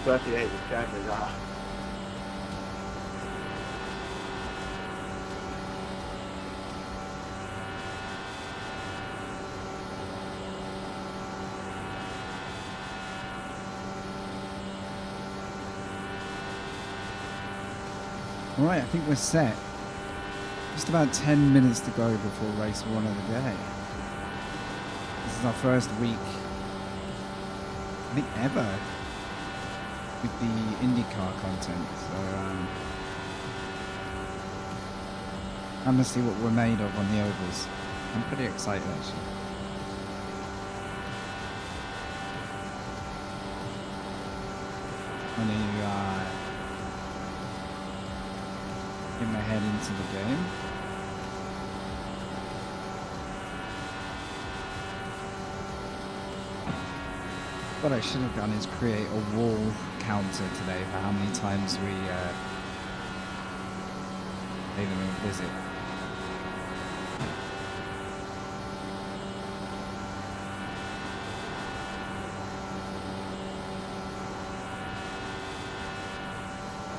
38 is generally that. Alright, I think we're set. Just about 10 minutes to go before race 1 of the day. This is our first week, I think ever, with the Indycar content. So, I'm gonna see what we're made of on the ovals. I'm pretty excited actually. I'm gonna get my head into the game. What I should have done is create a wall counter today for how many times we pay them a visit.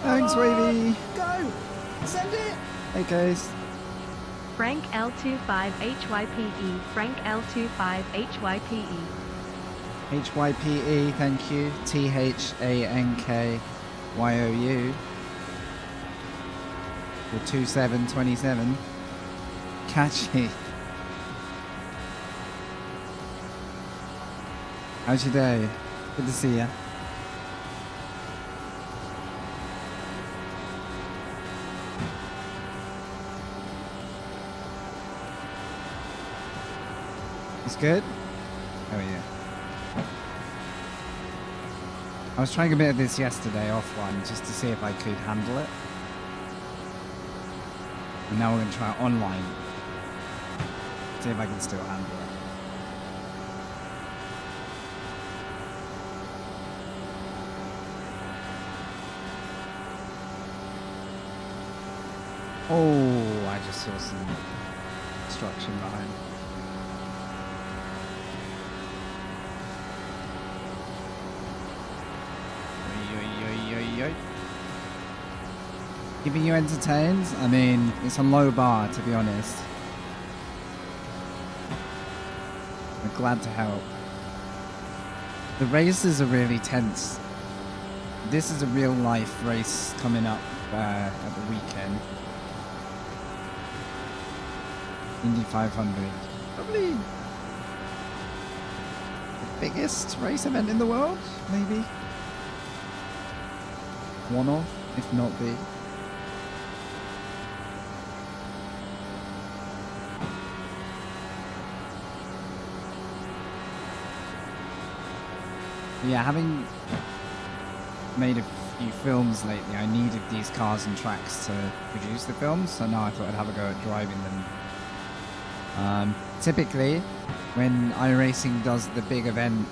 Thanks, Wavy. Go! Send it! Hey, guys. Frank L25HYPE. Frank L25HYPE. HYPE, thank you. THANKYOU. For 2727. Catchy. How's your day? Good to see ya. It's good? Oh yeah. I was trying a bit of this yesterday offline just to see if I could handle it. And now we're going to try it online. See if I can still handle it. Oh, I just saw some destruction behind. Keeping you entertained? I mean, it's a low bar, to be honest. I'm glad to help. The races are really tense. This is a real life race coming up at the weekend. Indy 500. Probably the biggest race event in the world, maybe. One of, if not the. Yeah, having made a few films lately, I needed these cars and tracks to produce the films, so now I thought I'd have a go at driving them. Typically, when iRacing does the big event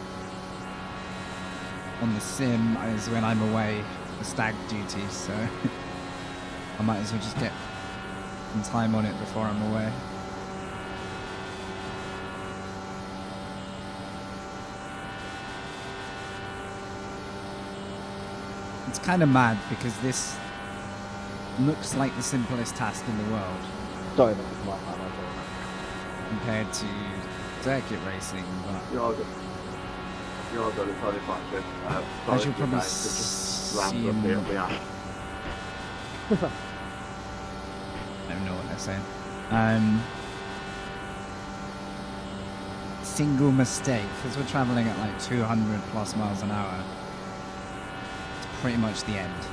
on the sim is when I'm away for stag duty, so I might as well just get some time on it before I'm away. It's kind of mad because this looks like the simplest task in the world. Sorry about this, Mark. Compared to circuit racing, but You're good to totally fine, Chris. as you'll probably see I I don't know what they're saying. Single mistake, because we're traveling at like 200 plus miles an hour. It's pretty much the end.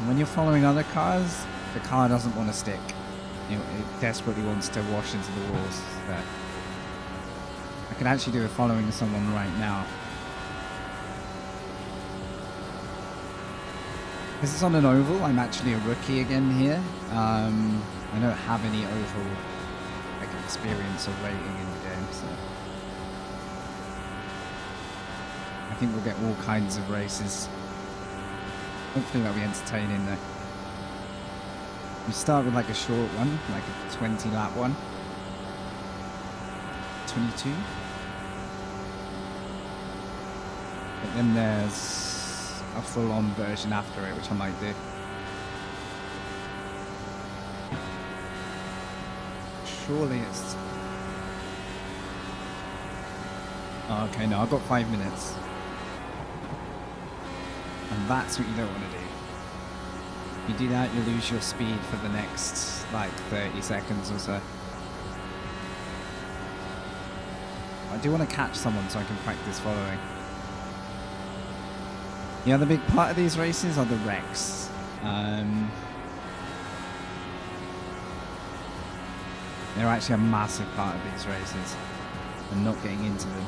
When you're following other cars, the car doesn't want to stick. It desperately wants to wash into the walls. But I can actually do a following someone right now. Because it's on an oval, I'm actually a rookie again here. I don't have any oval experience or rating in the game, so I think we'll get all kinds of races. Hopefully that'll be entertaining though. We start with like a short one, like a 20 lap one. 22. But then there's a full-on version after it, which I might do. Surely it's... Oh, okay, no, I've got 5 minutes. And that's what you don't want to do. If you do that, you lose your speed for the next, like, 30 seconds or so. I do want to catch someone so I can practice following. The other big part of these races are the wrecks. They're actually a massive part of these races, and not getting into them.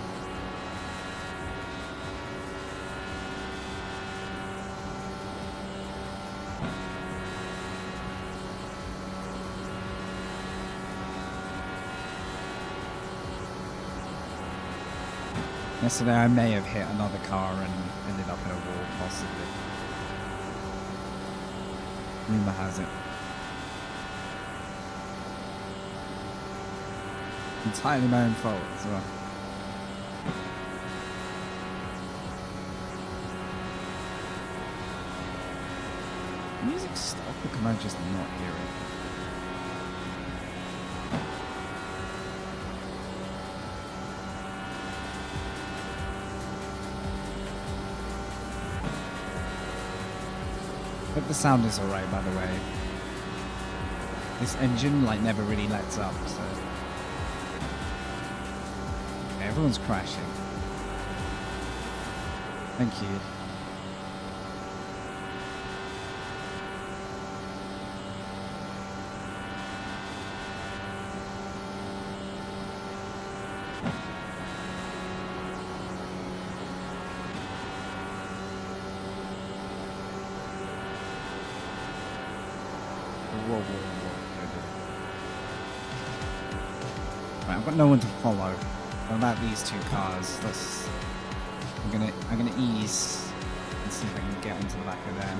Yesterday I may have hit another car and ended up in a wall, possibly. Rumour has it. Entirely my own fault as well. Music stop, or can I just not hear it? But the sound is alright, by the way. This engine, like, never really lets up, so... Okay, everyone's crashing. Thank you. Right, I've got no one to follow. What about these two cars? I'm gonna ease and see if I can get into the back of them.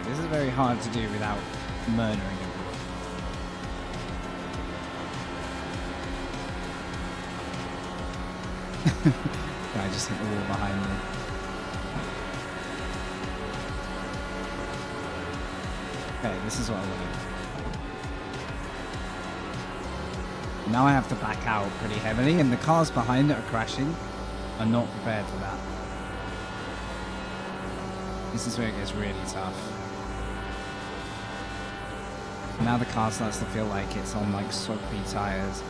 This is very hard to do without murdering everyone. Yeah, I just hit the wall behind me. Okay, this is what I wanted. Now I have to back out pretty heavily, and the cars behind that are crashing are not prepared for that. This is where it gets really tough. Now the car starts to feel like it's on like soapy tires.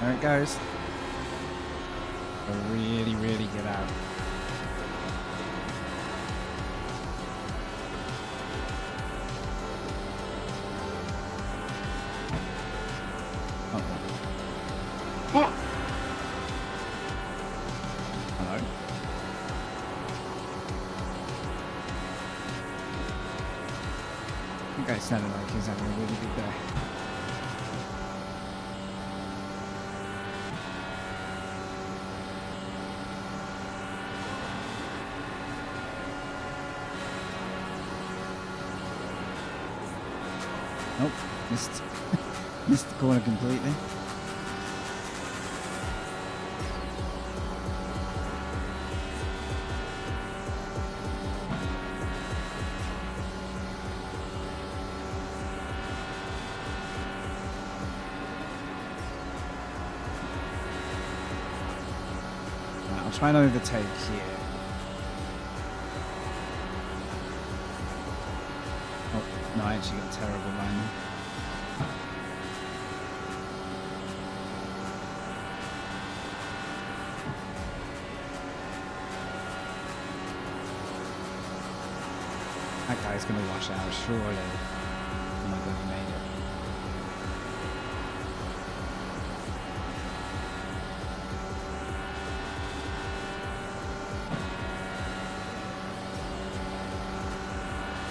There it goes. Really get out. Fuck! Hello? That guy sounded like he's having a really good day. Nope, missed the corner completely. Right, I'll try and overtake here. Oh, no, I actually got a terrible line. That guy's going to wash out, surely. Oh my god, he made it.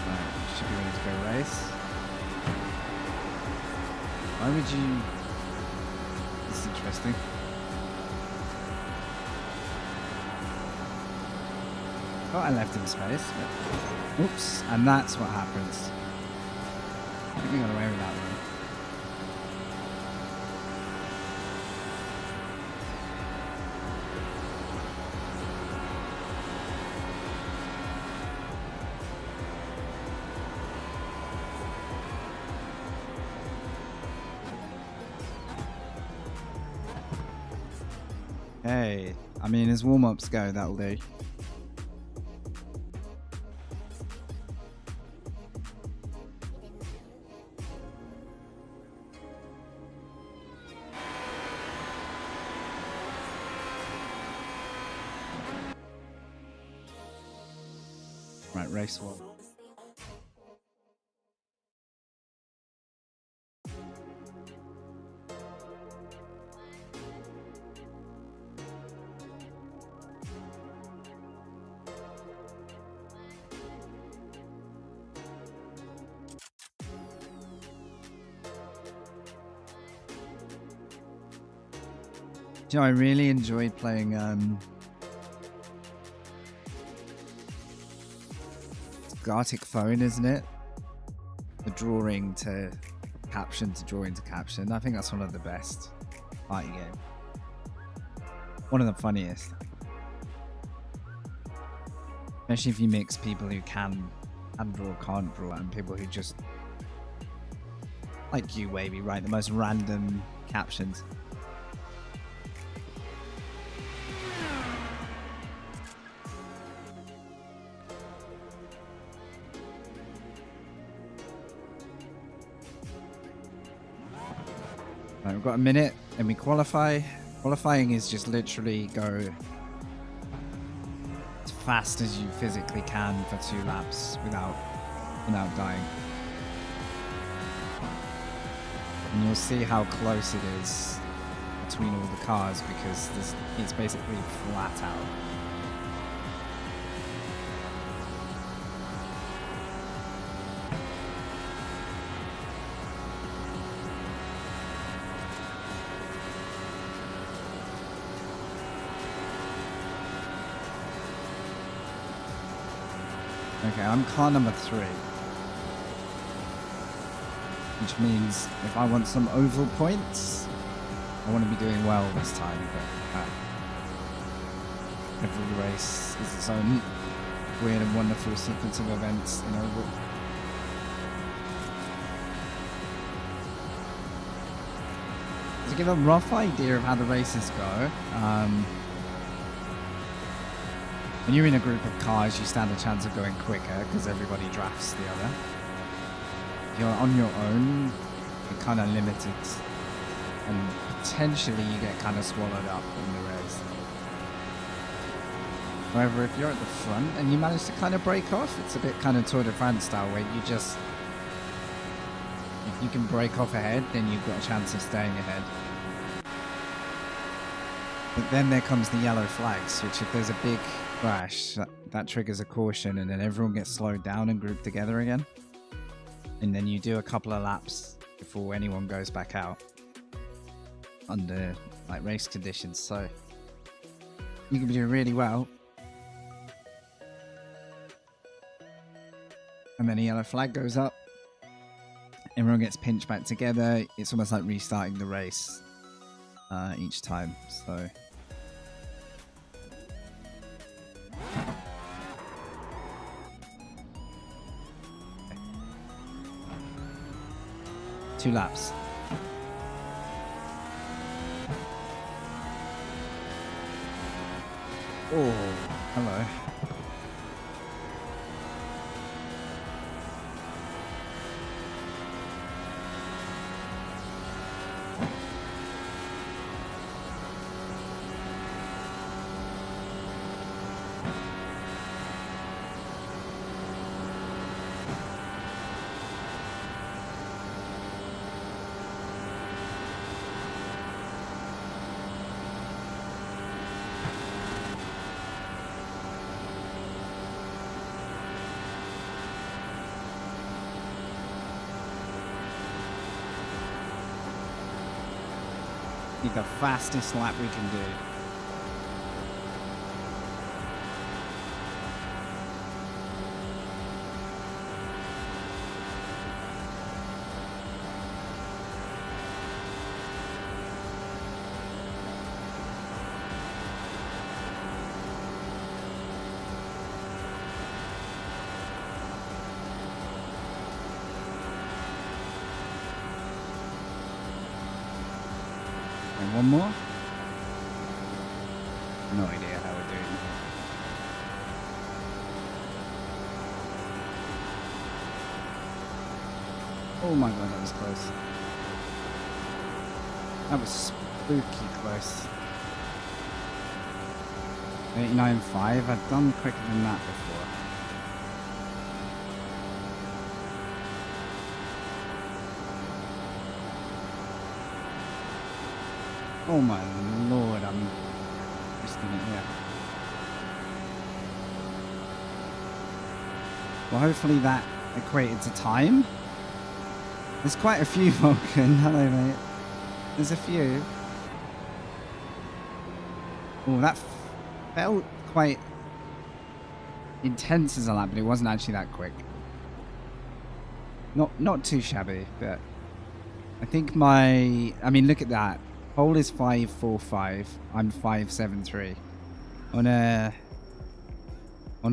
Right, should be ready to go race. Why would you... This is interesting. Oh, I left him space. Oops, and that's what happens. I think we got away with that one. Hey, I mean, as warm-ups go, that'll do. Right, race one. You know, I really enjoyed playing Gartic Phone, isn't it? The drawing to caption to draw into caption. I think that's one of the best party games. One of the funniest. Especially if you mix people who can draw, can't draw, and people who just, like you, Wavy, write the most random captions. Right, we've got a minute and we qualify. Qualifying is just literally go as fast as you physically can for 2 laps without dying. And you'll see how close it is between all the cars because it's basically flat out. Okay, I'm car number 3. Which means if I want some oval points, I want to be doing well this time. But every race is its own weird and wonderful sequence of events in oval. To give a rough idea of how the races go, when you're in a group of cars, you stand a chance of going quicker because everybody drafts the other. If you're on your own, you're kind of limited, and potentially you get kind of swallowed up in the race. However, if you're at the front and you manage to kind of break off, it's a bit kind of Tour de France style where you just, if you can break off ahead, then you've got a chance of staying ahead. But then there comes the yellow flags, which if there's a big crash, that triggers a caution and then everyone gets slowed down and grouped together again. And then you do a couple of laps before anyone goes back out under like race conditions. So you can be doing really well. And then a yellow flag goes up. Everyone gets pinched back together. It's almost like restarting the race each time. So 2 laps. Oh, hello. Need the fastest lap we can do. One more? No idea how we're doing. Oh my god, that was close. That was spooky close. 89.5, I've done quicker than that before. Oh my lord, I'm just in it here. Well, hopefully that equated to time. There's quite a few, Vulcan. Hello, mate. There's a few. Oh, that felt quite intense as a lap, but it wasn't actually that quick. Not too shabby, but I think I mean, look at that. Pole is 5.45. I'm 5.73. On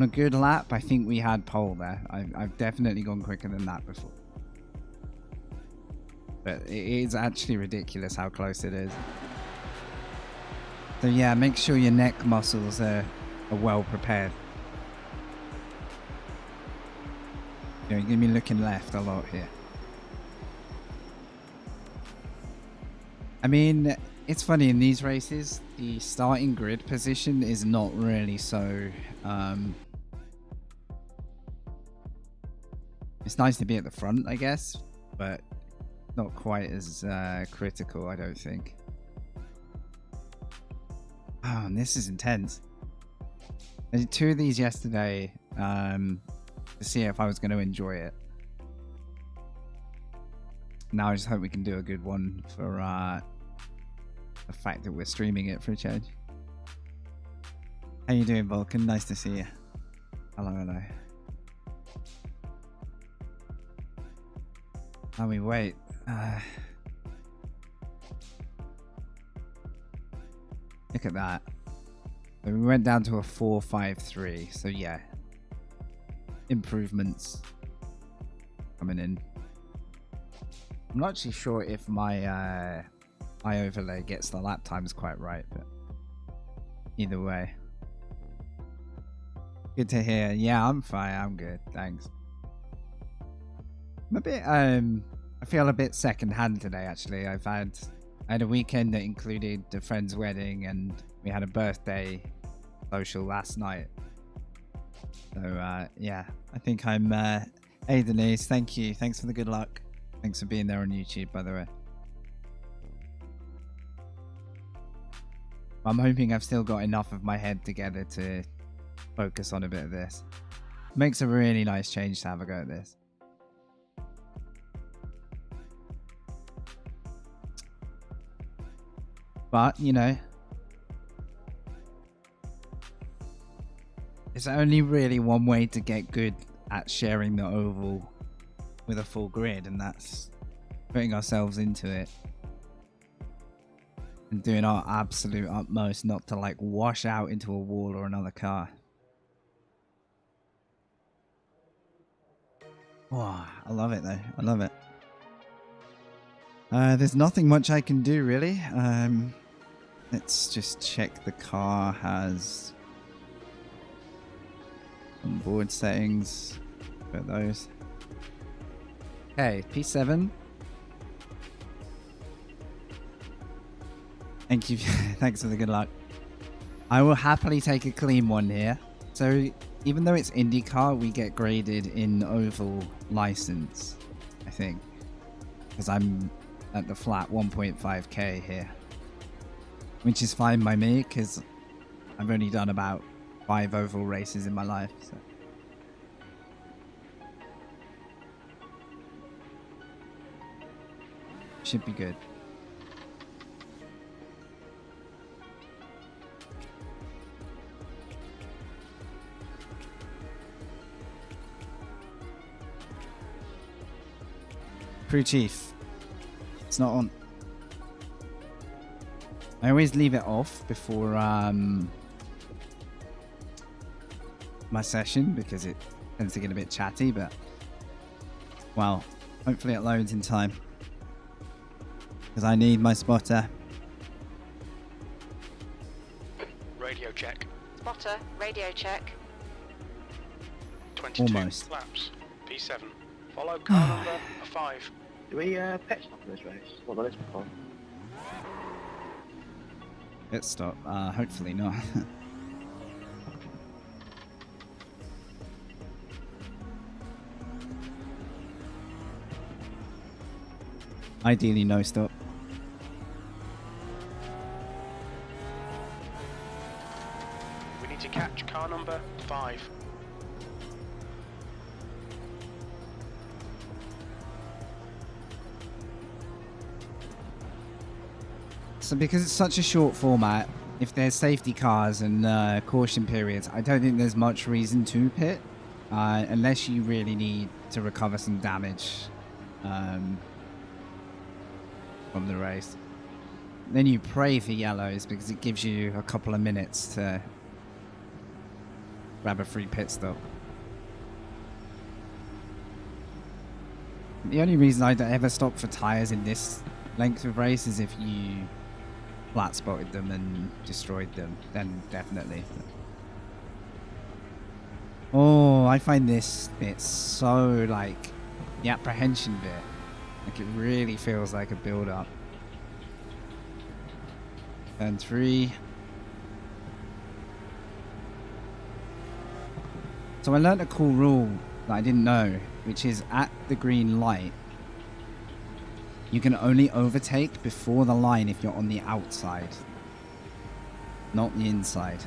a good lap, I think we had pole there. I've definitely gone quicker than that before. But it is actually ridiculous how close it is. So yeah, make sure your neck muscles are well prepared. You're going to be looking left a lot here. I mean, it's funny, in these races, the starting grid position is not really so... it's nice to be at the front, I guess, but not quite as critical, I don't think. Oh, and this is intense. I did 2 of these yesterday to see if I was going to enjoy it. Now I just hope we can do a good one for the fact that we're streaming it for a change. How you doing, Vulcan? Nice to see you. Hello, hello. How we wait? Look at that. So we went down to a 4.53. So yeah, improvements coming in. I'm not actually sure if my iOverlay gets the lap times quite right, but either way. Good to hear. Yeah, I'm fine. I'm good. Thanks. I'm a bit, I feel a bit second-hand today, actually. I had a weekend that included a friend's wedding, and we had a birthday social last night. So, yeah, I think I'm, hey, Denise, thank you. Thanks for the good luck. Thanks for being there on YouTube, by the way. I'm hoping I've still got enough of my head together to focus on a bit of this. Makes a really nice change to have a go at this. But, you know, there's only really one way to get good at sharing the oval with a full grid, and that's putting ourselves into it and doing our absolute utmost not to like wash out into a wall or another car. Oh, I love it though. I love it. There's nothing much I can do really. Let's just check the car has onboard settings for those. Okay, P7. Thank you. Thanks for the good luck. I will happily take a clean one here. So even though it's Indycar, we get graded in oval license, I think, because I'm at the flat 1.5k here, which is fine by me because I've only done about 5 oval races in my life. So. Should be good. Crew chief. It's not on. I always leave it off before my session because it tends to get a bit chatty, but well, hopefully it loads in time because I need my spotter. Radio check. Spotter, radio check. 22 Almost. laps. P7. Follow car number 5. Do we pit stop for this race? What about this before? Pit stop. Hopefully not. Ideally, no stop. We need to catch car number 5. So because it's such a short format, if there's safety cars and caution periods, I don't think there's much reason to pit, unless you really need to recover some damage from the race. Then you pray for yellows because it gives you a couple of minutes to grab a free pit stop. The only reason I don't ever stop for tyres in this length of race is if you flat spotted them and destroyed them, then definitely. Oh, I find this bit so, like, the apprehension bit, like it really feels like a build up. Turn 3. So I learnt a cool rule that I didn't know, which is at the green light you can only overtake before the line if you're on the outside, not the inside.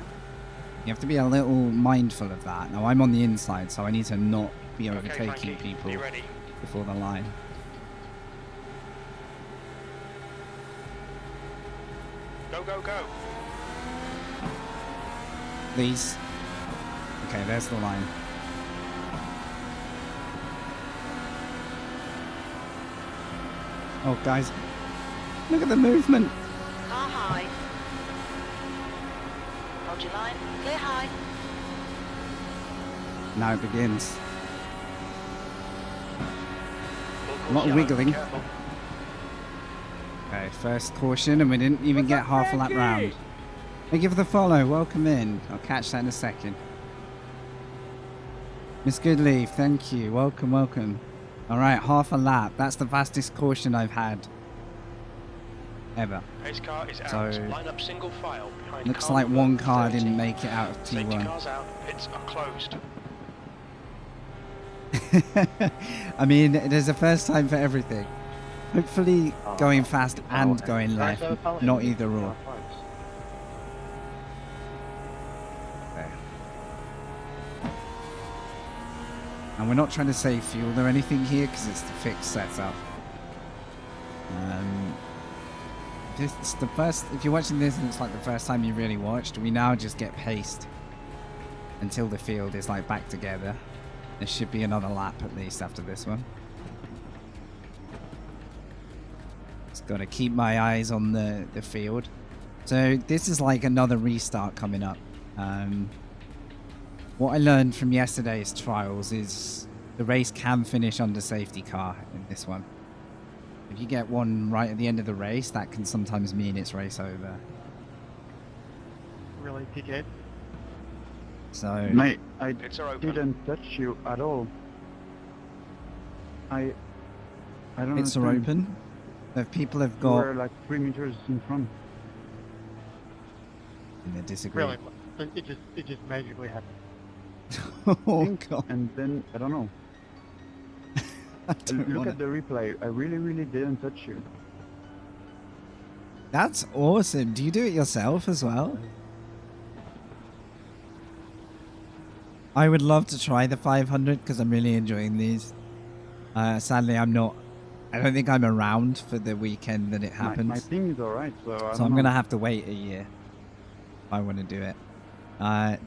You have to be a little mindful of that. Now I'm on the inside, so I need to not be overtaking Frankie, people you ready? before the line. Go, go, go. Please. Okay, there's the line. Oh, guys, look at the movement. Car high. Hold your line. Clear high. Now it begins. Bull's A lot of yellow, wiggling. careful. Okay, first caution, and we didn't even get half a lap round. Thank you for the follow. Welcome in. I'll catch that in a second. Miss Goodleaf, thank you. Welcome, welcome. All right, half a lap. That's the fastest caution I've had ever. Pace car is out. So, Line up single file behind looks car like number one car 30. didn't make it out of Safety T1. cars out. Pits are closed. I mean, there's a first time for everything. Hopefully going fast and going left, not either or. There. And we're not trying to save fuel or anything here because it's the fixed setup. It's the first, if you're watching this and it's like the first time you really watched, we now just get paced until the field is like back together. There should be another lap at least after this one. Just got to keep my eyes on the field. So this is like another restart coming up. What I learned from yesterday's trials is the race can finish under safety car in this one. If you get one right at the end of the race, that can sometimes mean it's race over. Really, TJ? So Mate, I Pits are open. didn't touch you at all. I don't pits are understand. open. If people have You were got, like 3 meters in front. and they disagree. Really, it just magically happened. Oh god! And then, I don't know. I don't Look wanna- at the replay. I really didn't touch you. That's awesome. Do you do it yourself as well? I would love to try the 500 because I'm really enjoying these. Sadly, I'm not. I don't think I'm around for the weekend that it happens. My thing is alright, so I So don't I'm know. going to have to wait a year if I want to do it.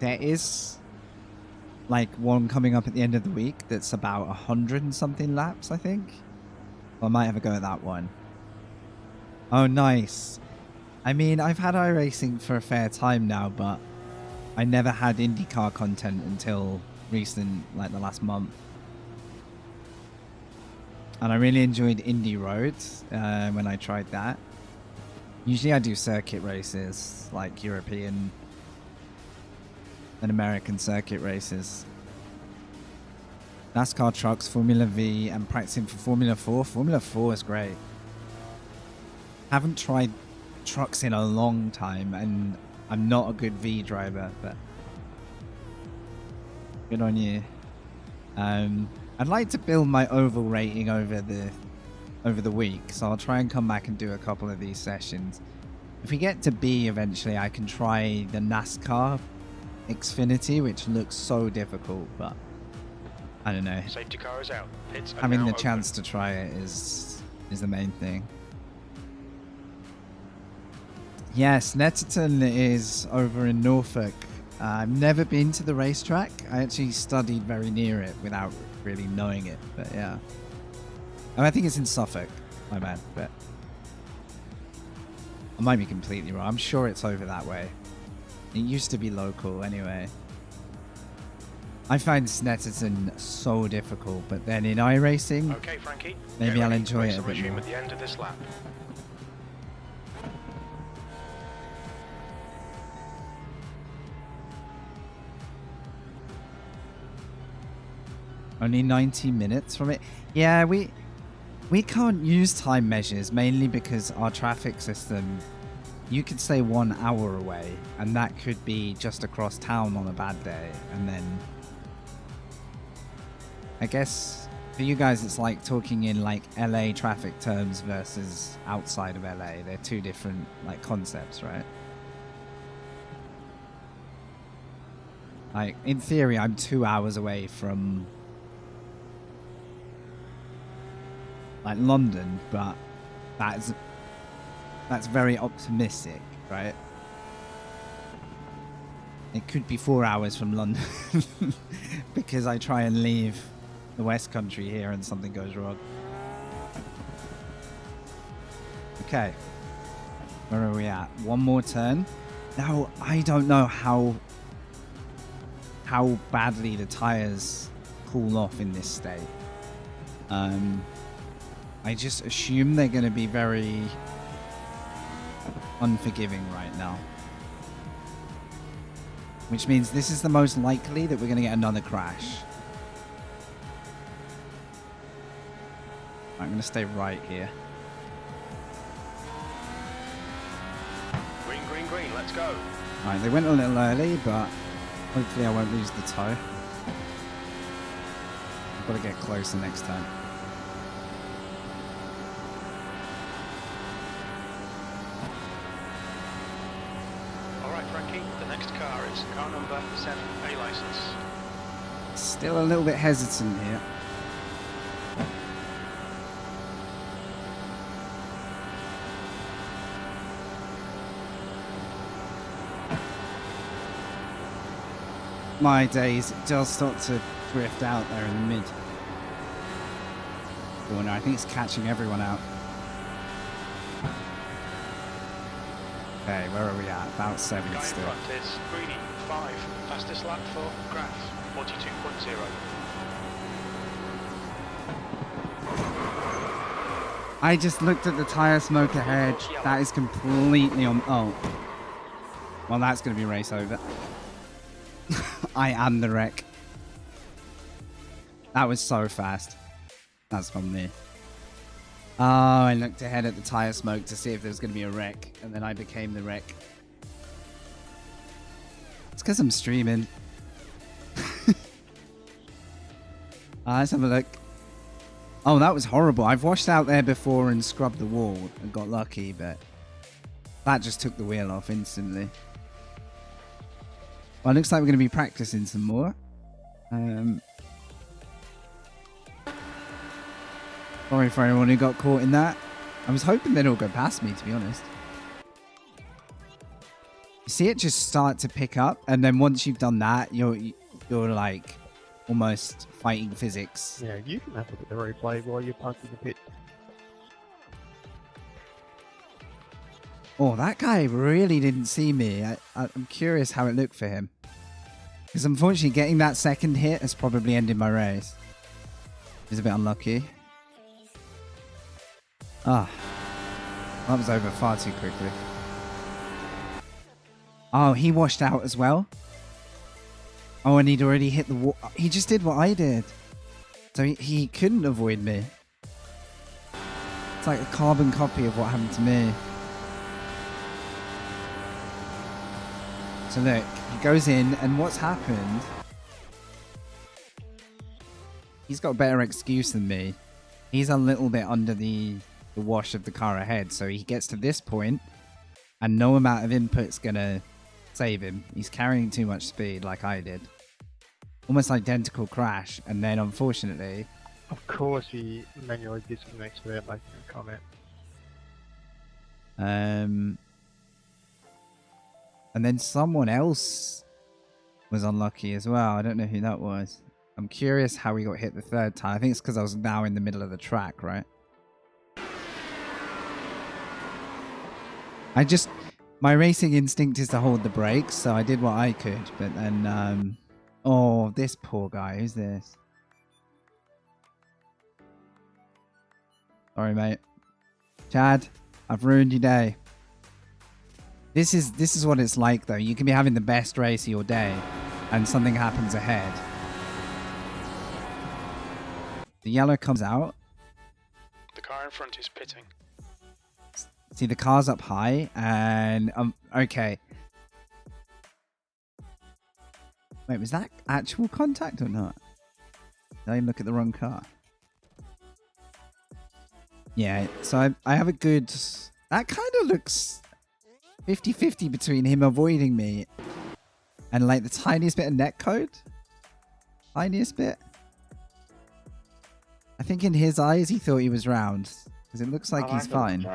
There is like one coming up at the end of the week that's about 100 and something laps, I think. I might have a go at that one. Oh, nice. I mean, I've had iRacing for a fair time now, but I never had IndyCar content until recent, like the last month. And I really enjoyed Indy Roads when I tried that. Usually I do circuit races, like European and American circuit races. NASCAR trucks, Formula V, and practicing for Formula 4. Formula 4 is great. Haven't tried trucks in a long time, and I'm not a good V driver, but good on you. I'd like to build my oval rating over the week, so I'll try and come back and do a couple of these sessions. If we get to B eventually, I can try the NASCAR Xfinity, which looks so difficult, but I don't know. Safety car is out. Pits are Having now the open. chance to try it is the main thing. Yes, Netterton is over in Norfolk. I've never been to the racetrack. I actually studied very near it without really knowing it, but yeah. And I think it's in Suffolk, my bad, but I might be completely wrong. I'm sure it's over that way. It used to be local anyway. I find Snetterton so difficult, but then in iRacing, Okay, Frankie. maybe Get I'll ready. enjoy Race it a will bit resume more. at the end of this lap. Only 90 minutes from it. Yeah, we can't use time measures, mainly because our traffic system, you could say 1 hour away, and that could be just across town on a bad day. And then I guess for you guys, it's like talking in like LA traffic terms versus outside of LA. They're two different like concepts, right? Like in theory, I'm 2 hours away from like London, but that's very optimistic, right? It could be 4 hours from London because I try and leave the West Country here and something goes wrong. Okay, where are we at? One more turn. Now I don't know how badly the tires cool off in this state. I just assume they're going to be very unforgiving right now. Which means this is the most likely that we're going to get another crash. I'm going to stay right here. Green, green, green. Let's go. Alright, they went a little early, but hopefully I won't lose the toe. I've got to get closer next time. All right, Frankie. The next car is car number 7, A license. Still a little bit hesitant here. My days, it does start to drift out there in the mid corner. I think it's catching everyone out. Okay, where are we at? About 7 Guy in still. front is Greeny, 5. Fastest lap for Graf, 42.0. I just looked at the tire smoke ahead. That is completely on. Oh. Well, that's going to be race over. I am the wreck. That was so fast. That's on me. Oh, I looked ahead at the tire smoke to see if there was going to be a wreck, and then I became the wreck. It's because I'm streaming. Let's have a look. Oh, that was horrible. I've washed out there before and scrubbed the wall and got lucky, but that just took the wheel off instantly. Well, it looks like we're going to be practicing some more. Sorry for anyone who got caught in that. I was hoping they'd all go past me, to be honest. You see it just start to pick up, and then once you've done that, you're like almost fighting physics. Yeah, you can have a look at the replay while you're punching the pit. Oh, that guy really didn't see me. I'm curious how it looked for him. Because unfortunately, getting that second hit has probably ended my race. He's a bit unlucky. Ah. That was over far too quickly. Oh, he washed out as well. Oh, and he'd already hit the wall. He just did what I did. So he couldn't avoid me. It's like a carbon copy of what happened to me. So look, he goes in, and what's happened... He's got a better excuse than me. He's a little bit under the wash of the car ahead, so he gets to this point, and no amount of input's gonna save him. He's carrying too much speed like I did. Almost identical crash, and then unfortunately... Of course we manually disconnect without making a comment. And then someone else was unlucky as well. I don't know who that was. I'm curious how we got hit the third time. I think it's because I was now in the middle of the track, right? My racing instinct is to hold the brakes, so I did what I could, but then, oh, this poor guy. Who's this? Sorry, mate. Chad, I've ruined your day. This is what it's like, though. You can be having the best race of your day, and something happens ahead. The yellow comes out. The car in front is pitting. See, the car's up high, and okay. Wait, was that actual contact or not? Did I look at the wrong car? Yeah, so I have a good... That kind of looks 50-50 between him avoiding me and like the tiniest bit of netcode. Tiniest bit. I think in his eyes he thought he was round, because it looks like he's fine.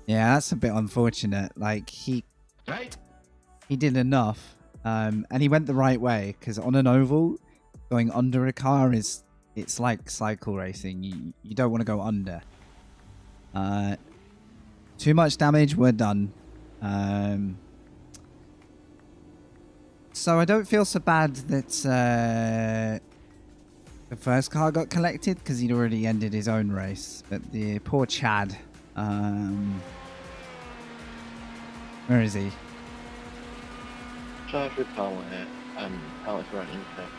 Yeah, that's a bit unfortunate. Like, he did enough, and he went the right way, because on an oval, going under a car it's like cycle racing. You don't want to go under. Too much damage, we're done. So I don't feel so bad that the first car got collected, because he'd already ended his own race. But the poor Chad... where is he? Charge with power here and power for an impact.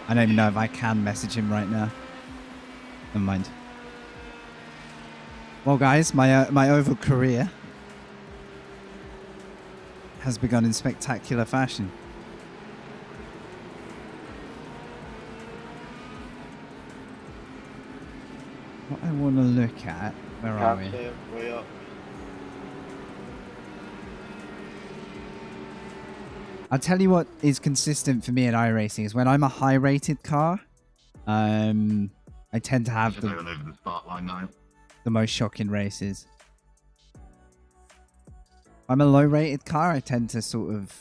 I don't even know if I can message him right now. Never mind. Well, guys, my oval career has begun in spectacular fashion. What I want to look at... Where are we? Way up. I'll tell you what is consistent for me in iRacing is when I'm a high-rated car, I tend to have the start line now. The most shocking races. If I'm a low-rated car, I tend to sort of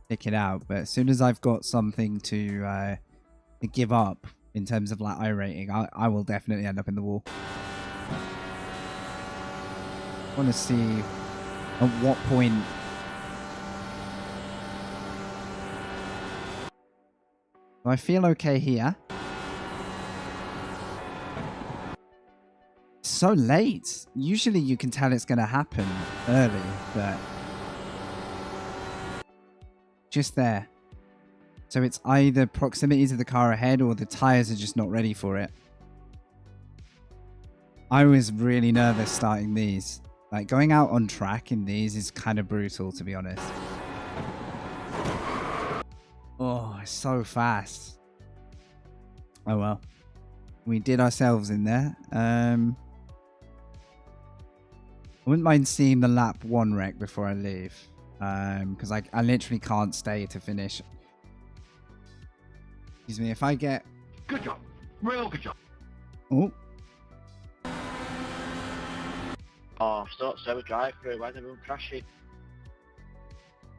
pick it out, but as soon as I've got something to give up in terms of like iRating, I will definitely end up in the wall. I want to see at what point... I feel okay here. So late. Usually you can tell it's going to happen early, but... Just there. So it's either proximity to the car ahead or the tyres are just not ready for it. I was really nervous starting these. Like, going out on track in these is kind of brutal, to be honest. Oh, it's so fast. Oh well. We did ourselves in there. I wouldn't mind seeing the lap 1 wreck before I leave. Because I literally can't stay to finish. Excuse me, if I get... Good job. Real good job. Oh. Oh, stop, so drive through. Why's everyone crashing?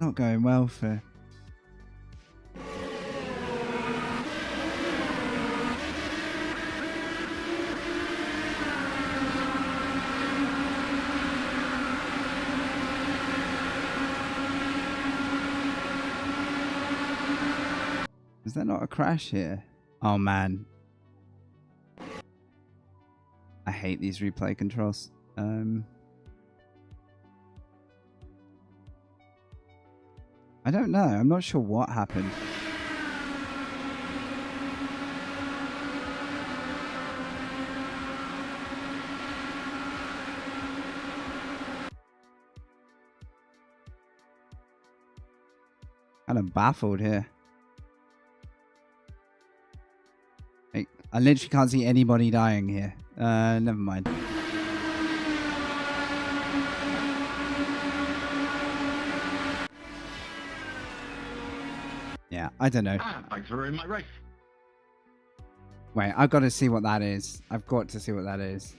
Not going well for... Is there not a crash here? Oh man. I hate these replay controls. I don't know. I'm not sure what happened. Kind of baffled here. Like, I literally can't see anybody dying here. Never mind. Yeah, I don't know. Thanks for ruining my race. Wait, I've got to see what that is. I've got to see what that is.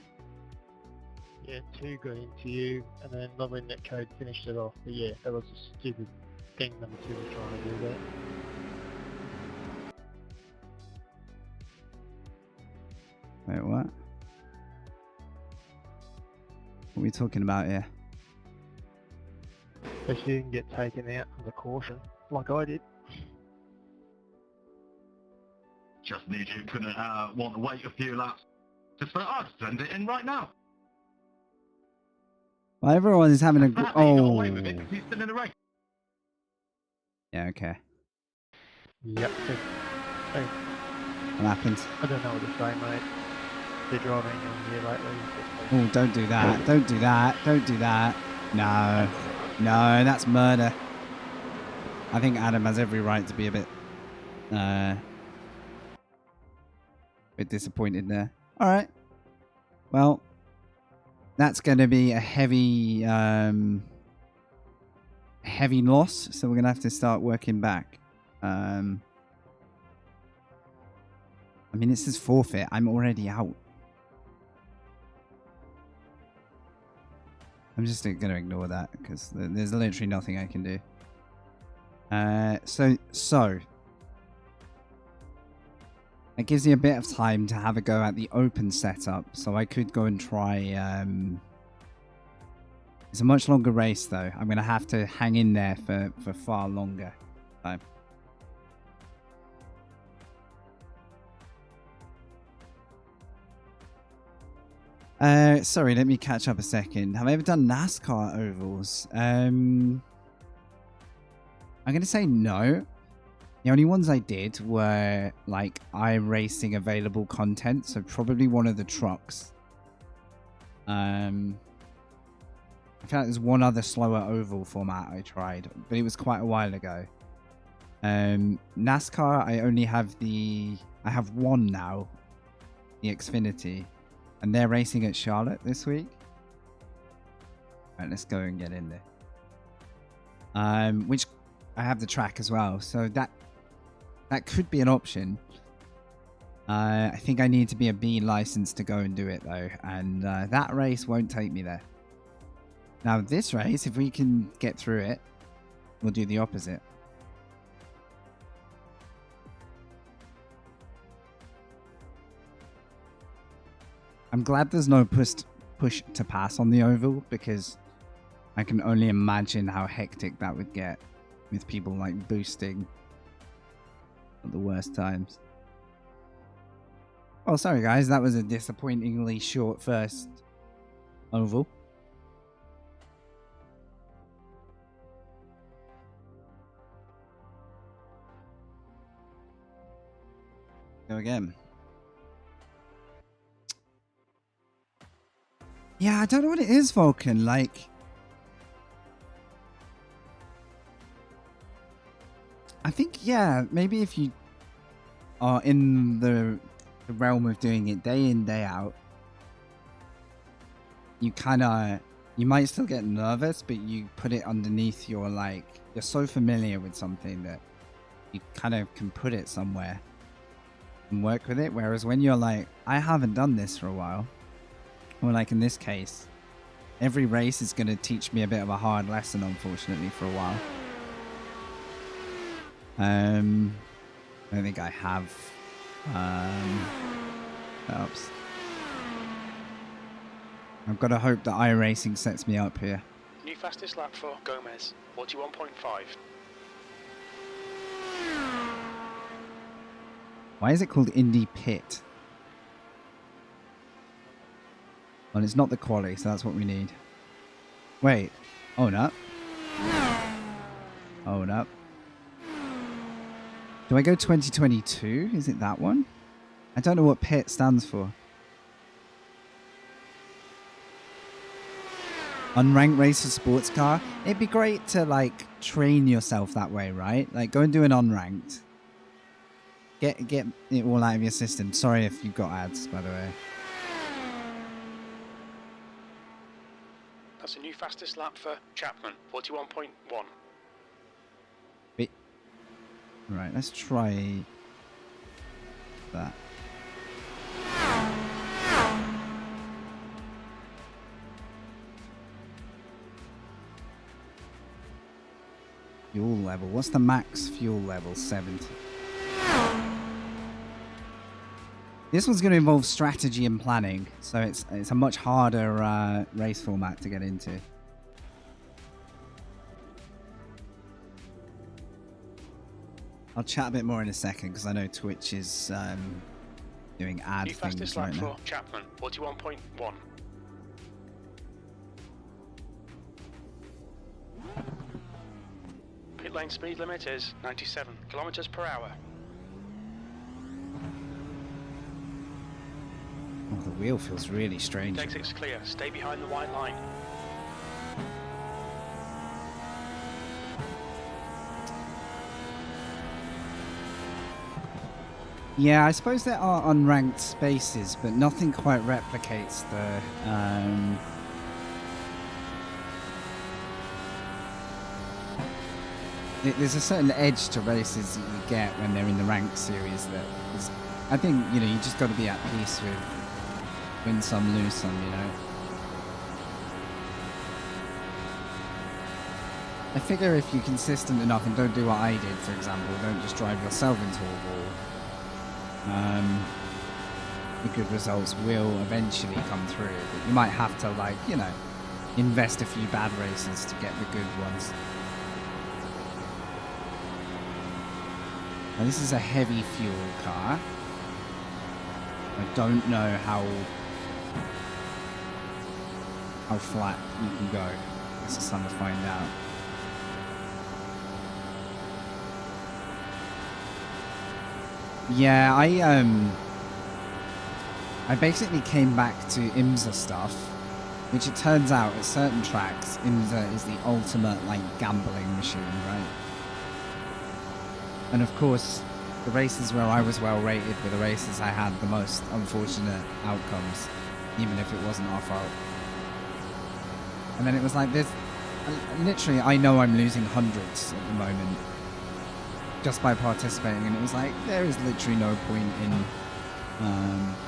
Yeah, 2 got into you, and then lovely net code finished it off. But yeah, that was a stupid thing number 2 was trying to do that. Wait, what? What are we talking about here? But she didn't get taken out of the caution, like I did. Just need you couldn't want to wait a few laps. Just for I'll send it in right now. Well, everyone is having a... He got away with it 'cause he's still in the race. Yeah, okay. Yep. Hey, What happened? I don't know what to say, mate. They're driving on here lately. Oh, don't do that. Don't do that. Don't do that. No. No, that's murder. I think Adam has every right to be a bit disappointed there. All right. Well, that's going to be a heavy heavy loss, so we're going to have to start working back. I mean, this is forfeit. I'm already out. I'm just going to ignore that because there's literally nothing I can do. So it gives me a bit of time to have a go at the open setup. So I could go and try. It's a much longer race though. I'm going to have to hang in there for far longer time. Sorry, let me catch up a second. Have I ever done NASCAR ovals? I'm going to say no. The only ones I did were like iRacing available content, so probably one of the trucks. I feel like there's one other slower oval format I tried, but it was quite a while ago. NASCAR, I only have I have one now, the Xfinity. And they're racing at Charlotte this week. Alright, let's go and get in there. Which I have the track as well, so that could be an option. I think I need to be a B license to go and do it though, and that race won't take me there. Now this race, if we can get through it, we'll do the opposite. I'm glad there's no push to pass on the oval, because I can only imagine how hectic that would get with people like boosting at the worst times. Oh, sorry guys, that was a disappointingly short first oval. Go again. Yeah, I don't know what it is, Vulcan. Like, I think, yeah, maybe if you are in the realm of doing it day in, day out, you might still get nervous, but you put it underneath your, like, you're so familiar with something that you kind of can put it somewhere and work with it. Whereas when you're like, I haven't done this for a while, or like in this case, every race is going to teach me a bit of a hard lesson, unfortunately, for a while. I don't think I have. Oops. I've got to hope that iRacing sets me up here. New fastest lap for Gomez, 41.5. Why is it called Indy Pit? Well, it's not the quali, so that's what we need. Wait. Own up. Own up. Do I go 2022? Is it that one? I don't know what pit stands for. Unranked race for sports car. It'd be great to like train yourself that way, right? Like go and do an unranked. Get it all out of your system. Sorry if you've got ads, by the way. That's a new fastest lap for Chapman, 41.1. Right, let's try that. Fuel level. What's the max fuel level? 70. This one's going to involve strategy and planning, so it's a much harder race format to get into. I'll chat a bit more in a second because I know Twitch is doing ad New things fastest lap right now. for Chapman, 41.1. Pit lane speed limit is 97 kilometers per hour. Oh, the wheel feels really strange. Exit's clear. Stay behind the white line. Yeah, I suppose there are unranked spaces, but nothing quite replicates the there's a certain edge to races that you get when they're in the ranked series that is, I think, you know, you just got to be at peace with win some, lose some, you know. I figure if you're consistent enough and don't do what I did, for example, don't just drive yourself into a wall, the good results will eventually come through. But you might have to, like, you know, invest a few bad races to get the good ones. Now, this is a heavy fuel car. I don't know how flat you can go. This is something to find out. Yeah, I basically came back to IMSA stuff, which it turns out at certain tracks, IMSA is the ultimate, like, gambling machine, right? And of course, the races where I was well rated were the races I had the most unfortunate outcomes, even if it wasn't our fault. And then it was like this, literally, I know I'm losing hundreds at the moment just by participating, and it was like, there is literally no point in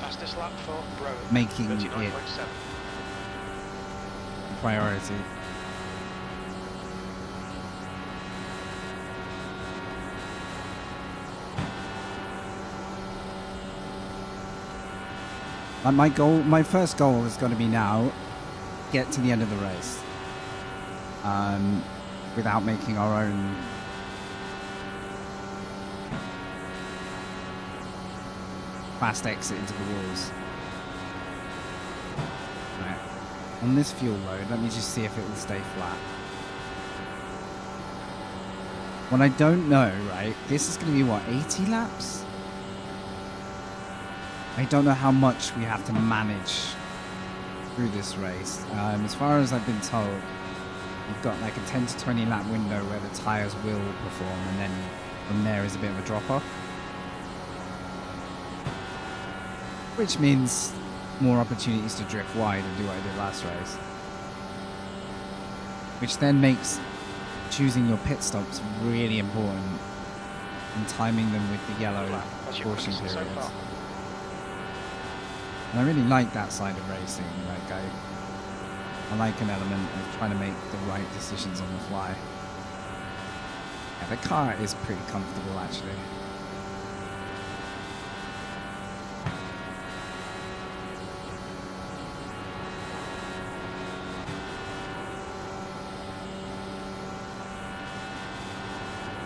Fastest lap for Rowan, making it 39.7. a priority. Like my first goal is going to be now, get to the end of the race, without making our own fast exit into the walls. Right. On this fuel load, let me just see if it will stay flat. What I don't know, right, this is going to be what, 80 laps? I don't know how much we have to manage through this race. As far as I've been told, we've got like a 10 to 20 lap window where the tyres will perform, and then from there is a bit of a drop-off. Which means more opportunities to drift wide and do what I did last race. Which then makes choosing your pit stops really important and timing them with the yellow caution periods. And I really like that side of racing. Like I like an element of trying to make the right decisions on the fly. Yeah, the car is pretty comfortable actually.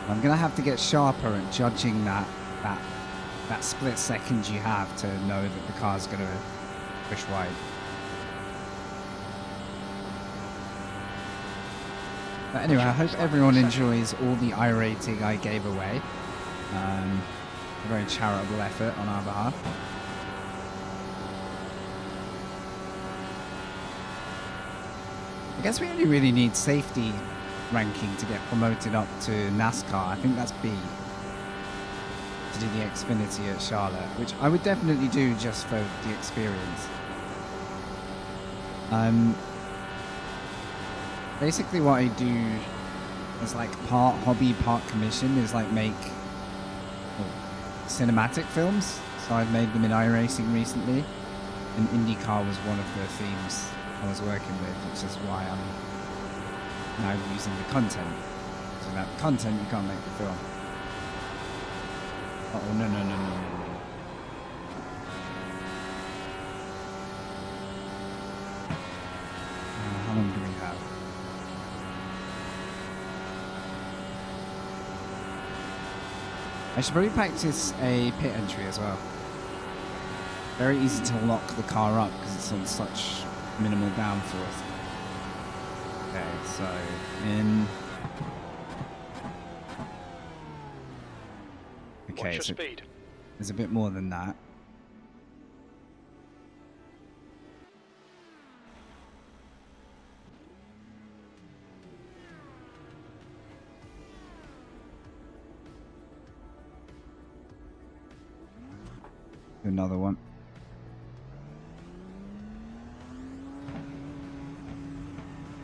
I'm gonna have to get sharper at judging that that split second you have to know that the car's going to push wide. But anyway, I hope everyone enjoys all the iRating I gave away. A very charitable effort on our behalf. I guess we only really need safety ranking to get promoted up to NASCAR. I think that's B. To do the Xfinity at Charlotte, which I would definitely do just for the experience. Basically what I do is like part hobby, part commission is like make cinematic films. So I've made them in iRacing recently, and Indycar was one of the themes I was working with, which is why I'm now using the content. So without the content, you can't make the film. Oh, no. How long do we have? I should probably practice a pit entry as well. Very easy to lock the car up because it's on such minimal downforce. Okay, so in... Okay, What's so your speed? there's a bit more than that. Another one.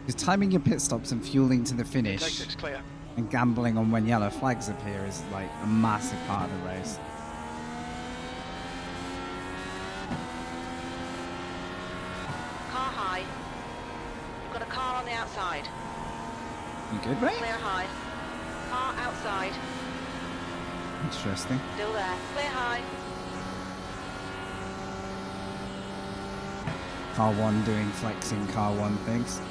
Because timing your pit stops and fueling to the finish Exit's clear. and gambling on when yellow flags appear is like a massive part of the race. Car high. You've got a car on the outside. You good, mate? Clear high. Car outside. Interesting. Still there. Clear high. Car 1 doing flexing car 1 things.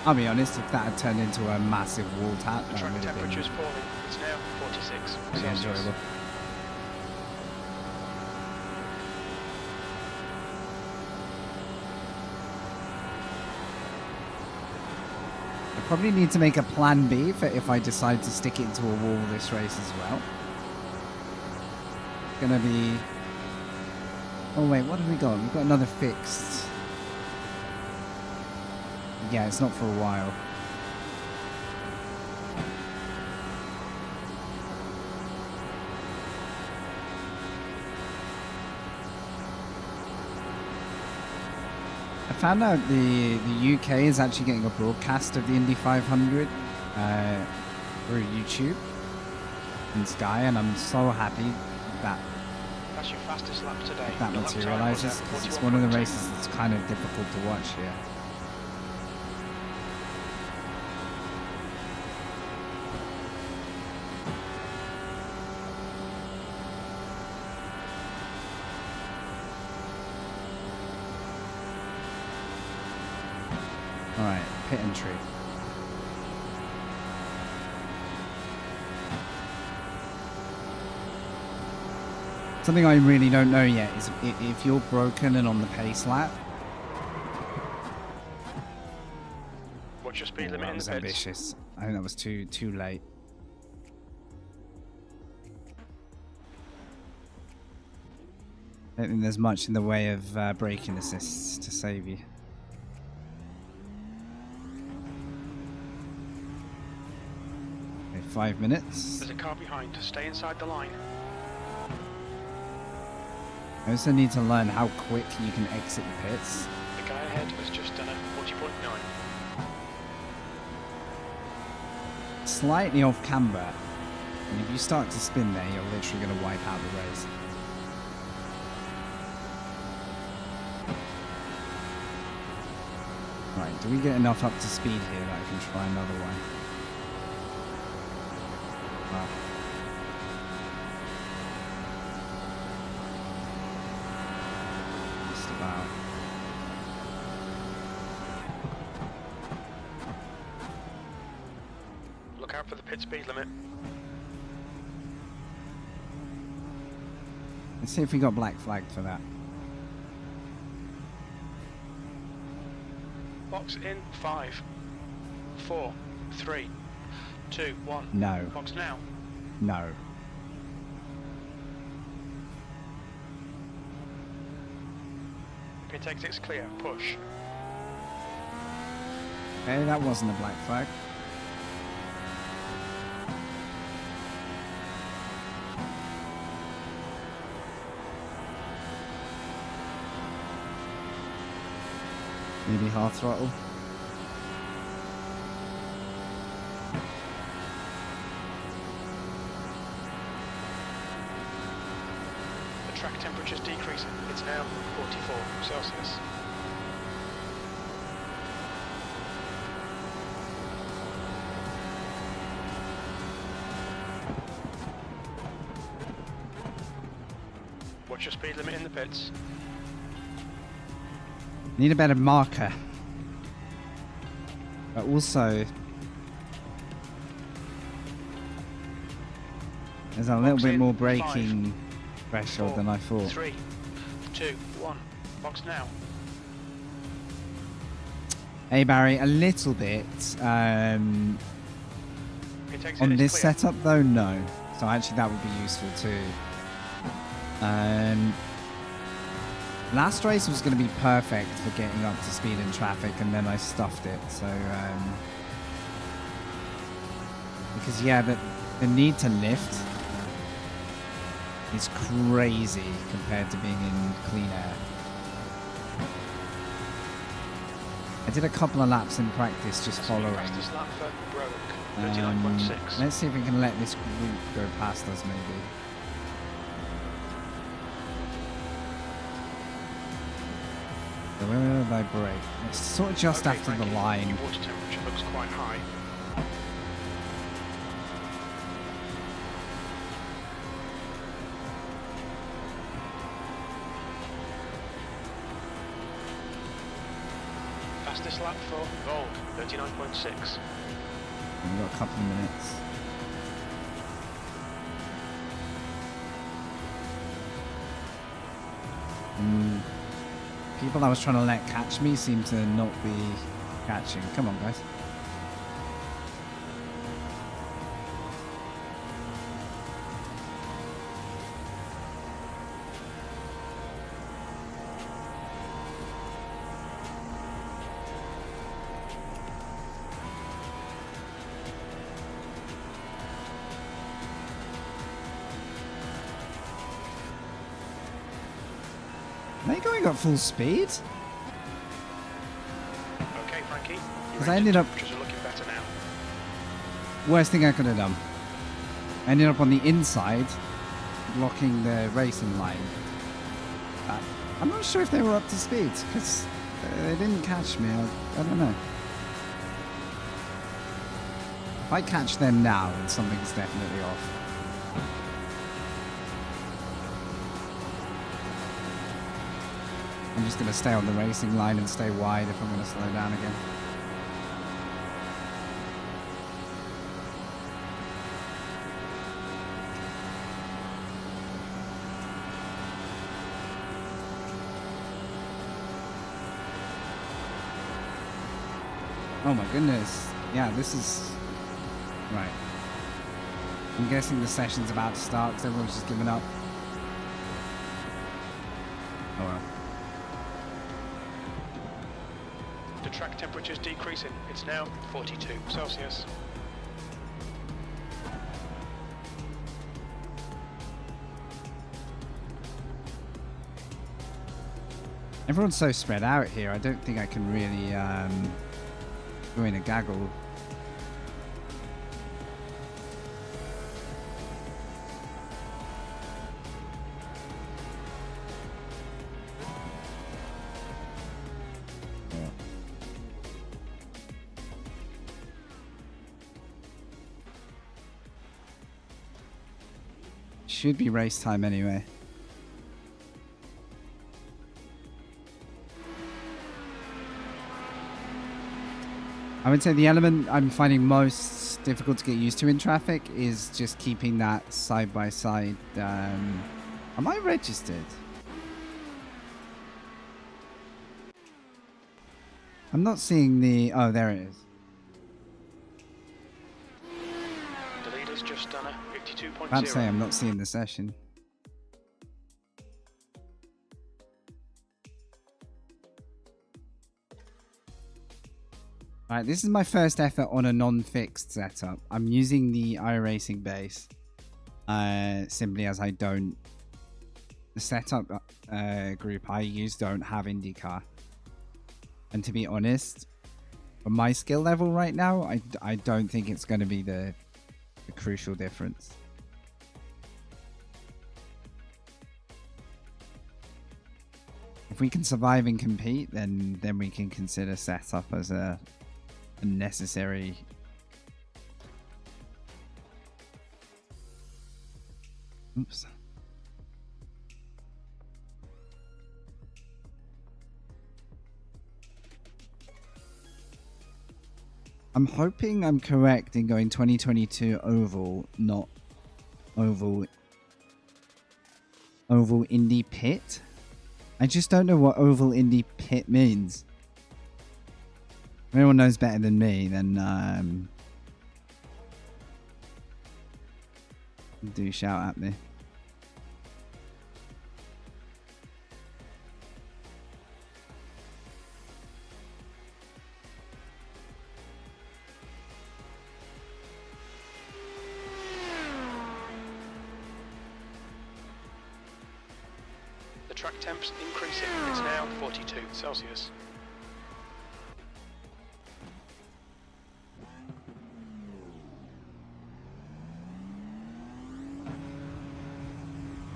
I'll be honest, if that had turned into a massive wall tap, The that track would have temperature's been falling. It's now 46 pretty Celsius. enjoyable. I probably need to make a plan B for if I decide to stick it into a wall this race as well. It's gonna be... Oh wait, what have we got? We've got another fixed... Yeah, it's not for a while. I found out the UK is actually getting a broadcast of the Indy 500 through YouTube and Sky, and I'm so happy that That's your fastest lap today. that Your lap time was materializes at because it's one of the 41.2. races that's kind of difficult to watch here. Alright, pit entry. Something I really don't know yet is if you're broken and on the pace lap. What's your speed Oh, limit that in was the pits? ambitious. I think that was too late. I don't think there's much in the way of braking assists to save you. Okay, 5 minutes. There's a car behind. Stay inside the line. I also need to learn how quick you can exit the pits. The guy ahead has just done a 40.9. Slightly off camber. And if you start to spin there, you're literally going to wipe out the race. Right, do we get enough up to speed here that I can try another one? Wow. Just about. out for the pit speed limit. Let's see if we got black flagged for that. Box in 5, 4, 3, 2, 1. No. Box now. No. Pit exit's clear. Push. Okay, that wasn't a black flag. Maybe half throttle. The track temperature's decreasing. It's now 44 Celsius. What's your speed limit in the pits? Need a better marker. But also, there's a little Box bit in, more 5, braking threshold 4, than I thought. 3, 2, 1. Box now. Hey Barry, a little bit. Pit exit On is this clear. setup though, no. So actually that would be useful too. Last race was going to be perfect for getting up to speed in traffic, and then I stuffed it. So because yeah, the need to lift is crazy compared to being in clean air. I did a couple of laps in practice just following. Fastest lap for Broke, 39.6. Let's see if we can let this group go past us maybe. So where did I brake? It's sort of just Okay, after the Frankie, line. Your water temperature looks quite high. Fastest lap for Gold, 39.6. We've got a couple of minutes. People I was trying to let catch me seem to not be catching. Come on, guys. Are they going at full speed? Okay, Frankie. Your 'Cause I engine ended up- temperatures are looking better now. Worst thing I could have done. I ended up on the inside, blocking the racing line. I'm not sure if they were up to speed, because they didn't catch me. I don't know. If I catch them now, then something's definitely off. I'm just going to stay on the racing line and stay wide if I'm going to slow down again. Oh my goodness. Yeah, this is... Right. I'm guessing the session's about to start because everyone's just given up. Oh well. The track temperature is decreasing. It's now 42 Celsius. Everyone's so spread out here, I don't think I can really join a gaggle. Should be race time anyway. I would say the element I'm finding most difficult to get used to in traffic is just keeping that side by side. Am I registered? I'm not seeing the... Oh, there it is. The leader's just done a 52.0. I'd say I'm not seeing the session. Alright, this is my first effort on a non-fixed setup. I'm using the iRacing base. Simply as I don't... The setup group I use don't have Indycar. And to be honest, for my skill level right now, I don't think it's going to be the crucial difference. If we can survive and compete, then we can consider setup as a necessary. Oops. I'm hoping I'm correct in going 2022 Oval, not Oval Indy Pit. I just don't know what Oval Indy Pit means. If anyone knows better than me, then do shout at me. The track temp's increasing. It's now 42 Celsius.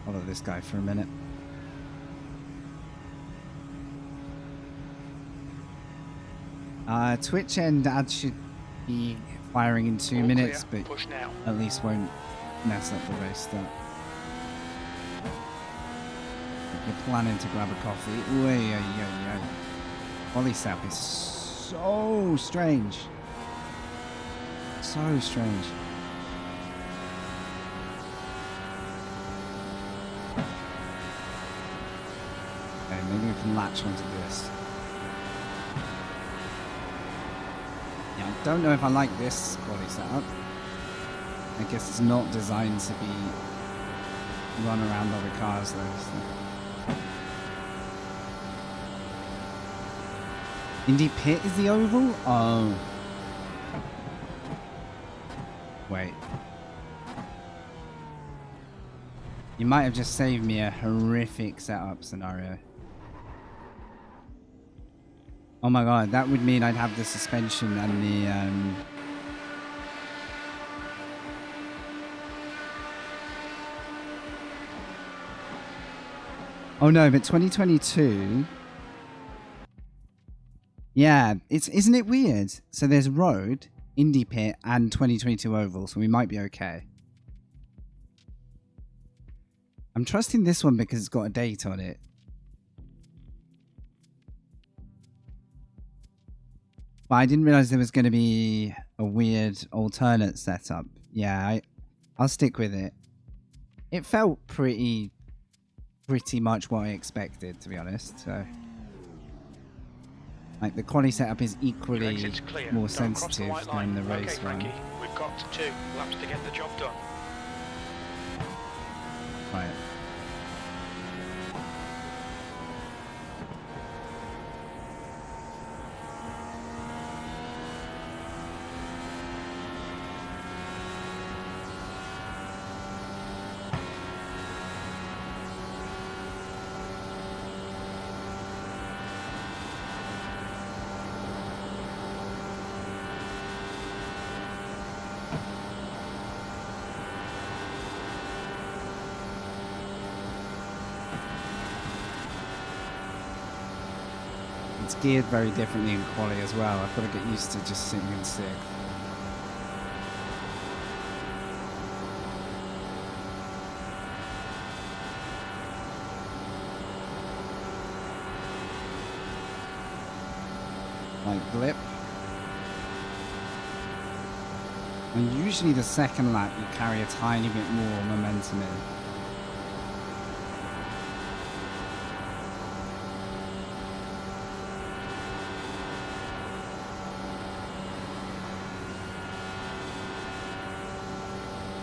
Follow this guy for a minute. Twitch and ads should be firing in 2 All minutes, clear. but Push now. at least won't mess up the race start. If you're planning to grab a coffee, Ollie Sap is so strange. So strange. Okay, maybe we can latch onto this. Yeah, I don't know if I like this body setup. I guess it's not designed to be run around other cars though. So. Indy Pit is the oval? Oh. Wait. You might have just saved me a horrific setup scenario. Oh my god, that would mean I'd have the suspension and the Oh no, but 2022. Yeah, isn't it weird? So there's road, Indy Pit, and 2022 Oval, so we might be okay. I'm trusting this one because it's got a date on it. But I didn't realize there was going to be a weird alternate setup. Yeah, I'll stick with it. It felt pretty much what I expected, to be honest. So, like, the quality setup is equally more sensitive than the race one. Frankie, we've got 2 laps to get the job done. Right. It's geared very differently in quality as well. I've got to get used to just sitting in sixth. Like blip. And usually the second lap you carry a tiny bit more momentum in.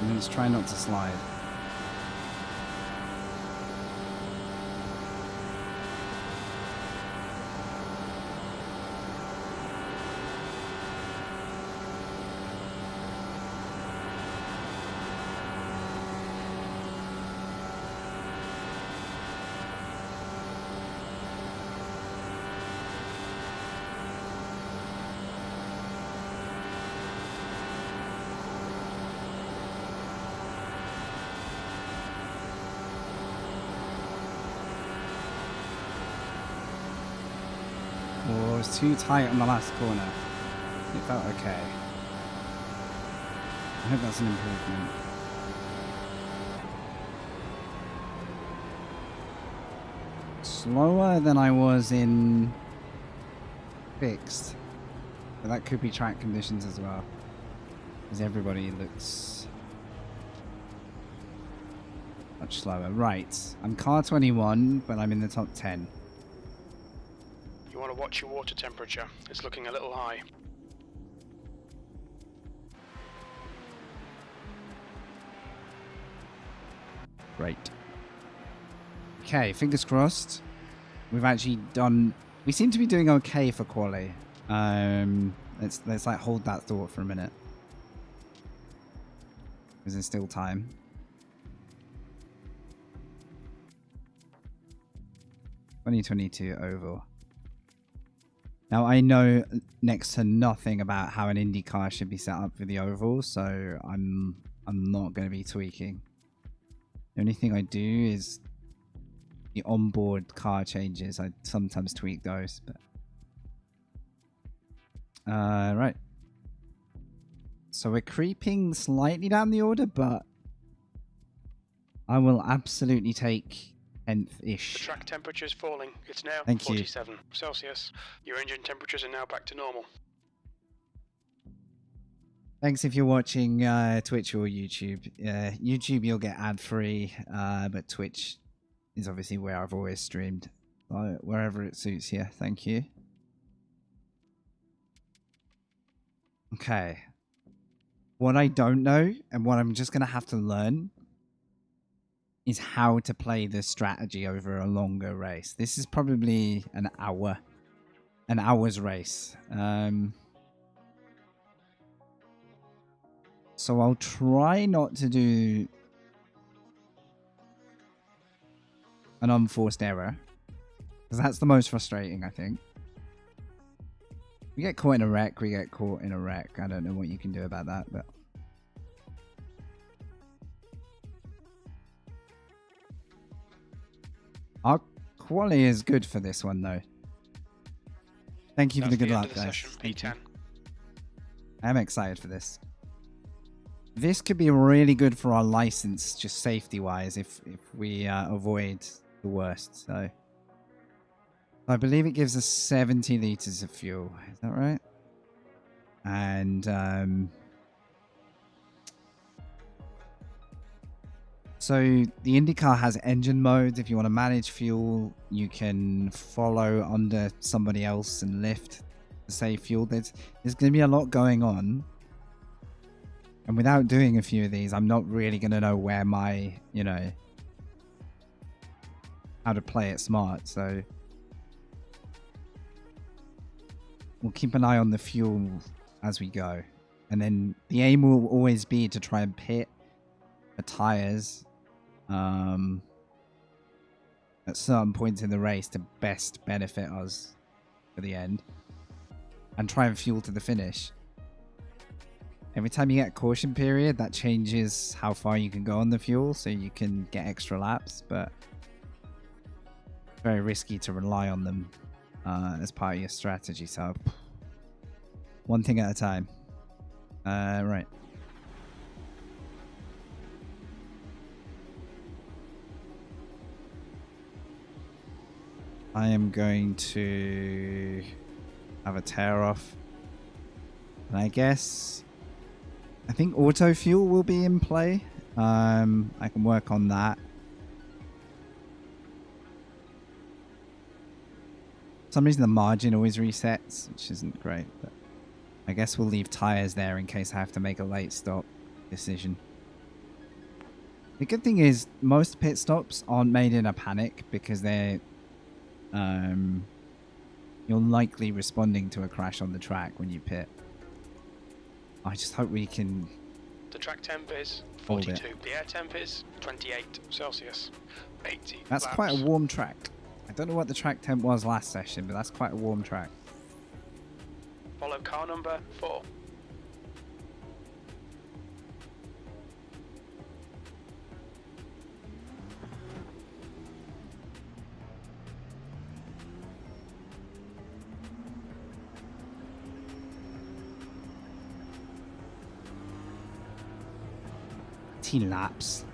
And then just try not to slide. Oh, it was too tight on the last corner. It felt okay. I hope that's an improvement. Slower than I was in fixed. But that could be track conditions as well. Because everybody looks much slower. Right. I'm car 21, but I'm in the top 10. You want to watch your water temperature. It's looking a little high. Great. Okay, fingers crossed. We've actually done... We seem to be doing okay for quali. Let's like hold that thought for a minute. Because there's still time. Oval. Now I know next to nothing about how an IndyCar should be set up for the Oval, so I'm not going to be tweaking. The only thing I do is the onboard car changes. I sometimes tweak those, but right. So we're creeping slightly down the order, but I will absolutely take 10th-ish. The track temperature is falling. It's now Thank you. 47 Celsius. Your engine temperatures are now back to normal. Thanks if you're watching Twitch or YouTube. YouTube you'll get ad-free, but Twitch is obviously where I've always streamed. Wherever it suits you. Thank you. Okay. What I don't know, and what I'm just going to have to learn, is how to play this strategy over a longer race. This is probably an hour's race. So I'll try not to do an unforced error, because that's the most frustrating, I think. We get caught in a wreck, we get caught in a wreck. I don't know what you can do about that, but... Our quali is good for this one, though. Thank you for the good luck, guys. Thank you. I'm excited for this. This could be really good for our license, just safety-wise, if we avoid the worst. So, I believe it gives us 70 liters of fuel. Is that right? And so the IndyCar has engine modes. If you want to manage fuel, you can follow under somebody else and lift to save fuel. There's going to be a lot going on. And without doing a few of these, I'm not really going to know where my, how to play it smart. So we'll keep an eye on the fuel as we go. And then the aim will always be to try and pit the tires at certain points in the race to best benefit us for the end. And try and fuel to the finish. Every time you get a caution period, that changes how far you can go on the fuel, so you can get extra laps, but it's very risky to rely on them as part of your strategy, so one thing at a time. Right. I am going to have a tear off, and I guess I think auto fuel will be in play. I can work on that. For some reason the margin always resets, which isn't great, but I guess we'll leave tires there in case I have to make a late stop decision. The good thing is most pit stops aren't made in a panic because they're you're likely responding to a crash on the track when you pit. I just hope we can The track temp is hold 42. it. The air temp is 28 Celsius. 80 That's laps. quite a warm track. I don't know what the track temp was last session, but that's quite a warm track. Follow car number 4. Laps.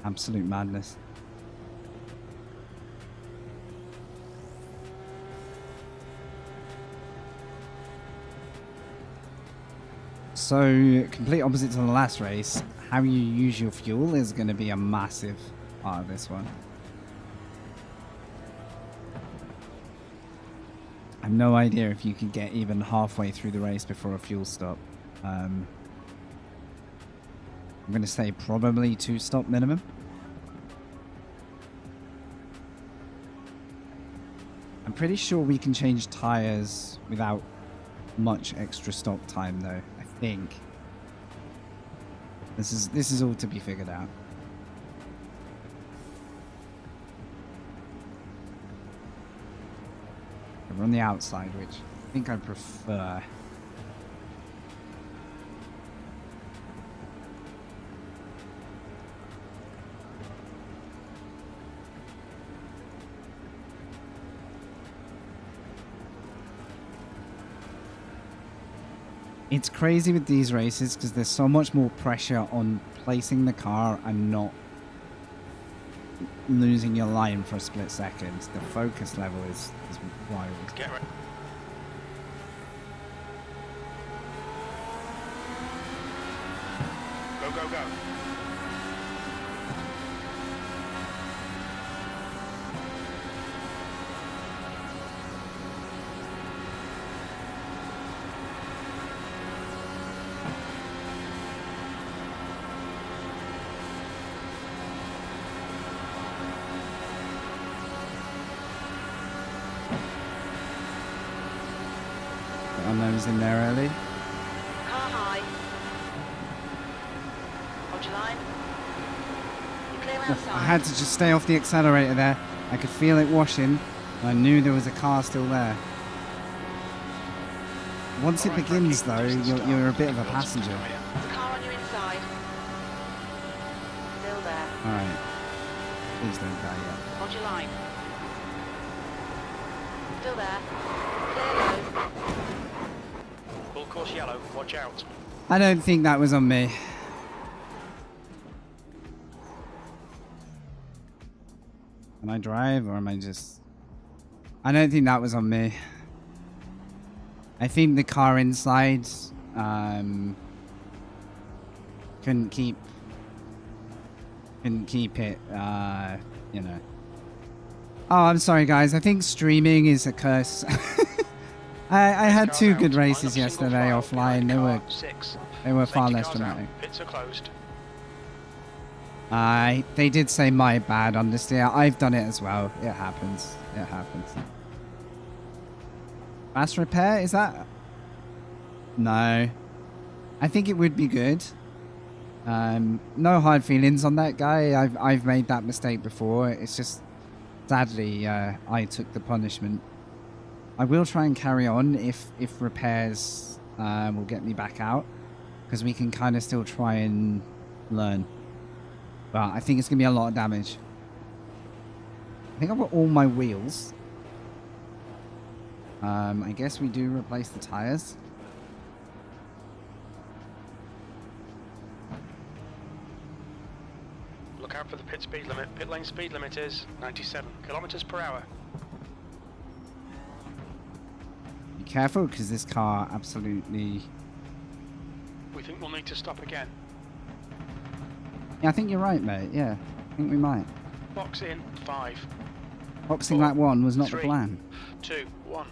Absolute madness. So, complete opposite to the last race, how you use your fuel is going to be a massive part of this one. I have no idea if you can get even halfway through the race before a fuel stop. I'm going to say probably 2 stop minimum. I'm pretty sure we can change tires without much extra stop time though, I think. This is all to be figured out. We're on the outside, which I think I prefer. It's crazy with these races because there's so much more pressure on placing the car and not losing your line for a split second. The focus level is wild. Get ready. Go, go, go. Unknown's in there early. Car high. Hold your line. You're clear outside. I had to just stay off the accelerator there. I could feel it washing. I knew there was a car still there. Once it begins though, you're a bit of a passenger. There's a car on your inside. Still there. Alright. Please don't die yet. Hold your line. Still there. Clear low. Full course yellow, watch out. I don't think that was on me. Can I drive or am I just... I don't think that was on me. I think the car inside couldn't keep it, you know. Oh, I'm sorry guys, I think streaming is a curse. I had 2 good races yesterday offline. They were far less dramatic. Pits are closed. They did say my bad on this day. I've done it as well. It happens. It happens. Fast repair, is that? No. I think it would be good. No hard feelings on that guy. I've made that mistake before. It's just sadly I took the punishment. I will try and carry on if repairs will get me back out, because we can kind of still try and learn. But I think it's going to be a lot of damage. I think I've got all my wheels. I guess we do replace the tires. Look out for the pit speed limit. Pit lane speed limit is 97 kilometers per hour. Be careful because this car absolutely think we'll need to stop again. Yeah, I think you're right, mate. Yeah, I think we might. Box in 5, Boxing 4, lap 1 was not the 3, plan. 2, 1.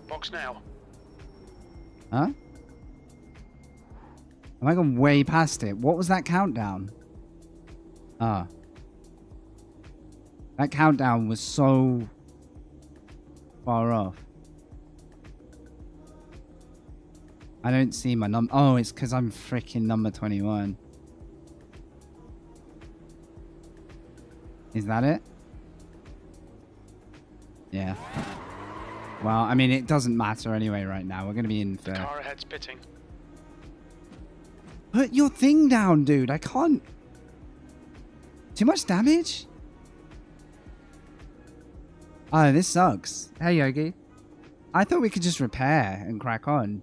Box now. Huh? Have I gone way past it? What was that countdown? Ah. That countdown was so far off. I don't see my number. Oh, it's because I'm freaking number 21. Is that it? Yeah. Well, I mean, it doesn't matter anyway right now. We're going to be in The for... car ahead's pitting. Put your thing down, dude. I can't... Too much damage? Oh, this sucks. Hey, Yogi. I thought we could just repair and crack on.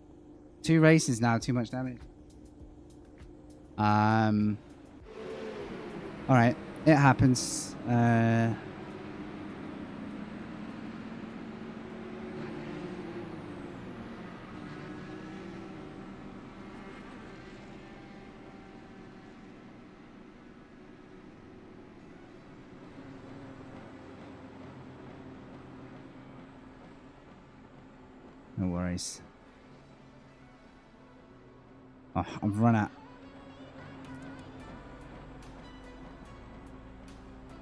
2 races now, too much damage. Alright. It happens. No worries. Oh, I've run out.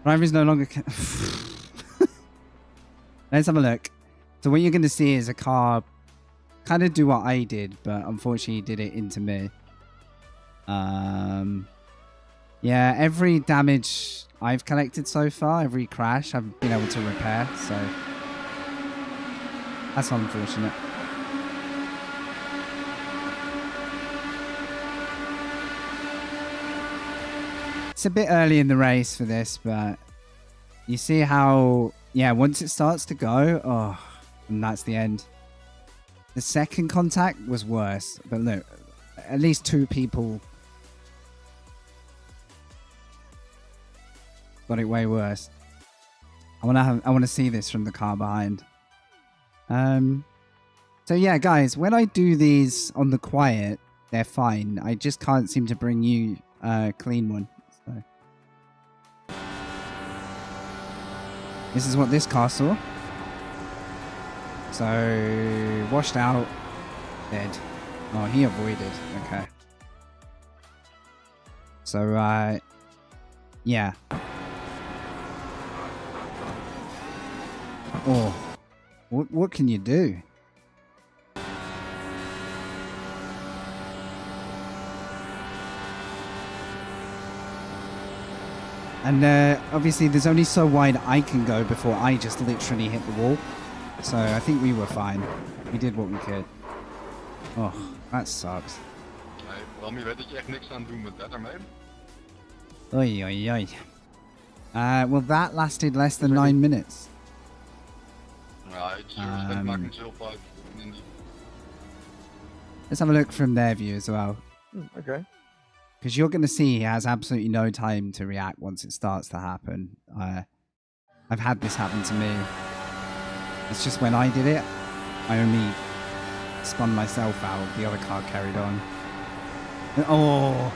Driver is no longer... Let's have a look. So what you're going to see is a car kind of do what I did, but unfortunately did it into me. Yeah, every damage I've collected so far, every crash, I've been able to repair, so... That's unfortunate. It's a bit early in the race for this, but you see how, yeah, once it starts to go, oh, and that's the end. The second contact was worse, but look, at least 2 people got it way worse. I want to see this from the car behind. So yeah, guys, when I do these on the quiet, they're fine. I just can't seem to bring you a clean one. So. This is what this car saw. So, washed out, dead. Oh, he avoided. Okay. So, yeah. Oh. What can you do? And obviously there's only so wide I can go before I just literally hit the wall. So I think we were fine. We did what we could. Oh, that sucks. Ram, je weet dat je echt niks aan doen met dat ermee. Oei, oei, oei. Well, that lasted less than 9 minutes. Ja, het maakt niet zoveel uit. Let's have a look from their view as well. Okay. Because you're going to see he has absolutely no time to react once it starts to happen. I've had this happen to me. It's just when I did it, I only spun myself out. The other car carried on. Oh.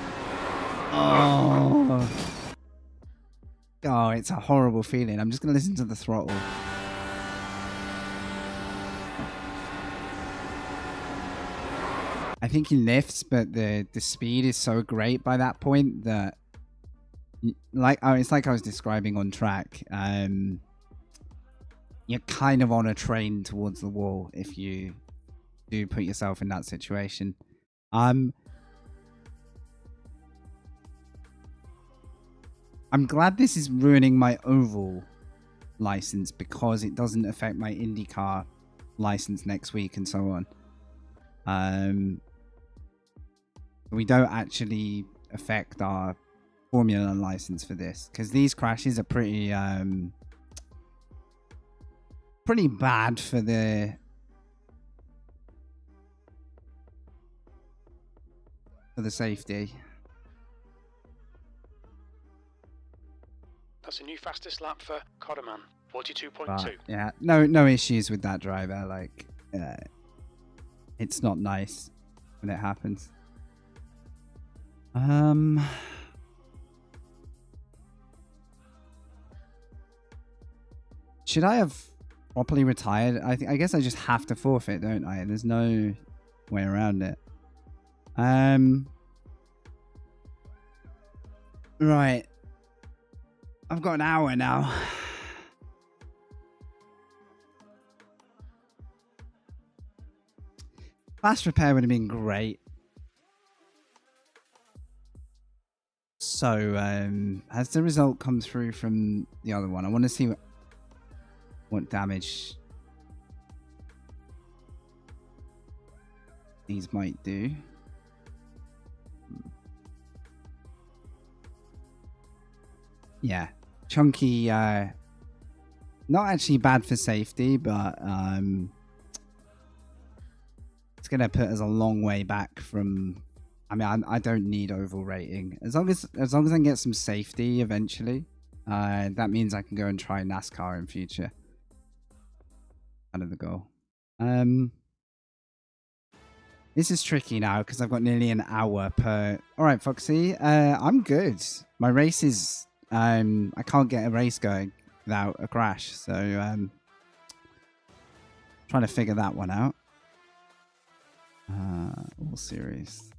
Oh. Oh, it's a horrible feeling. I'm just going to listen to the throttle. I think he lifts, but the speed is so great by that point that, it's like I was describing on track. You're kind of on a train towards the wall if you do put yourself in that situation. I'm glad this is ruining my Oval license because it doesn't affect my IndyCar license next week and so on. We don't actually affect our Formula license for this because these crashes are pretty bad for the safety. That's a new fastest lap for Kodaman, 42.2. Yeah, no issues with that driver. Like, it's not nice when it happens. Should I have properly retired? I guess I just have to forfeit, don't I? There's no way around it. Right. I've got an hour now. Fast repair would have been great. So, has the result come through from the other one? I want to see what damage these might do. Yeah, chunky, not actually bad for safety, but it's gonna put us a long way back from. I mean, I don't need oval rating as long as I can get some safety eventually. That means I can go and try NASCAR in future. Kind of the goal. This is tricky now because I've got nearly an hour per. All right, Foxy. I'm good. My race is. I can't get a race going without a crash, so trying to figure that one out. All series.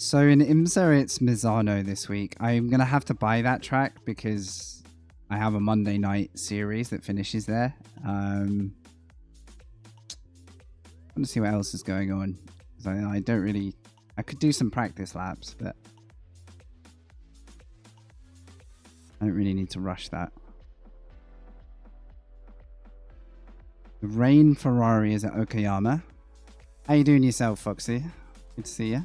So in IMSA, it's Misano this week. I'm gonna have to buy that track because I have a Monday night series that finishes there. I want to see what else is going on. I don't really. I could do some practice laps, but I don't really need to rush that. The Rain Ferrari is at Okayama. How you doing yourself, Foxy? Good to see you.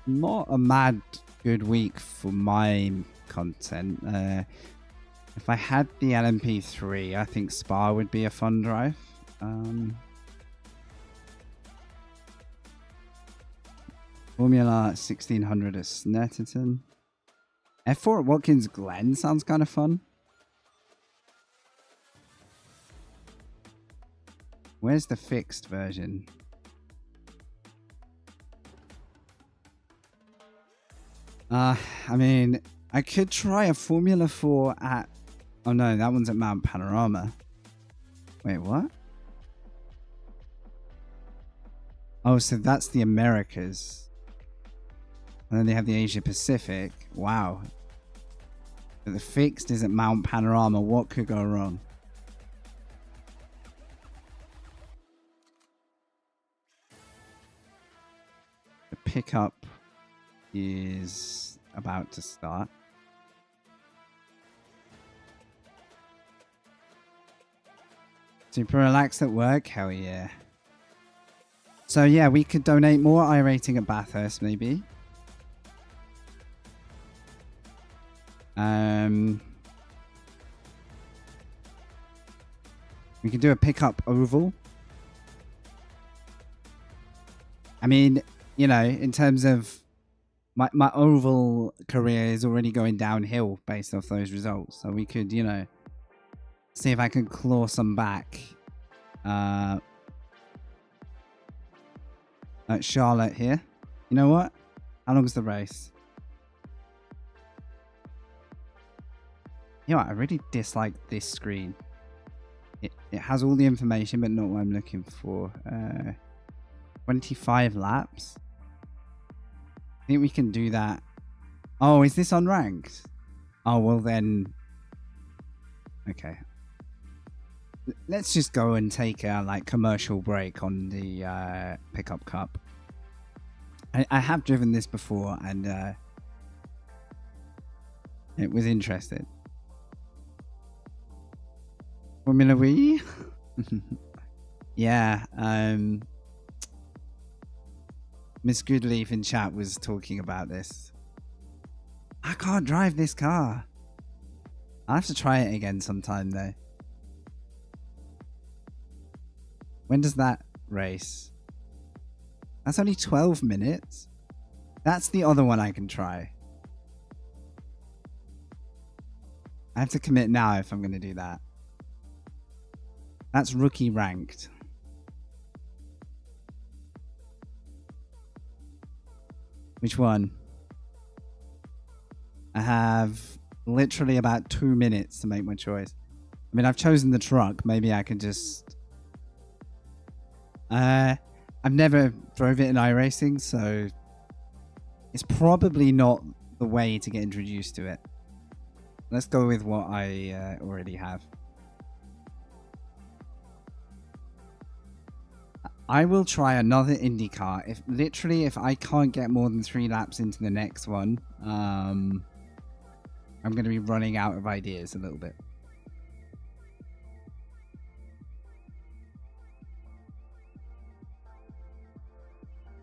Not a mad good week for my content. If I had the LMP3, I think Spa would be a fun drive. Formula 1600 at Snetterton. F4 at Watkins Glen sounds kind of fun. Where's the fixed version? I mean, I could try a Formula 4 at... Oh no, that one's at Mount Panorama. Wait, what? Oh, so that's the Americas. And then they have the Asia Pacific. Wow. But the fixed is at Mount Panorama. What could go wrong? The pickup is about to start. Super relaxed at work? Hell yeah. So yeah, we could donate more iRating at Bathurst maybe. We could do a pickup oval. I mean, you know, in terms of my oval career is already going downhill based off those results. So we could, you know, see if I can claw some back. At Charlotte here. You know what? How long is the race? You know what? I really dislike this screen. It has all the information, but not what I'm looking for. 25 laps. I think we can do that. Oh, is this unranked? Oh, well then. Okay. Let's just go and take a like commercial break on the pickup cup. I have driven this before and it was interesting. Formula Wii? Yeah. Miss Goodleaf in chat was talking about this. I can't drive this car. I'll have to try it again sometime though. When does that race? That's only 12 minutes. That's the other one I can try. I have to commit now if I'm going to do that. That's rookie ranked. Which one? I have literally about 2 minutes to make my choice. I mean, I've chosen the truck. Maybe I can just... I've never drove it in iRacing, so it's probably not the way to get introduced to it. Let's go with what I already have. I will try another Indycar. If I can't get more than 3 laps into the next one, I'm going to be running out of ideas a little bit.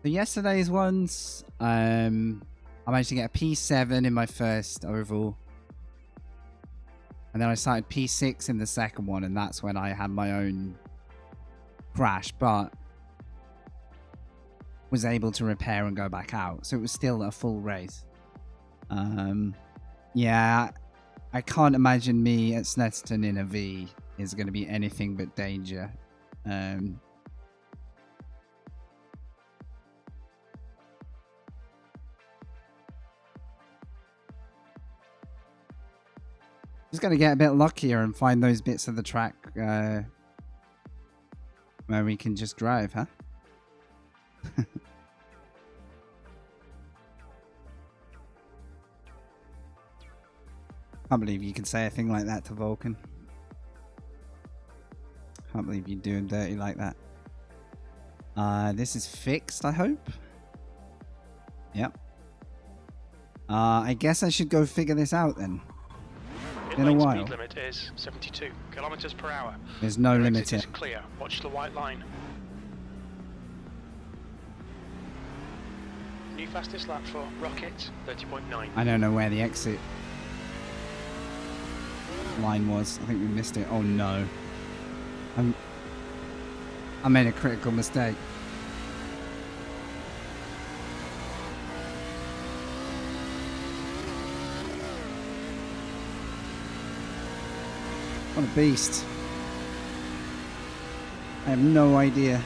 So yesterday's ones, I managed to get a P7 in my first oval. And then I started P6 in the second one, and that's when I had my own crash, but was able to repair and go back out. So it was still a full race. Yeah, I can't imagine me at Snetterton in a V is going to be anything but danger. Just got to get a bit luckier and find those bits of the track where we can just drive, huh? Can't believe you can say a thing like that to Vulcan. Can't believe you do him dirty like that. This is fixed, I hope. Yep. I guess I should go figure this out then. In a while. Speed limit is 72 kilometers per hour. There's no limit Exit here. is clear. Watch the white line. New fastest lap for Rocket, 30.9. I don't know where the exit line was. I think we missed it. Oh no. I made a critical mistake. What a beast. I have no idea.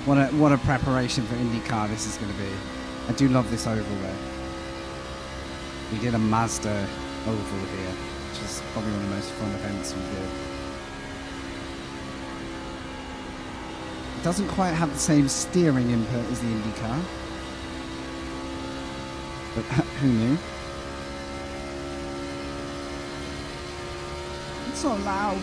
What a preparation for IndyCar this is going to be. I do love this oval though. We did a Mazda oval here, which is probably one of the most fun events we did. It doesn't quite have the same steering input as the IndyCar. But who knew? It's so loud.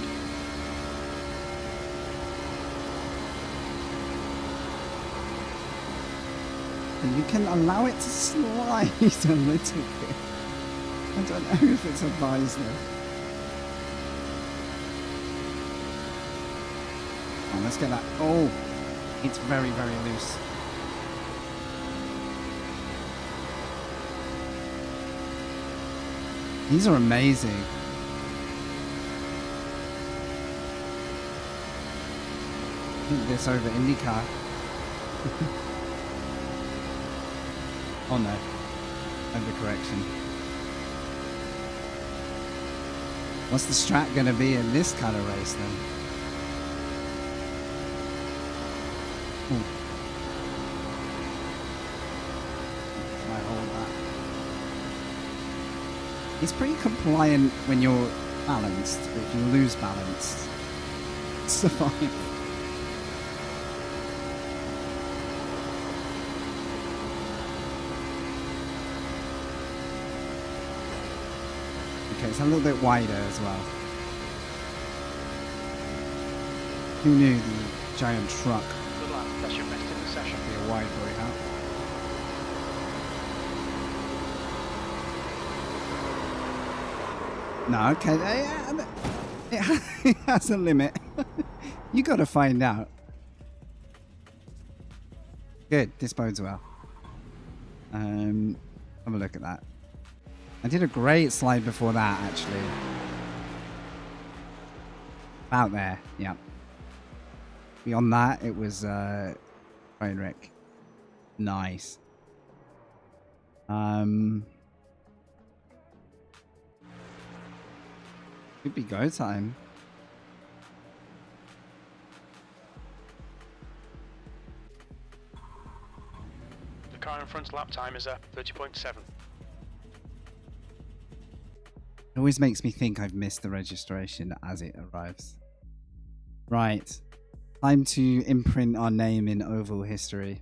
And you can allow it to slide a little bit. I don't know if it's advised though. Oh, let's get that. Oh, it's very, very loose. These are amazing. I think this over IndyCar. Oh no. Overcorrection. What's the strat going to be in this kind of race then? Ooh. Try hold that. It's pretty compliant when you're balanced, but if you lose balance, survive. Okay, it's a little bit wider as well. Who knew the giant truck Good lap. That's your best in the session. would be a wide way out? No, okay, it has a limit. You got to find out. Good, this bodes well. Have a look at that. I did a great slide before that, actually. About there, yeah. Beyond that, it was train wreck. Nice. Could be go time. The car in front's lap time is 30.7. It always makes me think I've missed the registration as it arrives. Right. Time to imprint our name in Oval history.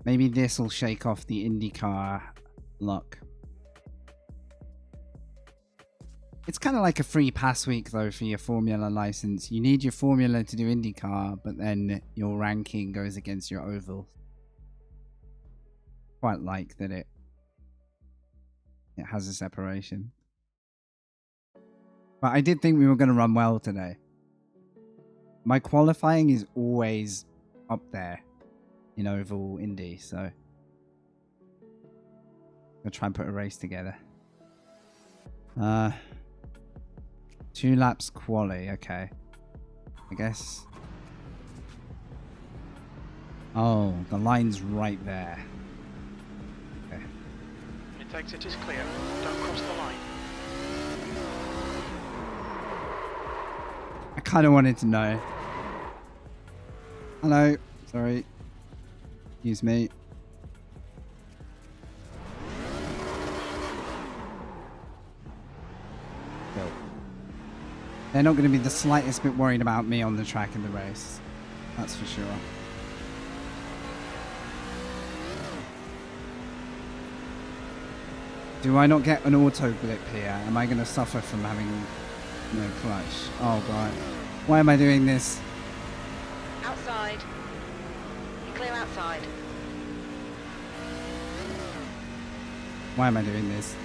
Maybe this will shake off the IndyCar luck. It's kind of like a free pass week though for your Formula license. You need your Formula to do IndyCar, but then your ranking goes against your Oval. Quite like that it has a separation. But I did think we were going to run well today. My qualifying is always up there in Oval Indy, so I'll try and put a race together. 2 laps quali, okay. I guess. Oh, the line's right there. Okay. Mid-exit is clear. Don't cross the line. I kind of wanted to know. Hello. Sorry. Excuse me. Go. They're not going to be the slightest bit worried about me on the track in the race. That's for sure. Do I not get an auto blip here? Am I going to suffer from having no clutch? Oh god. Why am I doing this? Outside. You're clear outside. Why am I doing this?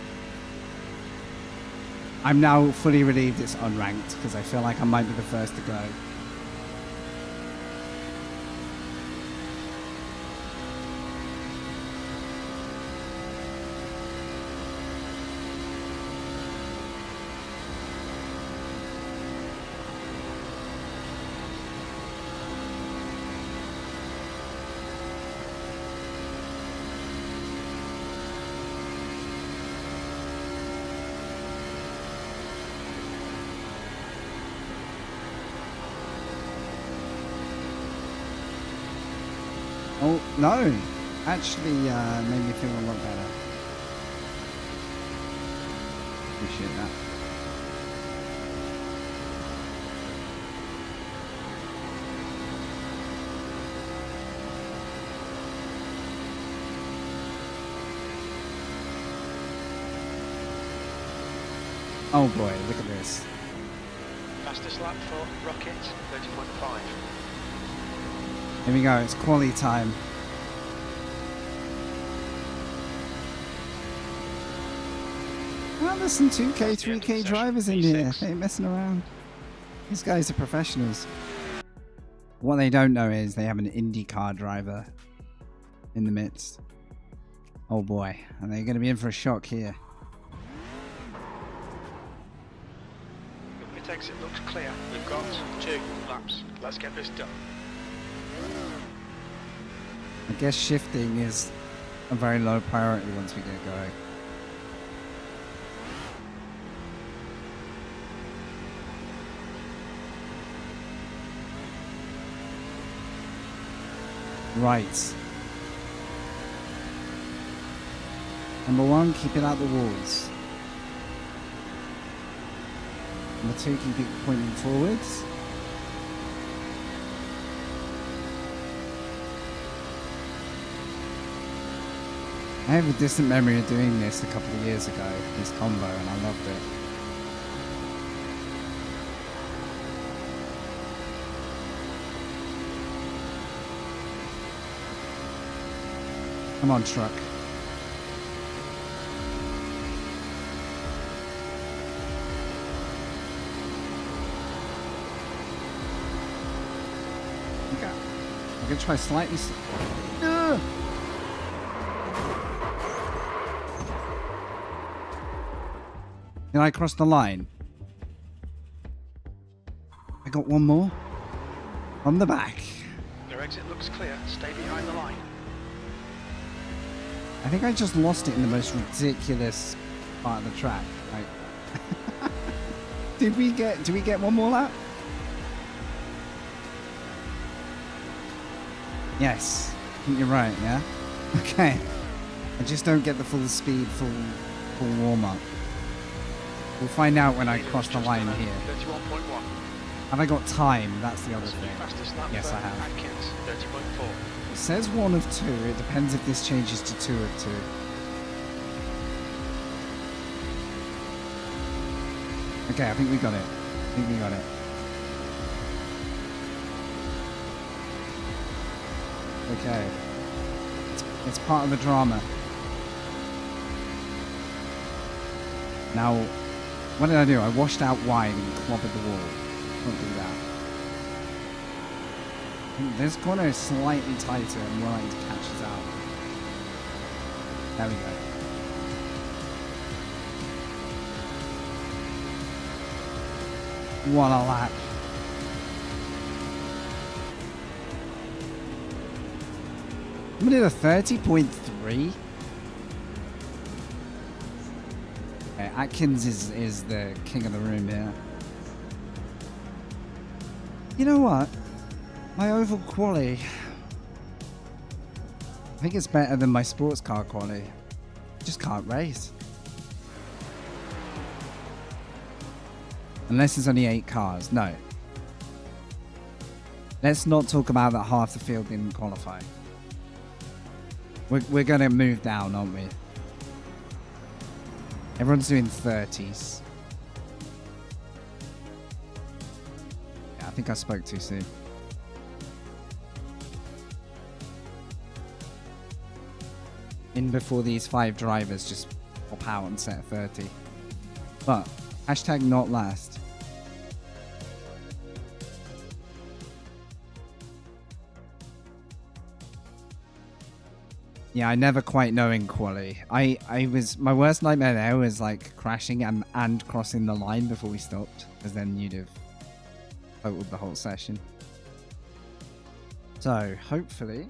I'm now fully relieved it's unranked because I feel like I might be the first to go. Oh, no. Actually, made me feel a lot better. Appreciate that. Oh boy, look at this. Fastest lap for Rocket, 30.5. Here we go, it's quali time. Well, there's some 2K, 3K drivers in here. They ain't messing around. These guys are professionals. What they don't know is they have an IndyCar driver in the midst. Oh boy, and they're going to be in for a shock here. Your pit exit looks clear. You've got 2 laps. Let's get this done. I guess shifting is a very low priority once we get going. Right. Number 1, keep it out the walls. Number 2, keep it pointing forwards. I have a distant memory of doing this a couple of years ago, this combo, and I loved it. Come on, truck. Okay. I'm gonna try slightly. Did I cross the line? I got one more. From the back. Your exit looks clear. Stay behind the line. I think I just lost it in the most ridiculous part of the track. Like, did we get one more lap? Yes, I think you're right, yeah? Okay. I just don't get the full speed, full warm-up. We'll find out when I cross the line here. 31.1. Have I got time? That's the other thing. Fastest lap Yes, for I have. Atkins, 30.4. It says 1 of 2. It depends if this changes to 2 of 2. Okay, I think we got it. Okay. It's part of the drama. Now, what did I do? I washed out wide and clobbered the wall. Don't do that. This corner is slightly tighter and more likely to catch us out. There we go. What a lap. I'm gonna do a 30.3. Okay, Atkins is the king of the room here. You know what? My oval quali, I think it's better than my sports car quali. Just can't race. Unless there's only 8 cars. No. Let's not talk about that half the field didn't qualify. We're going to move down, aren't we? Everyone's doing 30s. Yeah, I think I spoke too soon. In before these 5 drivers just pop out and set 30. But, hashtag not last. Yeah, I never quite know in quali. My worst nightmare there was like crashing and crossing the line before we stopped, because then you'd have totaled the whole session. So, hopefully,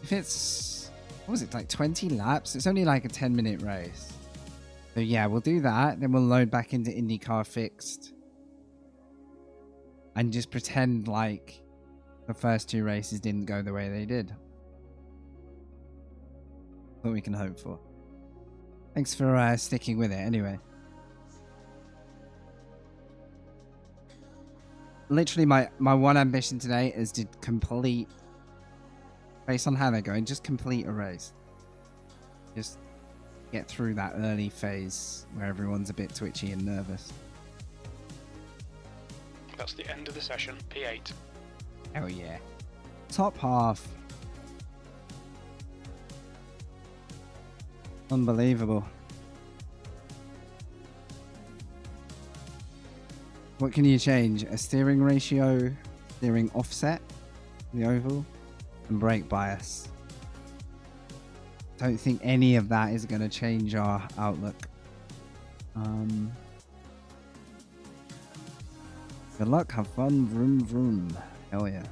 if it's, what was it, like 20 laps? It's only like a 10-minute race. So yeah, we'll do that. Then we'll load back into IndyCar fixed. And just pretend like the first 2 races didn't go the way they did. What we can hope for. Thanks for sticking with it anyway. Literally my one ambition today is to complete, based on how they're going, just complete a race. Just get through that early phase where everyone's a bit twitchy and nervous. That's the end of the session, P8. Oh yeah. Top half. Unbelievable. What can you change? A steering ratio, steering offset, the oval, and brake bias. Don't think any of that is going to change our outlook. Good luck, have fun, vroom vroom. Hell yeah.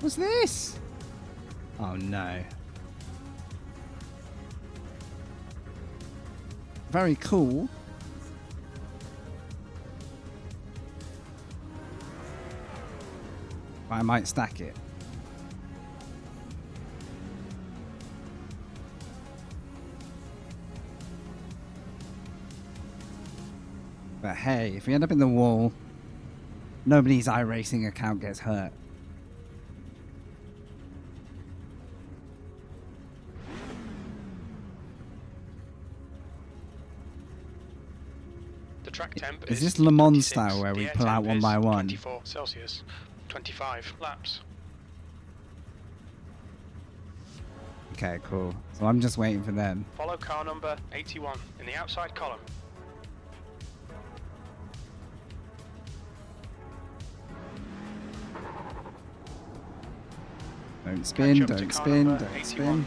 What's this? Oh no. Very cool. I might stack it. But hey, if we end up in the wall, nobody's iRacing account gets hurt. The track temp Is this Le Mans 26. style where The we air pull out temp one is by one? 24 Celsius, 25 laps. Okay, cool. So I'm just waiting for them. Follow car number 81 in the outside column. Don't spin, Catch up to don't car spin, number don't 81. spin.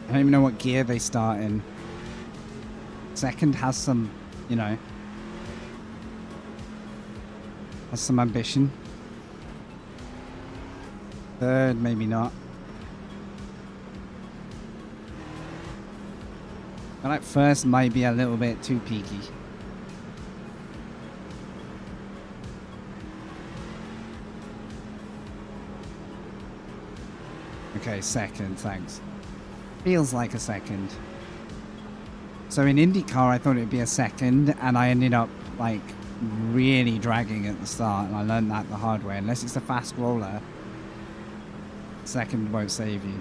I don't even know what gear they start in. Second has some, you know, has some ambition. Third, maybe not. I feel like first might be a little bit too peaky. Okay, second, thanks. Feels like a second. So in IndyCar, I thought it'd be a second, and I ended up, like, really dragging at the start, and I learned that the hard way. Unless it's a fast roller, second won't save you.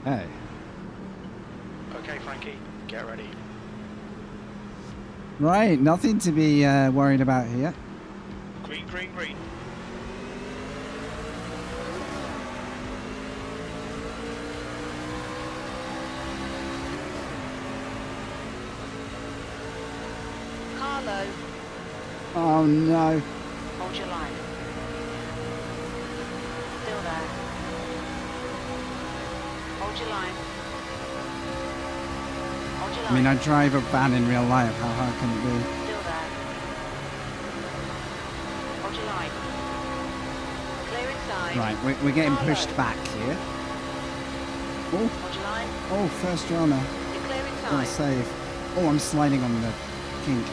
Hey. Okay, Frankie, get ready. Right, nothing to be worried about here. Green, green, green. Carlo, Oh no. hold your line. Still there. Hold your line. Hold your line. I mean, I drive a van in real life. How hard can it be? Still there. Hold your line. Clear inside. Right, we're getting pushed back here. Oh, Hold your line. oh, first drama. You're clear Gotta inside. save. Oh, I'm sliding on the kink.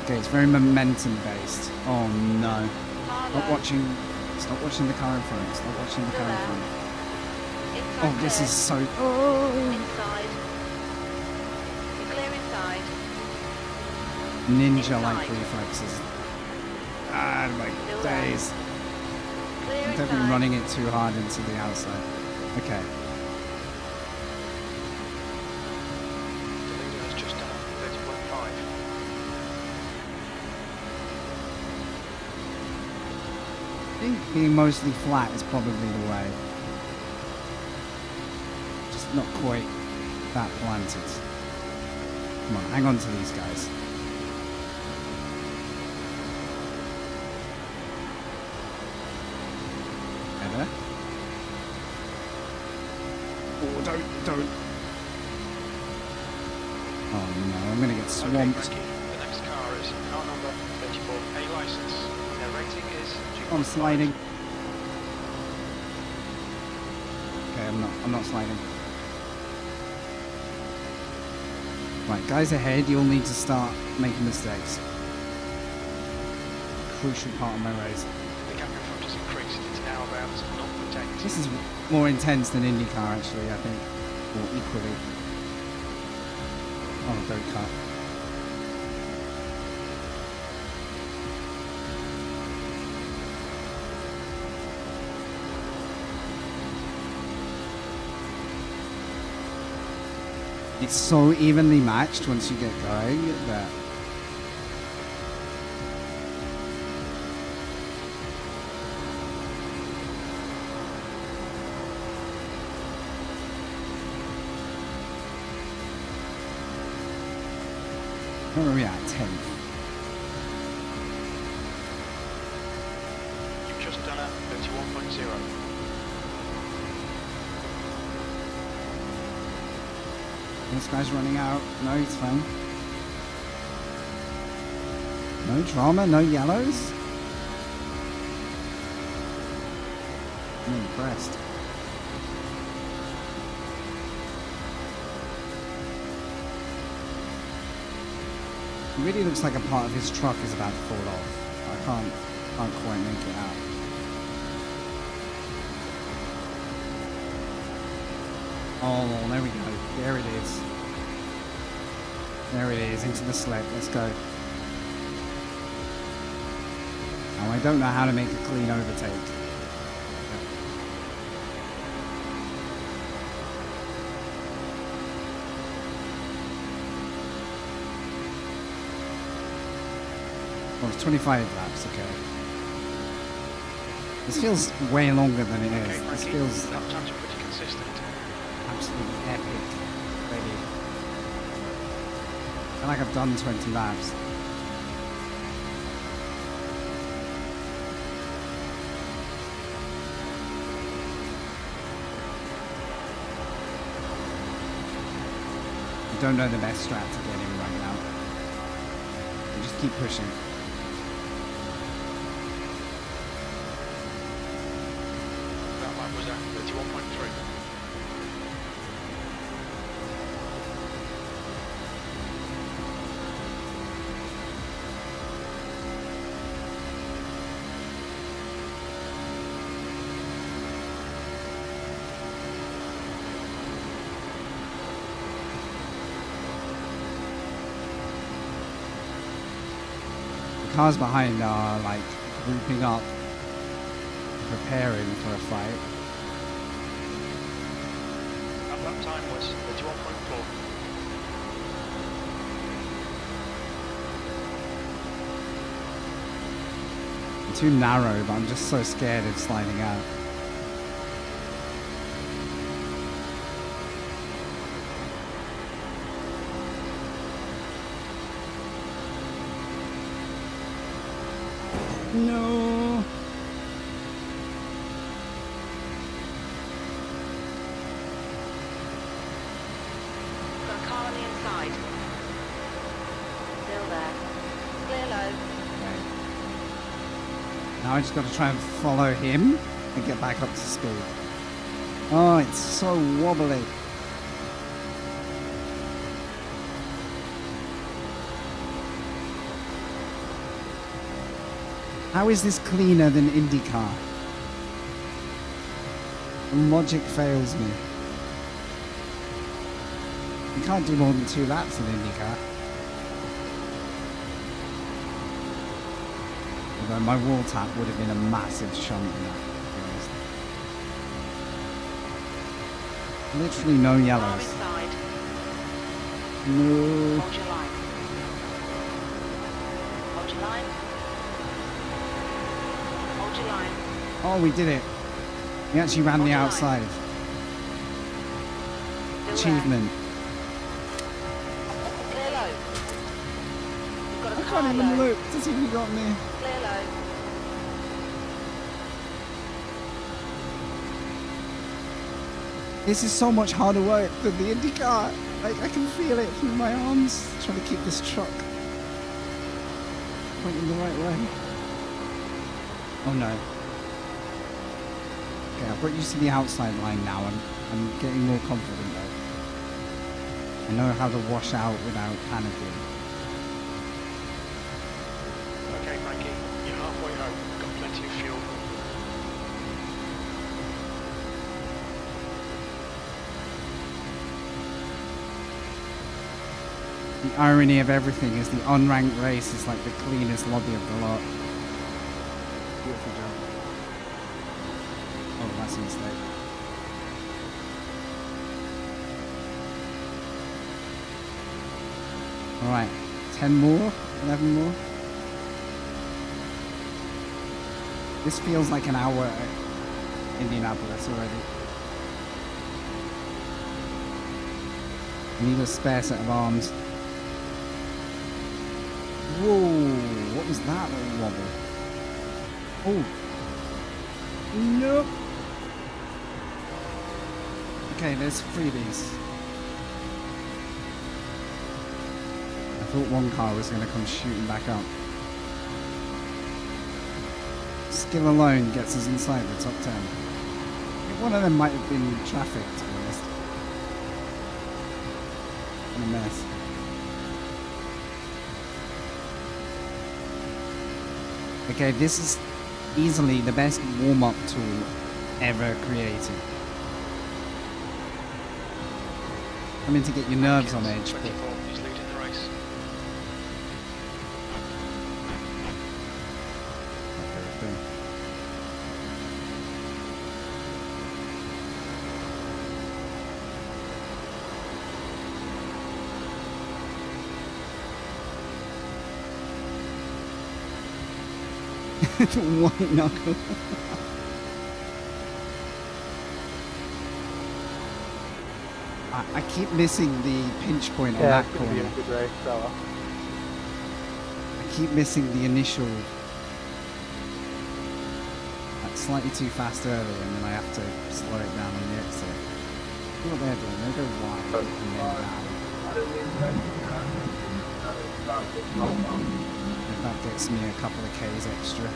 Okay, it's very momentum based. Oh no. Stop watching the car in front. Stop watching the car in front. Inside Oh, this clear. is so... Oh! Inside. You're clear inside. Ninja-like Inside. reflexes. Ah, my Still there. days. Clear I'm inside. definitely running it too hard into the outside. Okay. The leader has just done 30.5. I think being mostly flat is probably the way. Just not quite that planted. Come on, hang on to these guys. There. Oh, don't. Oh no, I'm gonna get Okay, swamped. Frankie, the next car is car number 34, A license. Their rating is 2.5. I'm sliding. Okay, I'm not sliding. Right, guys ahead, you'll need to start making mistakes. Crucial part of my race. The gap in front has increased. It's now about 0.8. This is more intense than IndyCar, actually, I think. Or equally. Oh, don't cut. It's so evenly matched once you get going that... Where are we at? 10th. You've just done a 31.0. This guy's running out. No, he's fine. No drama, no yellows. I'm impressed. It really looks like a part of his truck is about to fall off. I can't quite make it out. Oh, there we go. There it is. There it is, into the slip. Let's go. Oh, I don't know how to make a clean overtake. Oh, it's 25 laps, okay. This feels way longer than it Okay, is. This Frankie, feels lap times are pretty consistent. absolutely epic, baby. feel like I've done 20 laps. I don't know the best strat to get in right now. I just keep pushing. That lap was at 31.3. The cars behind are like grouping up, preparing for a fight. That lap time was 31.4. I'm too narrow, but I'm just so scared of sliding out. No. Got a car on the inside. Still there. Clear low. Okay. Now I just got to try and follow him and get back up to speed. Oh, it's so wobbly. How is this cleaner than Indycar? Logic fails me. You can't do more than 2 laps in Indycar. Although my wall tap would have been a massive chunk in that, to be honest. Literally no Car yellows. inside. No. Hold your line. Hold your line. Hold your line. Oh, we did it. We actually ran Hold the your line. outside. Still Achievement. there. Clear low. You've got a I car can't even low. look to see if you got me. Clear low. This is so much harder work than the IndyCar. Like, I can feel it through my arms, trying to keep this truck pointing the right way. Oh no. Okay, I've got used to the outside line now. I'm getting more confident though. I know how to wash out without panicking. Okay, Frankie, you're halfway home. Got plenty of fuel. The irony of everything is the unranked race is like the cleanest lobby of the lot. Beautiful job. Oh, that's a mistake. Alright, 10 more? 11 more? This feels like an hour at Indianapolis already. I need a spare set of arms. Whoa, what was that little wobble? Oh. Nope. Okay, there's freebies. I thought one car was going to come shooting back up. Skill alone gets us inside the top 10. I think one of them might have been traffic, to be honest. What a mess. Okay, this is easily the best warm-up tool ever created. I mean, to get your nerves on edge, but 24, he's leading the race. white knuckle. I keep missing the pinch point on Yeah, that it's going to be corner. a good race, fella. I keep missing the initial, like slightly too fast early, and then I have to slow it down on the exit. See what they're doing? They go wide and then down. If that gets me a couple of Ks extra.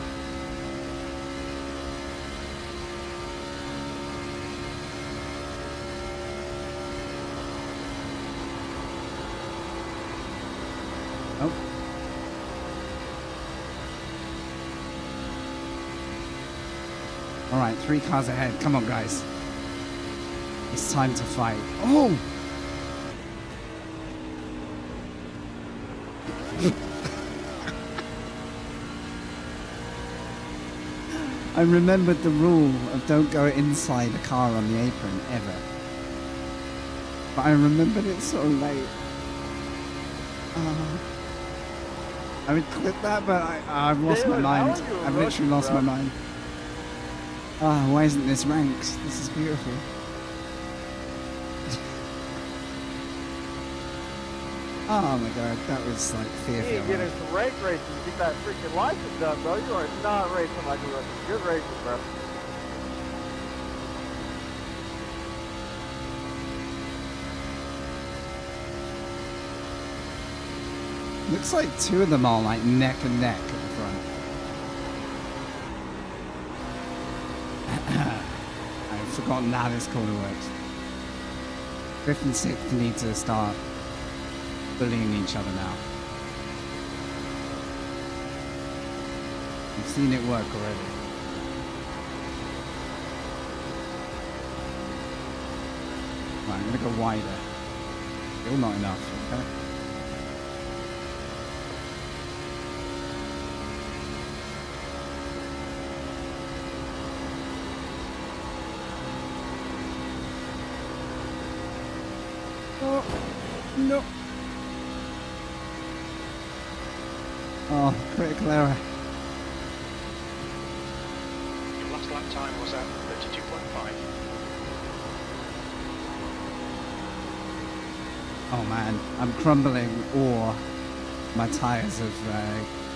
Oh. All right, 3 cars ahead. Come on, guys. It's time to fight. Oh! I remembered the rule of don't go inside a car on the apron, ever. But I remembered it so late. I would clip that, but I've lost my mind. I've literally lost my mind. Ah, why isn't this ranked? This is beautiful. Oh my god, that was like fear. You need to get in some rank races and get that freaking license done, bro. You are not racing like a rookie. Good racing, bro. Looks like 2 of them are like neck and neck at the front. I've forgotten how this corner works. 5th and 6th need to start bullying each other now. I've seen it work already. Right, I'm gonna go wider. Still not enough, okay? Oh, no. Oh, critical error. Your last lap time was at 32.5. Oh man, I'm crumbling, or my tires have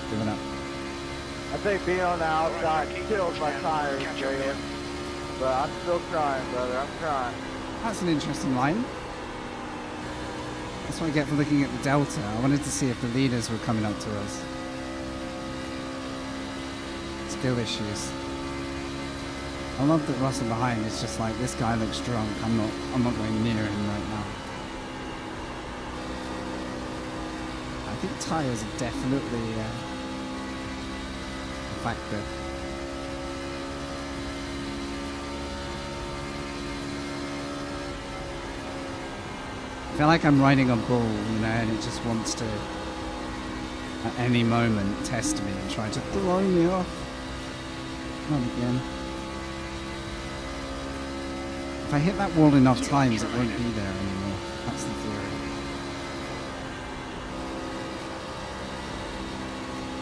given up. I think being on the outside kills my tires, Jalen. But I'm still trying, brother. I'm trying. That's an interesting line. That's what I get for looking at the Delta. I wanted to see if the leaders were coming up to us. Skill issues. I love that Russell behind is just like, this guy looks drunk. I'm not going near him right now. I think tires are definitely a factor. I feel like I'm riding a bull, you know, and it just wants to, at any moment, test me and try to throw me off. Not again. If I hit that wall enough times, it won't be there anymore. That's the theory.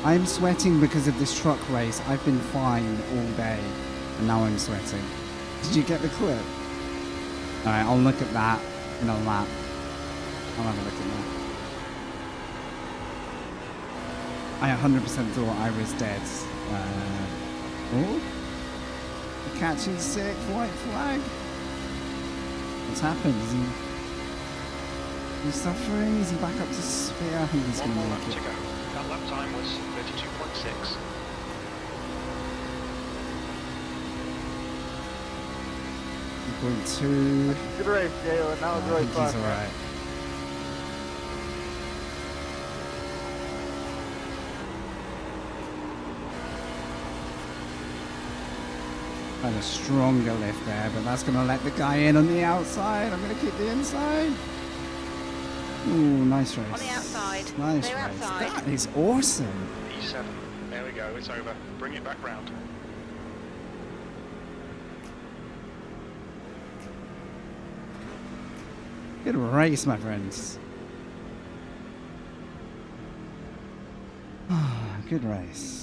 I'm sweating because of this truck race. I've been fine all day, and now I'm sweating. Did you get the clip? Alright, I'll look at that in a lap. I'll have a look at that. I 100% thought I was dead. Oh? The catch is sick. White flag. What's happened? Is he suffering? Is he back up to speed? I think he's going to make it. To go. That lap time was 32.6. .2. Good race, Jalen. That was really fun. He's alright. Kind of stronger lift there, but that's going to let the guy in on the outside. I'm going to keep the inside. Ooh, nice race. On the outside. Nice Clear race. outside. That is awesome. E7. There we go. It's over. Bring it back round. Good race, my friends. Good race.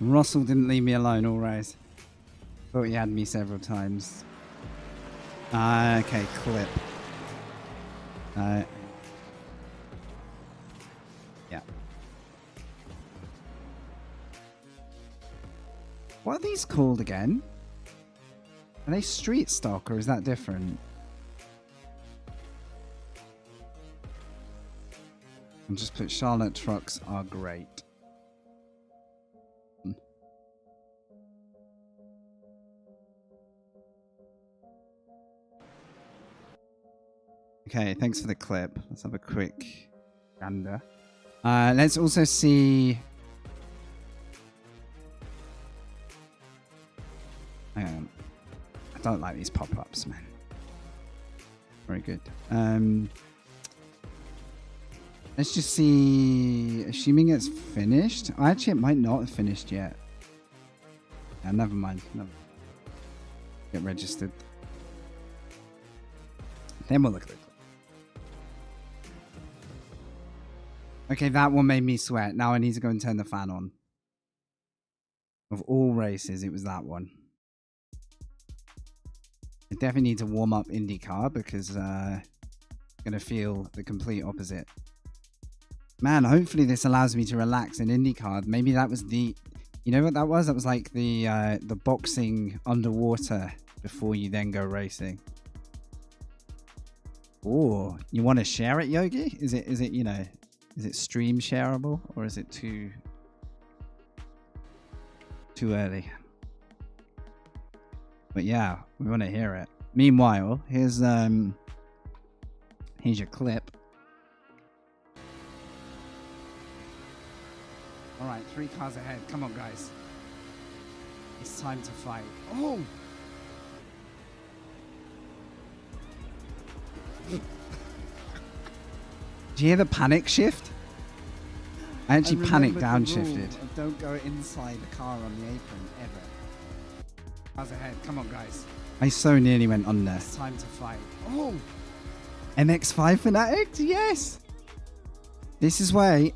Russell didn't leave me alone all race. Thought he had me several times. Okay, clip. Yeah. What are these called again? Are they street stock or is that different? I'll just put Charlotte trucks are great. Okay, thanks for the clip. Let's have a quick gander. Let's also see... Hang on. I don't like these pop-ups, man. Very good. Let's just see... Assuming it's finished. Actually, it might not have finished yet. Yeah, never mind. Never. Get registered. Then we'll look at it. Okay, that one made me sweat. Now I need to go and turn the fan on. Of all races, it was that one. I definitely need to warm up Indycar because I'm going to feel the complete opposite. Man, hopefully this allows me to relax in Indycar. Maybe that was the... You know what that was? That was like the boxing underwater before you then go racing. Oh, you want to share it, Yogi? Is it, you know... Is it stream shareable or is it too early? But yeah, we want to hear it. Meanwhile, here's your clip. All right, 3 cars ahead. Come on, guys. It's time to fight. Oh! Do you hear the panic shift? I actually panic downshifted. Don't go inside the car on the apron, ever. Cars ahead. Come on, guys. I so nearly went under. It's time to fight. Oh! MX-5 Fanatics? Yes! This is why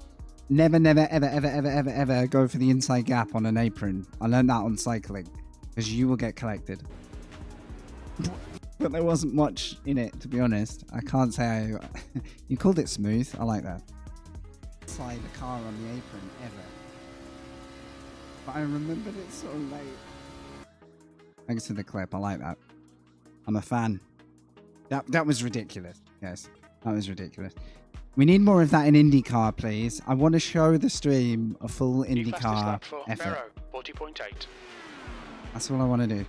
never, ever go for the inside gap on an apron. I learned that on cycling. Because you will get collected. But there wasn't much in it, to be honest. I can't say You called it smooth. I like that. Slide the car on the apron, ever. But I remembered it so late. Thanks for the clip. I like that. I'm a fan. That was ridiculous. Yes, that was ridiculous. We need more of that in IndyCar, please. I want to show the stream a full IndyCar effort. 40.8. That's all I want to do.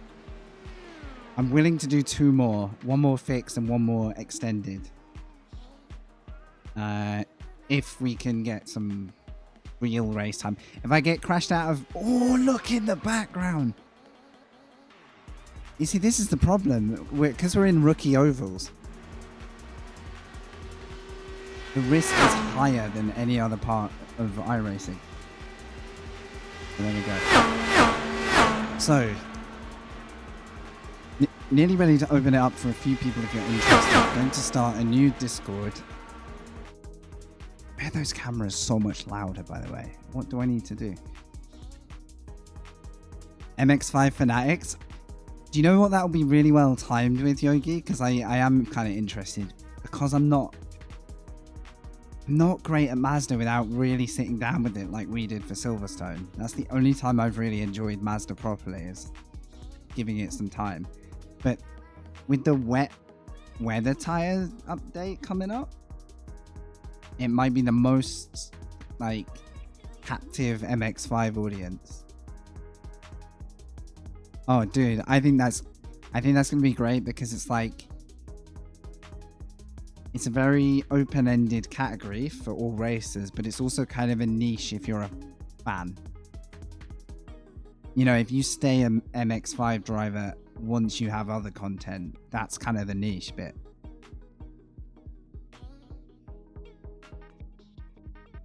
I'm willing to do 2 more. 1 more fixed and 1 more extended. If we can get some real race time. If I get crashed out of... Oh, look in the background. You see, this is the problem. Because we're in rookie ovals. The risk is higher than any other part of iRacing. So there we go. So... Nearly ready to open it up for a few people if you're interested. I'm going to start a new Discord. Why are those cameras so much louder, by the way? What do I need to do? MX-5 Fanatics. Do you know what that'll be really well timed with, Yogi? Because I am kind of interested. Because I'm not great at Mazda without really sitting down with it like we did for Silverstone. That's the only time I've really enjoyed Mazda properly, is giving it some time. But with the wet weather tire update coming up, it might be the most like captive MX-5 audience. Oh, dude, I think that's gonna be great because it's like it's a very open-ended category for all racers, but it's also kind of a niche if you're a fan. You know, if you stay an MX-5 driver once you have other content, that's kind of the niche bit.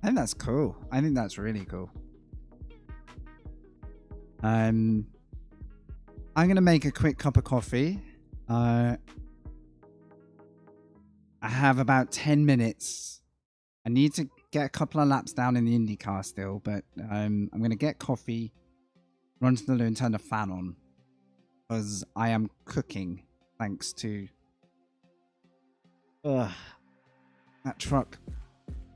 I think that's cool. I think that's really cool. I'm gonna make a quick cup of coffee. I have about 10 minutes. I need to get a couple of laps down in the IndyCar still, but I'm gonna get coffee, run to the loo and turn the fan on. Because I am cooking thanks to that truck,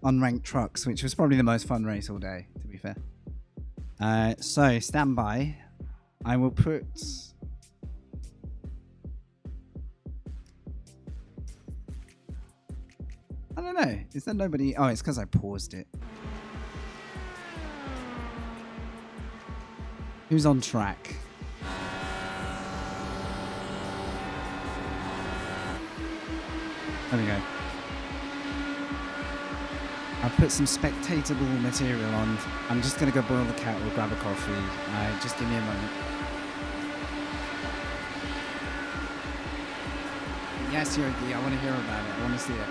unranked trucks, which was probably the most fun race all day, to be fair. So stand by. I will put. I don't know. Is there nobody? Oh, it's because I paused it. Who's on track? There we go. I've put some spectatable material on. I'm just going to go boil the kettle, grab a coffee. Just give me a moment. Yes, Yogi, I want to hear about it. I want to see it.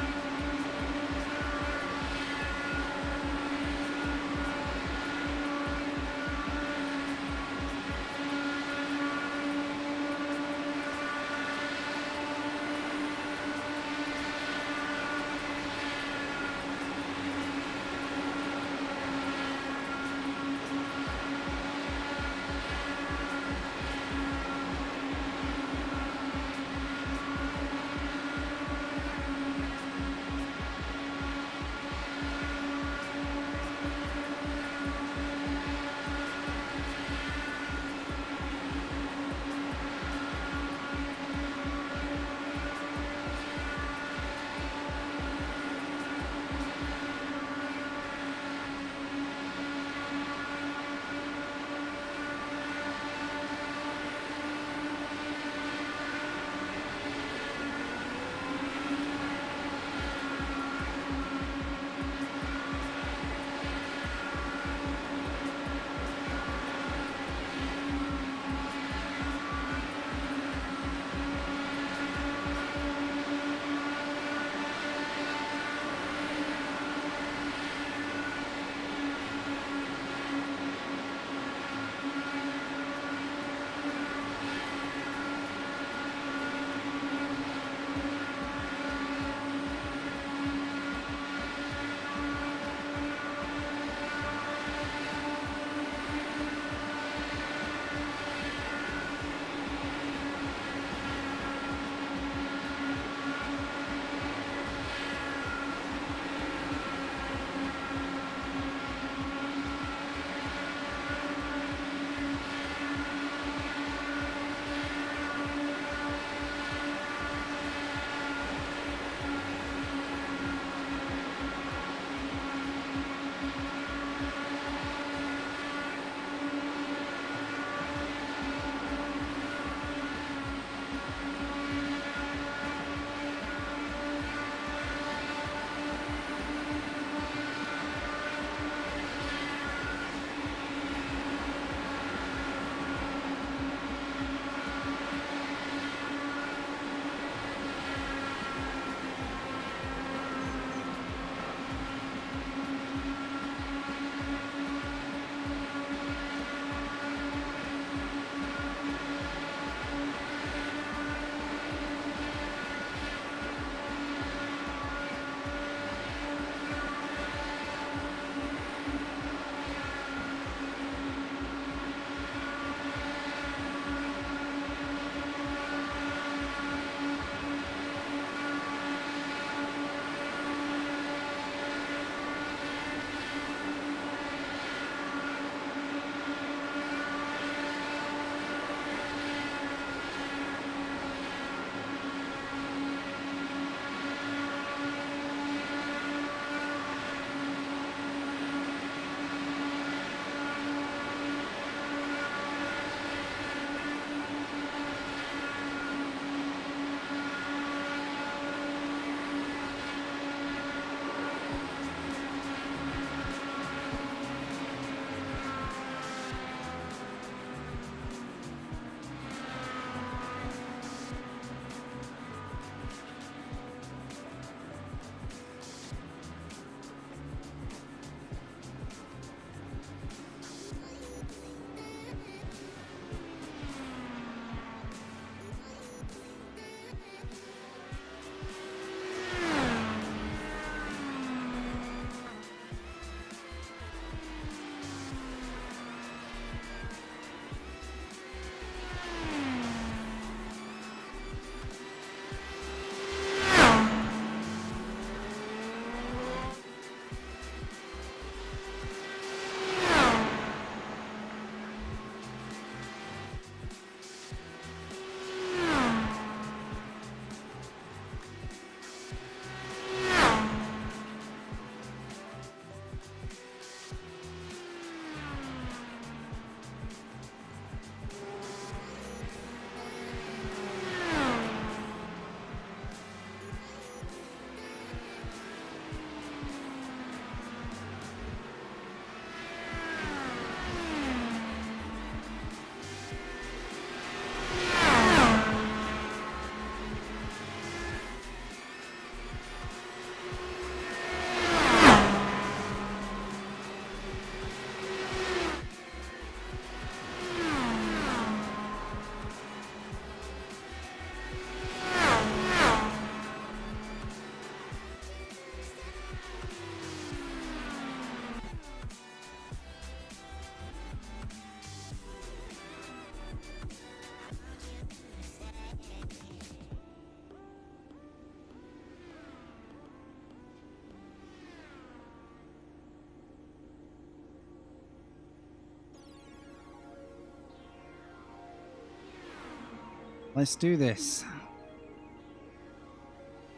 Let's do this.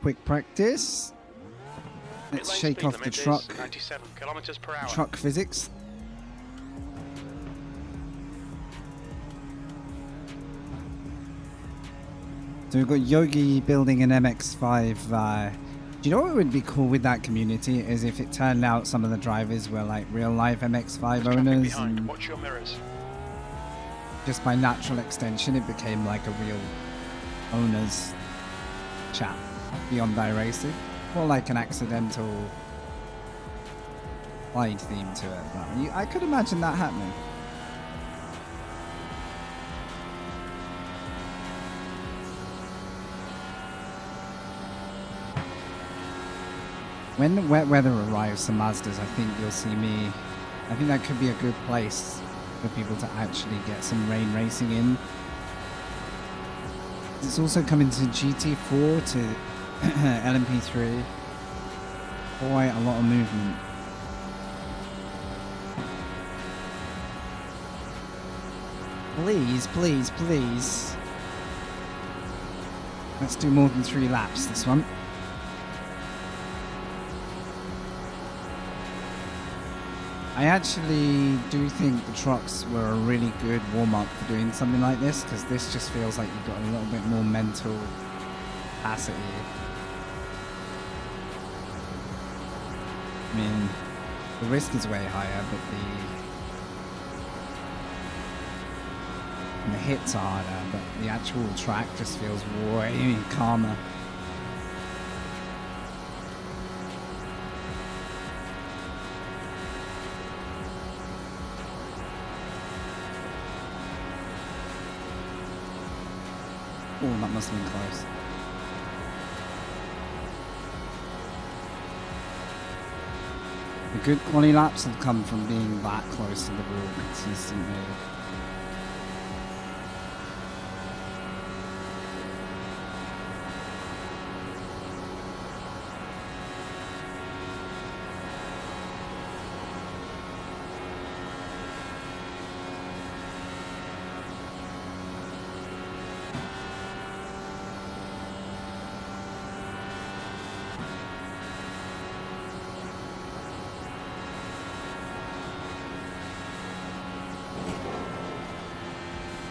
Quick practice. Let's Pit lane shake speed off the limit is truck 97 kilometers per hour. truck physics. So we've got Yogi building an MX-5. Do you know what would be cool with that community is if it turned out some of the drivers were like real life MX-5 There's traffic owners, behind. and Watch your mirrors. just by natural extension it became like a real owners chat beyond iRacing, or like an accidental Clyde theme to it. But I could imagine that happening. When the wet weather arrives to Mazdas, I think you'll see me. I think that could be a good place for people to actually get some rain racing in. It's also coming to GT4, to LMP3. Quite a lot of movement. Please, please, please. Let's do more than 3 laps this one. I actually do think the trucks were a really good warm-up for doing something like this, because this just feels like you've got a little bit more mental capacity. I mean, the risk is way higher, but the hits are harder, but the actual track just feels way calmer. Oh, that must have been close. The good quality laps have come from being that close to the rule consistently.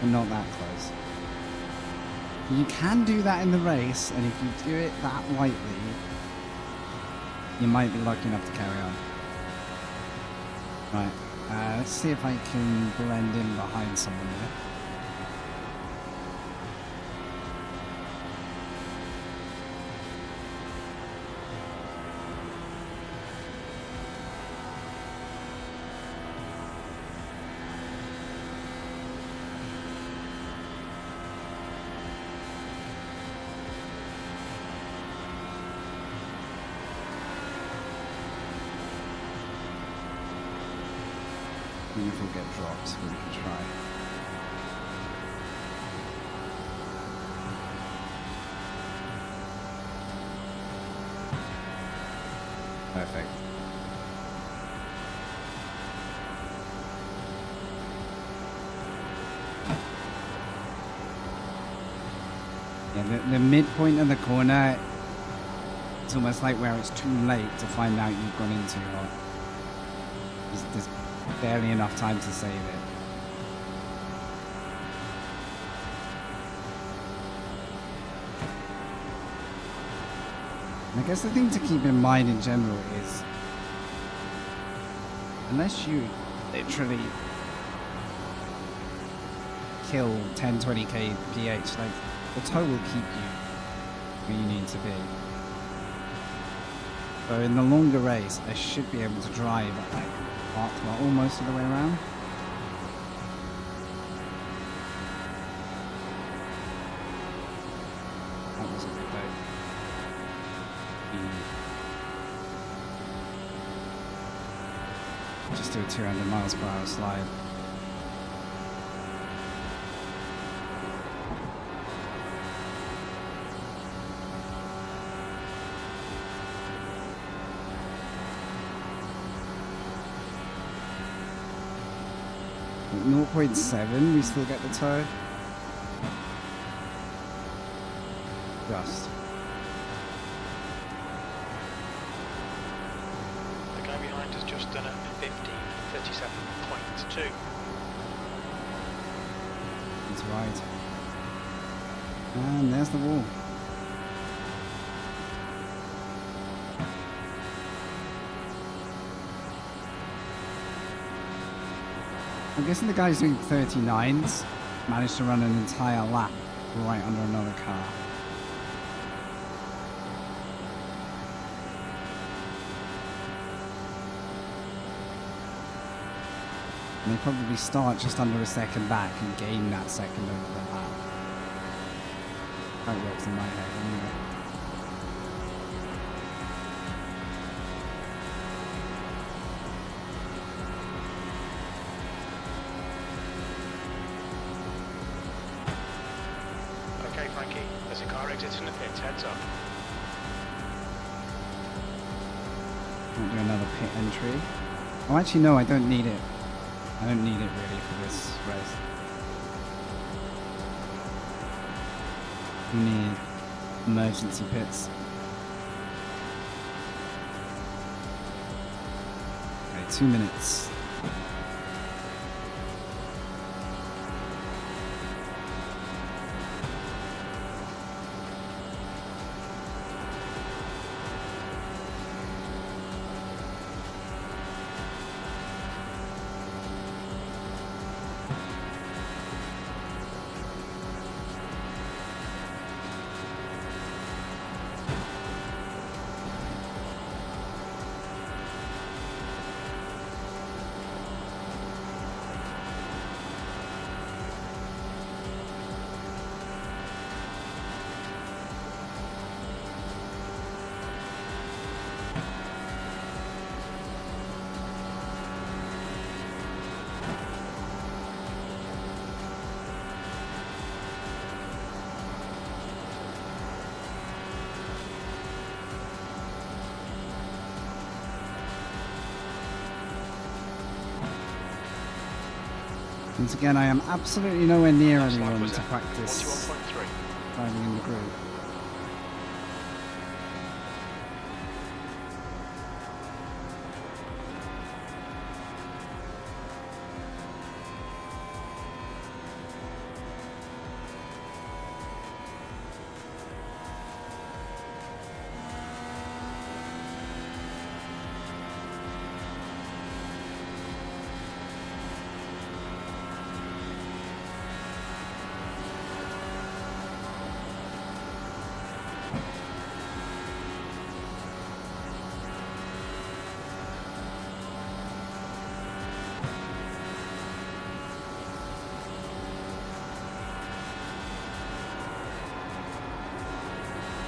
Not that close. You can do that in the race, and if you do it that lightly, you might be lucky enough to carry on. Right, let's see if I can blend in behind someone there. If we'll get drops, we can try. Perfect. Yeah, the midpoint of the corner, it's almost like where it's too late to find out you've gone into your... There's barely enough time to save it. I guess the thing to keep in mind in general is, unless you literally kill 10-20k pH, like the tow will keep you where you need to be. So in the longer race, I should be able to drive at like park throttle most of the way around. That was a good day. Just do a 200 miles per hour slide. At 0.7, we still get the tow. Just. The guy behind has just done a 15:37.2. He's right. And there's the wall. I'm guessing the guy who's doing 39s managed to run an entire lap right under another car. And they probably start just under a second back and gain that second over the lap. How it works in my head anyway. Okay, Frankie, there's a car exiting the pits, heads up. I'll do another pit entry. Oh, actually, no, I don't need it. I don't need it really for this race. I need emergency pits. Okay, 2 minutes. Once again, I am absolutely nowhere near Last lap anyone was to at practice 41.3. driving in the group.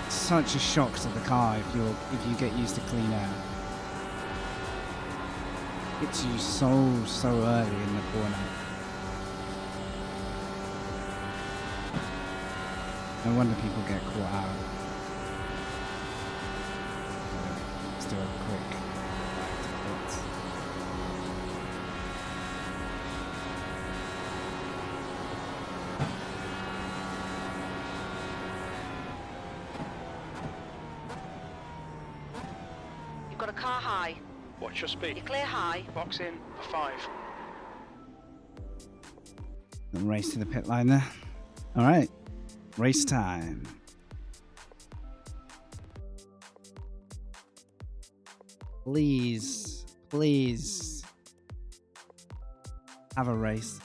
Such a shock to the car if you get used to clean air. Hits you so early in the corner. No wonder people get caught out. Let's do a quick back to pits. Got a car high. Watch your speed. You clear high. Box in for 5. And race to the pit line there. All right, race time. Please, please have a race.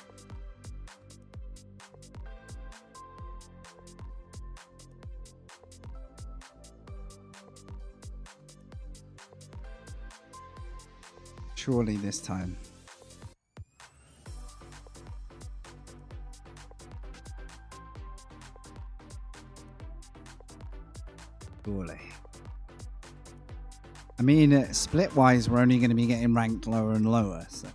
Surely this time. Surely. I mean, split-wise, we're only going to be getting ranked lower and lower. So,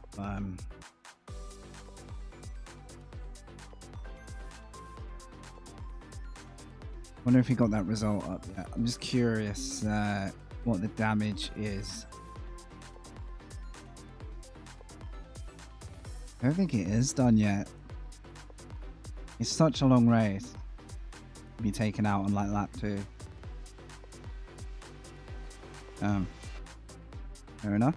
wonder if he got that result up yet. I'm just curious what the damage is. I don't think it is done yet. It's such a long race. be taken out on like lap 2. Fair enough.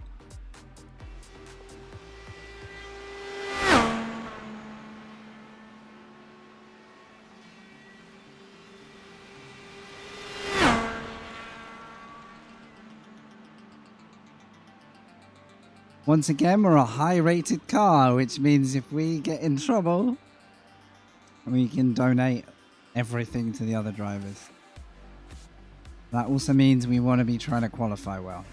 Once again, we're a high-rated car, which means if we get in trouble, we can donate everything to the other drivers. That also means we want to be trying to qualify well.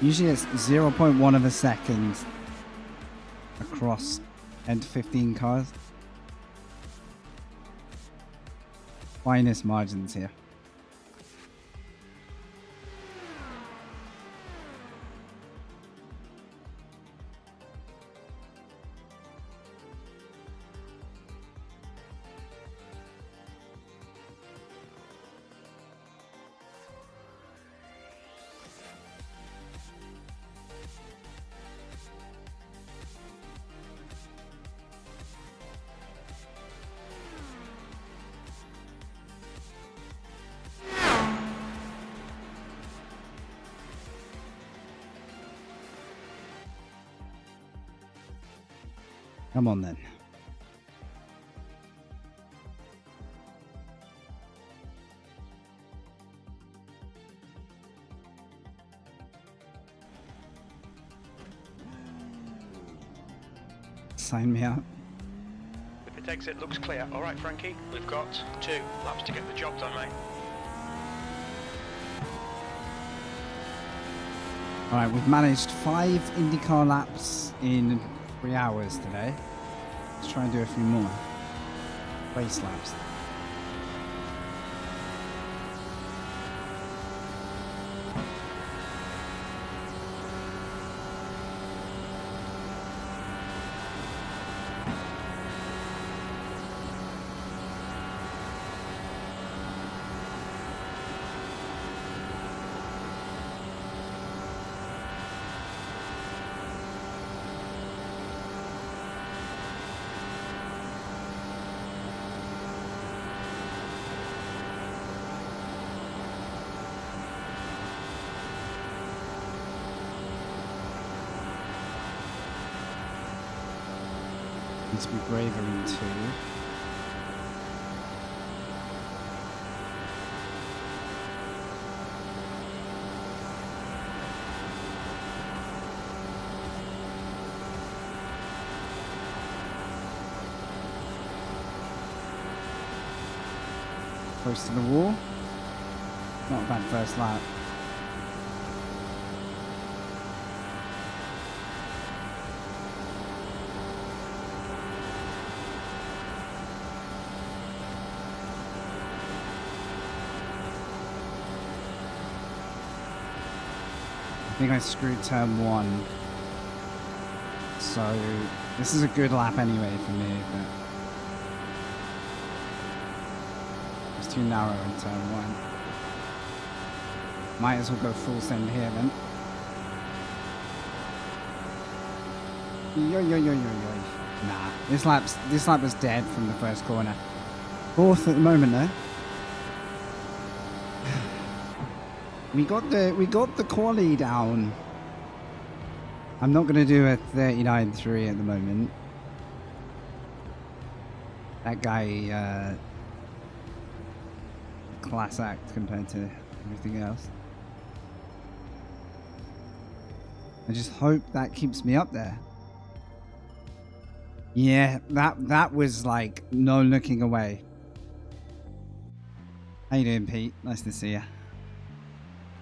Usually it's 0.1 of a second across 10 to 15 cars. Finest margins here. Come on then. Sign me up. The pit exit looks clear. All right, Frankie, we've got 2 laps to get the job done, mate. Alright, we've managed 5 IndyCar laps in 3 hours today. Let's try and do a few more race laps. Needs to be braver in 2. Close to the wall. Not a bad first lap. I think I screwed turn 1. So this is a good lap anyway for me, but it's too narrow in turn 1. Might as well go full send here then. Yo yo yo yo yo. Nah, this lap was dead from the first corner. 4th at the moment though. We got the quali down. I'm not gonna do a 39.3 at the moment. That guy class act compared to everything else. I just hope that keeps me up there. Yeah, that was like no looking away. How you doing, Pete? Nice to see you.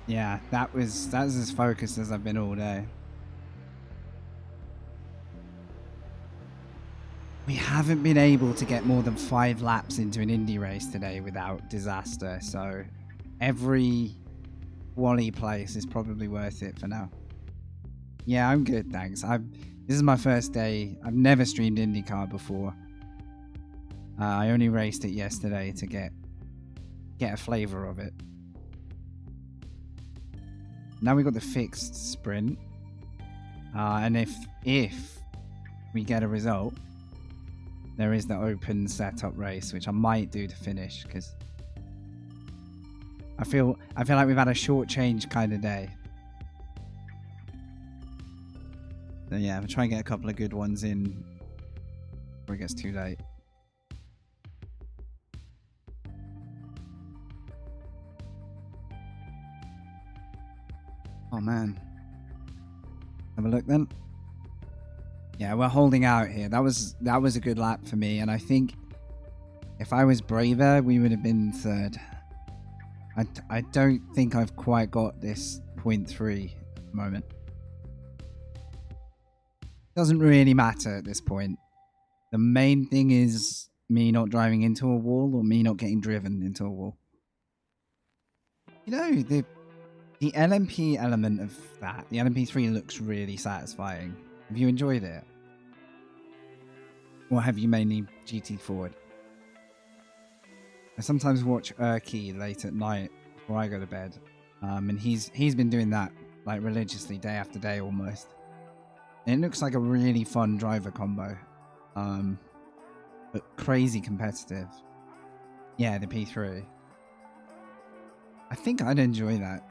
Yeah, that's as focused as I've been all day. We haven't been able to get more than 5 laps into an Indy race today without disaster, so every Wally place is probably worth it for now. Yeah, I'm good, thanks. This is my first day. I've never streamed IndyCar before. I only raced it yesterday to get a flavour of it. Now we got the fixed sprint, and if we get a result, there is the open setup race, which I might do to finish because I feel like we've had a short change kind of day. So yeah, we'll try and get a couple of good ones in before it gets too late. Oh man. Have a look then. Yeah, we're holding out here. That was a good lap for me, and I think if I was braver, we would have been third. I don't think I've quite got this 0.3 at the moment. Doesn't really matter at this point. The main thing is me not driving into a wall or me not getting driven into a wall. You know, the LMP element of that, the LMP3 looks really satisfying. Have you enjoyed it? Or have you mainly GT forward? I sometimes watch Urki late at night before I go to bed. And he's been doing that like religiously day after day almost. And it looks like a really fun driver combo. But crazy competitive. Yeah, the P3. I think I'd enjoy that.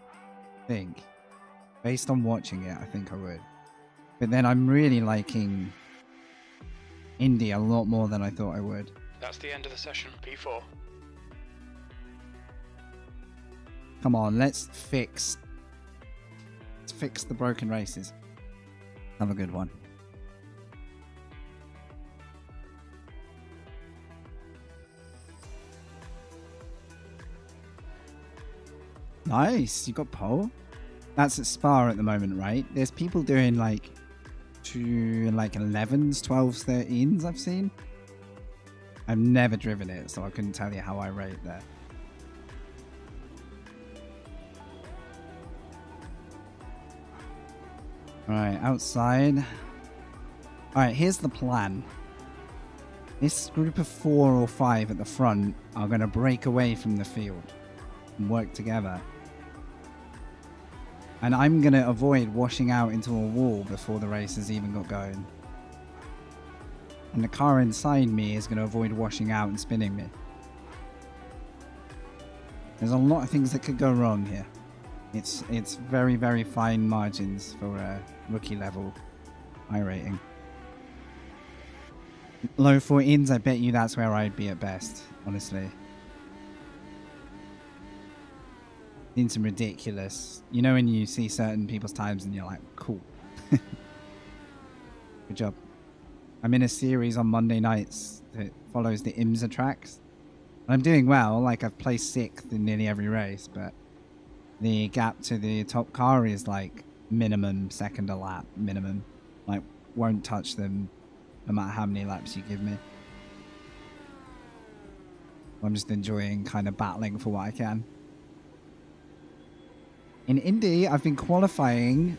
Based on watching it, I think I would. But then I'm really liking Indy a lot more than I thought I would. That's the end of the session, P4. Come on, let's fix the broken races. Have a good one. Nice, you got pole. That's at Spa at the moment, right? There's people doing like 11s, 12s, 13s I've seen. I've never driven it, so I couldn't tell you how I rate there. Alright, outside. Alright, here's the plan. This group of 4 or 5 at the front are going to break away from the field and work together. And I'm going to avoid washing out into a wall before the race has even got going. And the car inside me is going to avoid washing out and spinning me. There's a lot of things that could go wrong here. It's very, very fine margins for a rookie level iRacing. Low 14s, I bet you that's where I'd be at best, honestly. Seen some ridiculous. You know when you see certain people's times and you're like, cool. Good job. I'm in a series on Monday nights that follows the IMSA tracks. And I'm doing well, like I've placed 6th in nearly every race, but the gap to the top car is like minimum second a lap, minimum. Like, won't touch them no matter how many laps you give me. I'm just enjoying kind of battling for what I can. In Indy, I've been qualifying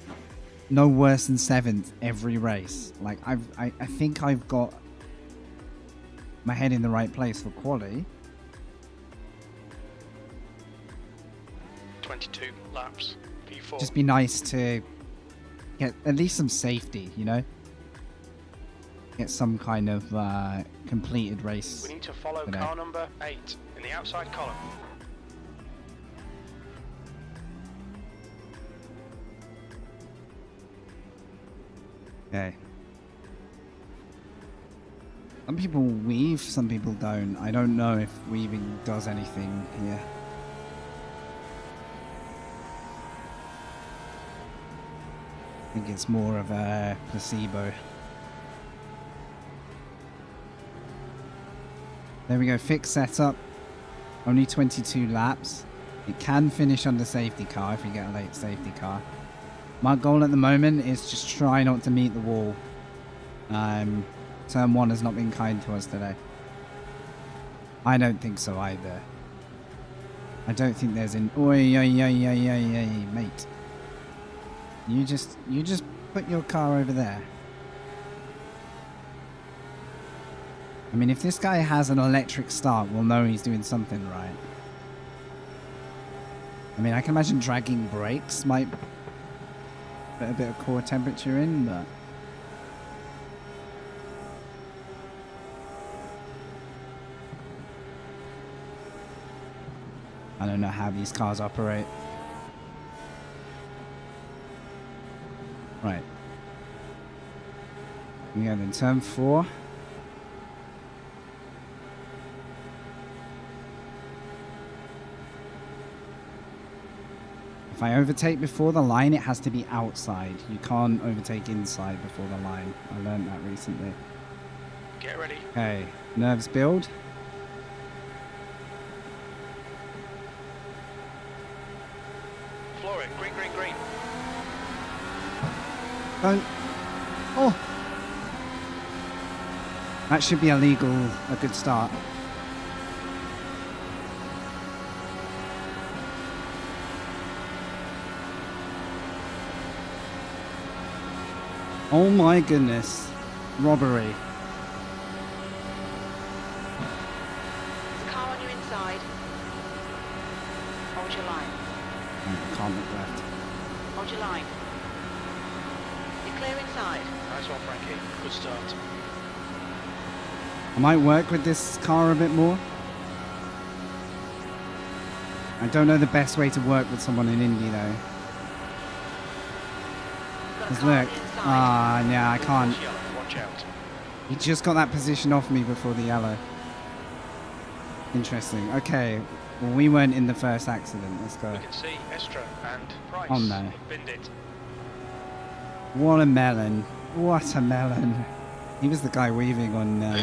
no worse than 7th every race. Like, I think I've got my head in the right place for quali. 22 laps, P4. Just be nice to get at least some safety, you know? Get some kind of completed race. We need to follow today. car number 8 in the outside column. Okay. Some people weave, some people don't. I don't know if weaving does anything here. I think it's more of a placebo. There we go, fixed setup. Only 22 laps. It can finish under safety car if you get a late safety car. My goal at the moment is just try not to meet the wall. Turn 1 has not been kind to us today. I don't think so either. I don't think there's an mate. You just put your car over there. I mean, if this guy has an electric start, we'll know he's doing something right. I mean, I can imagine dragging brakes might put a bit of core temperature in, but... I don't know how these cars operate. Right. We go in turn 4. If I overtake before the line, it has to be outside. You can't overtake inside before the line. I learned that recently. Get ready. Okay, nerves build. Floor it. Green, green, green. Don't. Oh! That should be a good start. Oh my goodness. Robbery. There's a car on your inside. Hold your line. Can't look left. Hold your line. You're clear inside. Nice one, Frankie. Good start. I might work with this car a bit more. I don't know the best way to work with someone in Indy though. Because look, yeah, I can't. Watch out. He just got that position off me before the yellow. Interesting. Okay, well we weren't in the first accident. Let's go. We can see Estra and Price. Oh no. have binned it. What a melon. What a melon. He was the guy weaving on... Ja,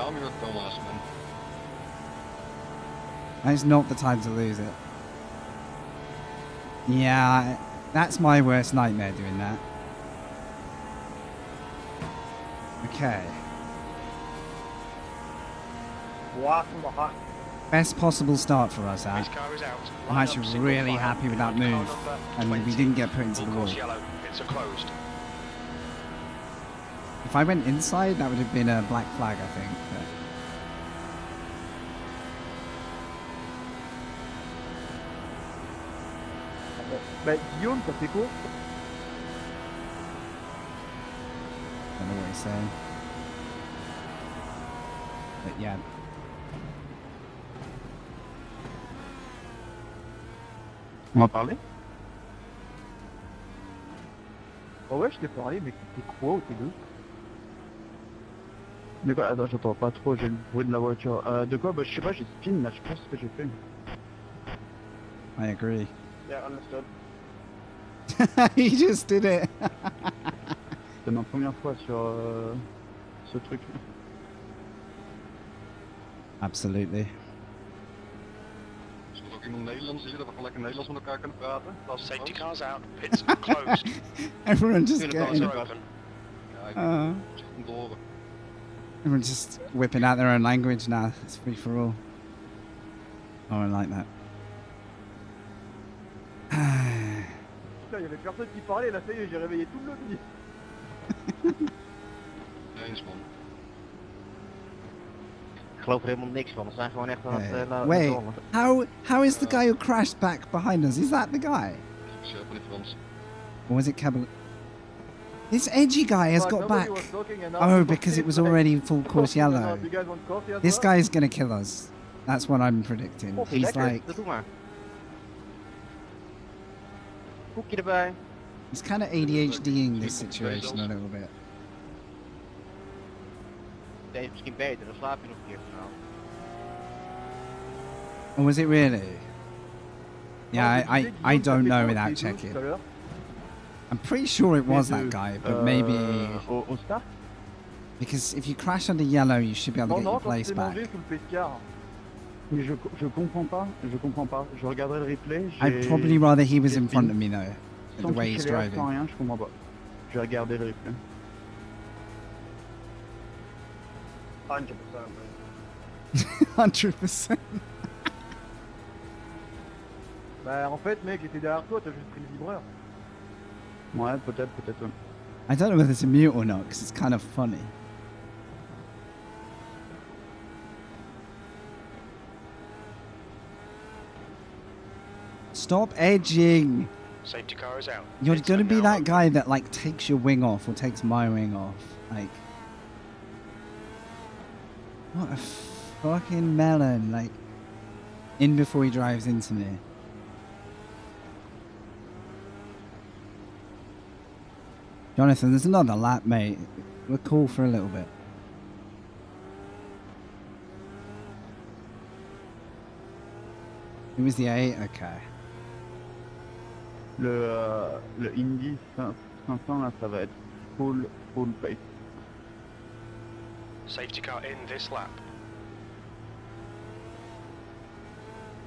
maar dat Thomas, man. That's not the time to lose it. Yeah, that's my worst nightmare doing that. Okay. Best possible start for us, Al. His car is out. I'm Line actually up, single really file, happy with that behind car move. number And 20. we didn't get put into the Full wall. course yellow. It's a closed. If I went inside, that would have been a black flag, I think. Bah, Guillaume, ça fait quoi? I don't know what he's saying. But yeah. On va parler? Oh ouais, je t'ai parlé, mais t'es quoi ou t'es deux? De quoi? Attends, j'entends pas trop, j'ai le bruit de la voiture. De quoi? Bah je sais pas, j'ai spin là, je pense ce que j'ai fait. I agree. Yeah, understood. He just did it. C'est ma première fois sur ce truc. Absolutely. Als er ook iemand Nederlands is, dat we gewoon lekker Nederlands met elkaar kunnen praten. Dat is Safety het. cars out. Pits closed. Everyone just Kunnen getting... cars open. Kijk, om te horen. Everyone's just whipping out their own language now. It's free for all. Oh, I like that. Il y avait personne qui parlait, là ça y est, j'ai réveillé tout le lobby. Eens man. Ik geloof er helemaal niks van. We zijn gewoon echt aan het Wait, rollen. how is the guy who crashed back behind us? Is that the guy? Ik zeg van die Frans. Or was it Cabal? This edgy guy has got back. Oh, because it was already full course yellow. This guy is gonna kill us. That's what I'm predicting. Koffie, He's lekker. like, Dat doe maar. Koekje erbij. he's kind of ADHDing this situation a little bit. Deze is misschien beter, dan slaap je nog een keer vanavond. Or was it really? Yeah, I don't know without checking. I'm pretty sure it was that guy, but maybe... Au start? Because if you crash under yellow, you should be able to Non, get your non, quand place c'est back. mangé sous le pescar. Mais je comprends pas, je regarderai le replay. I'd probably rather he was in front spin. of me though, the Sans way he's toucher l'air, sans driving. rien, je comprends pas. Je vais regarder le replay. 100%. Bah en fait mec, j'étais derrière toi, t'as juste pris le vibreur. Ouais, peut-être, ouais. I don't know whether to mute or not, because it's kind of funny. Stop edging. Safety car is out. You're Pits gonna are be now that open. guy that like takes your wing off or takes my wing off. Like, what a fucking melon. Like, in before he drives into me. Jonathan, there's another lap, mate. We're cool for a little bit. It was the 8? Okay. Le Indy 500 là, ça va être full pace. Safety car in this lap.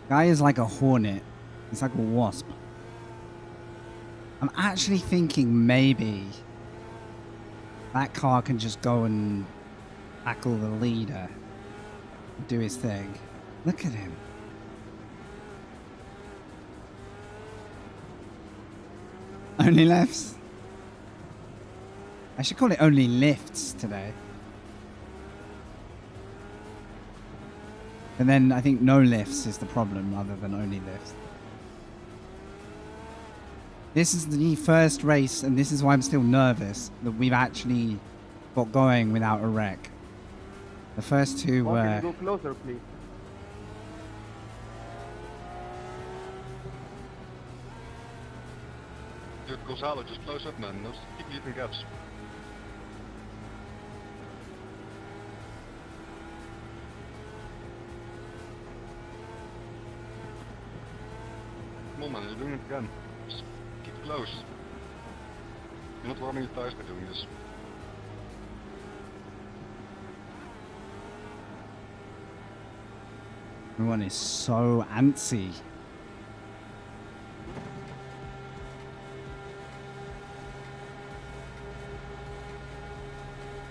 Guy is like a hornet. He's like a wasp. I'm actually thinking maybe that car can just go and tackle the leader. Do his thing. Look at him. Only lefts? I should call it only lifts today. And then I think no lifts is the problem rather than only lifts. This is the first race, and this is why I'm still nervous, that we've actually got going without a wreck. The first two Can were... you go closer, please? Dude, Gonzalo, just close up, man. No, keep leaving gaps. Come on, man, you're doing it again. Just keep close. You're not warming your tires by doing this. Everyone is so antsy.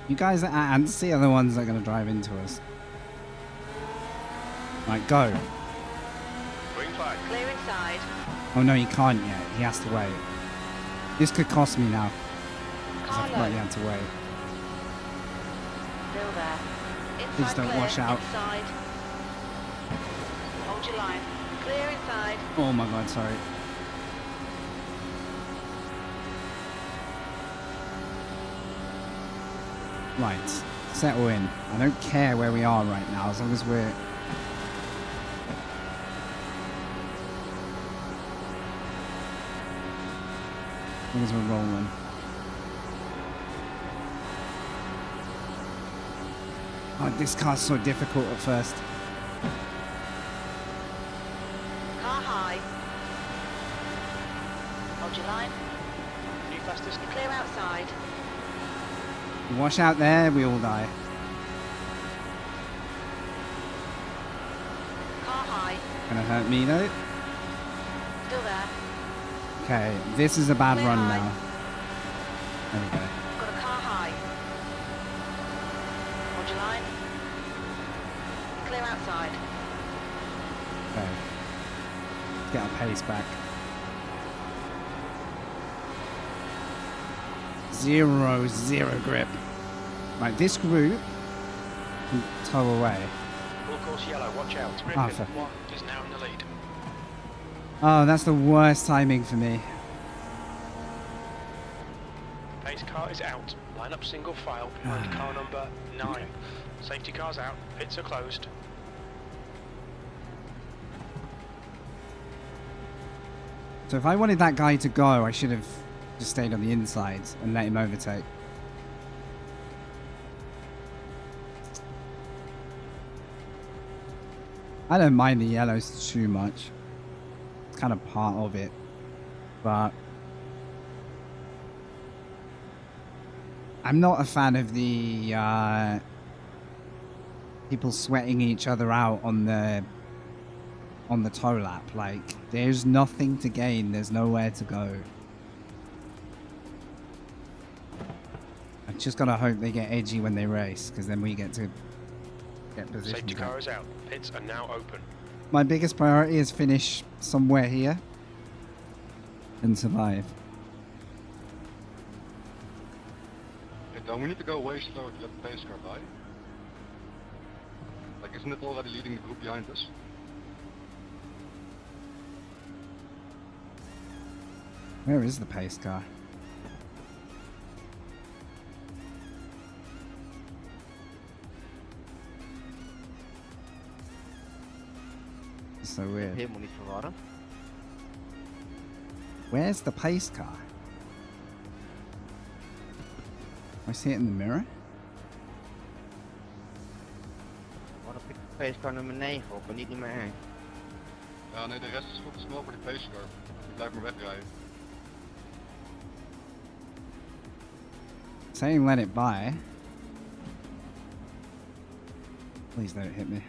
You guys that are antsy are the ones that are going to drive into us. Right, go. Green flag. Clear inside. Oh no, he can't yet. He has to wait. This could cost me now. Car I thought he low. had to wait. Still there. Inside Please don't clear. wash out. Inside. Hold your line. Clear inside. Oh my god, sorry. Right, settle in. I don't care where we are right now, as long as we're... As long as we're rolling. Oh, this car's so difficult at first. Car high. Hold your line. New fastest. Clear outside. Wash out there, we all die. Car high. Gonna hurt me though. Still there. Okay, this is a bad Clear run high. now. There we go. Got a car high. Hold your line. Clear outside. Okay. Let's get our pace back. 0 grip. Right, this group can tow away. Full course yellow, watch out. Ah, Griffin fair. 1 is now in the lead. Oh, that's the worst timing for me. Pace car is out. Line up single file behind car number 9. Safety car's out. Pits are closed. So if I wanted that guy to go, I should have just stayed on the insides and let him overtake. I don't mind the yellows too much. It's kind of part of it. But I'm not a fan of the people sweating each other out on the tow lap. Like, there's nothing to gain, there's nowhere to go. I've just gotta hope they get edgy when they race, because then we get to get positioned. Safety car is out. Pits are now open. My biggest priority is finish somewhere here and survive. Okay, Don, we need to go way slower to let the pace car by. Like, isn't it already leading the group behind us? Where is the pace car? It's so weird. Helemaal niet verwarren. Where's the pace car? I see it in the mirror. Wat heb ik pacecar nummer 9 op en niet nummer 1? Ja, nee, de rest is goed te snel voor die pacecar. Die blijft maar wegrijden. Saying let it by. Please don't hit me.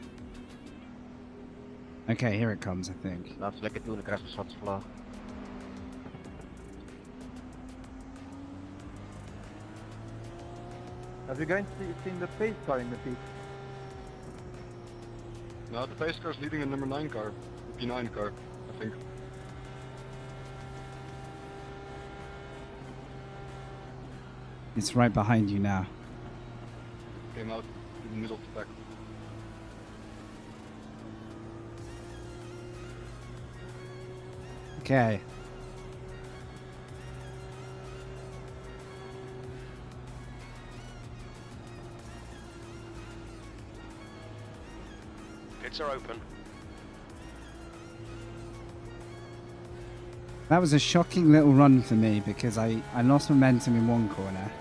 Okay, here it comes, I think. Laat ze lekker doen, dan krijg je een zwarte vlag. Have you guys seen the pace car in the pit? No, the pacecar is leading a number 9 car. The P9 car, I think. It's right behind you now. Came out in the middle of the pack. Okay. Pits are open. That was a shocking little run for me because I lost momentum in one corner.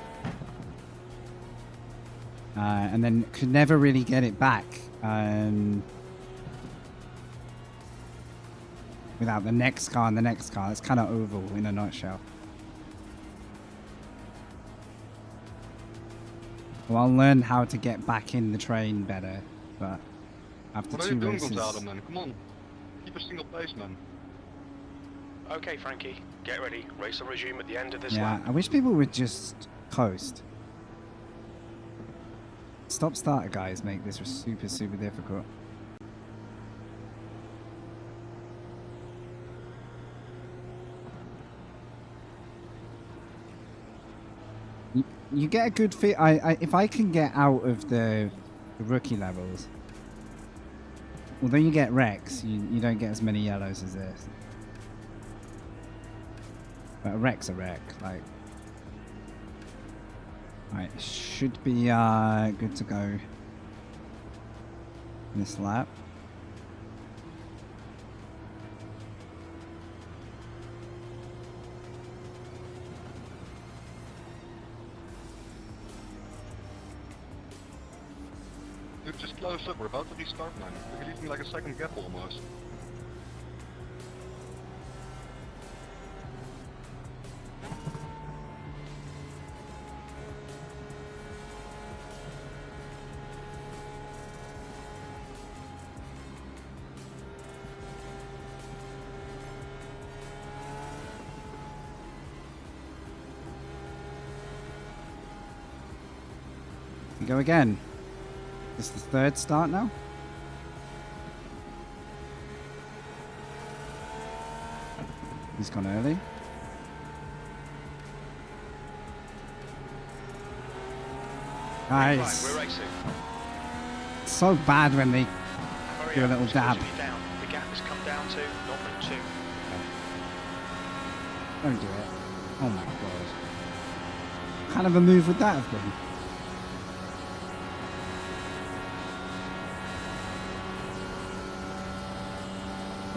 And then could never really get it back. Without the next car and the next car. It's kind of oval in a nutshell. Well, I'll learn how to get back in the train better, but after What are 2 you doing, races... Gonzalo, man? Come on. Keep a single pace, man. Okay, Frankie, get ready. Race will resume at the end of this Yeah, lap. I wish people would just coast. Stop-starter guys make this super, super difficult. You get a good feel. If I can get out of the rookie levels, although you get wrecks, you don't get as many yellows as this. But a wreck's a wreck. Like, right, should be good to go this lap. Dude, just close up. We're about to restart, man. You're leaving like a second gap almost. We go again. This is the third start now. He's gone early. Right, Guys, we're racing. it's so bad when they Hurry do a up, little it's dab. closing you down. The gap has come down to 0.2. Don't do it. Oh my god. What kind of a move would that have been?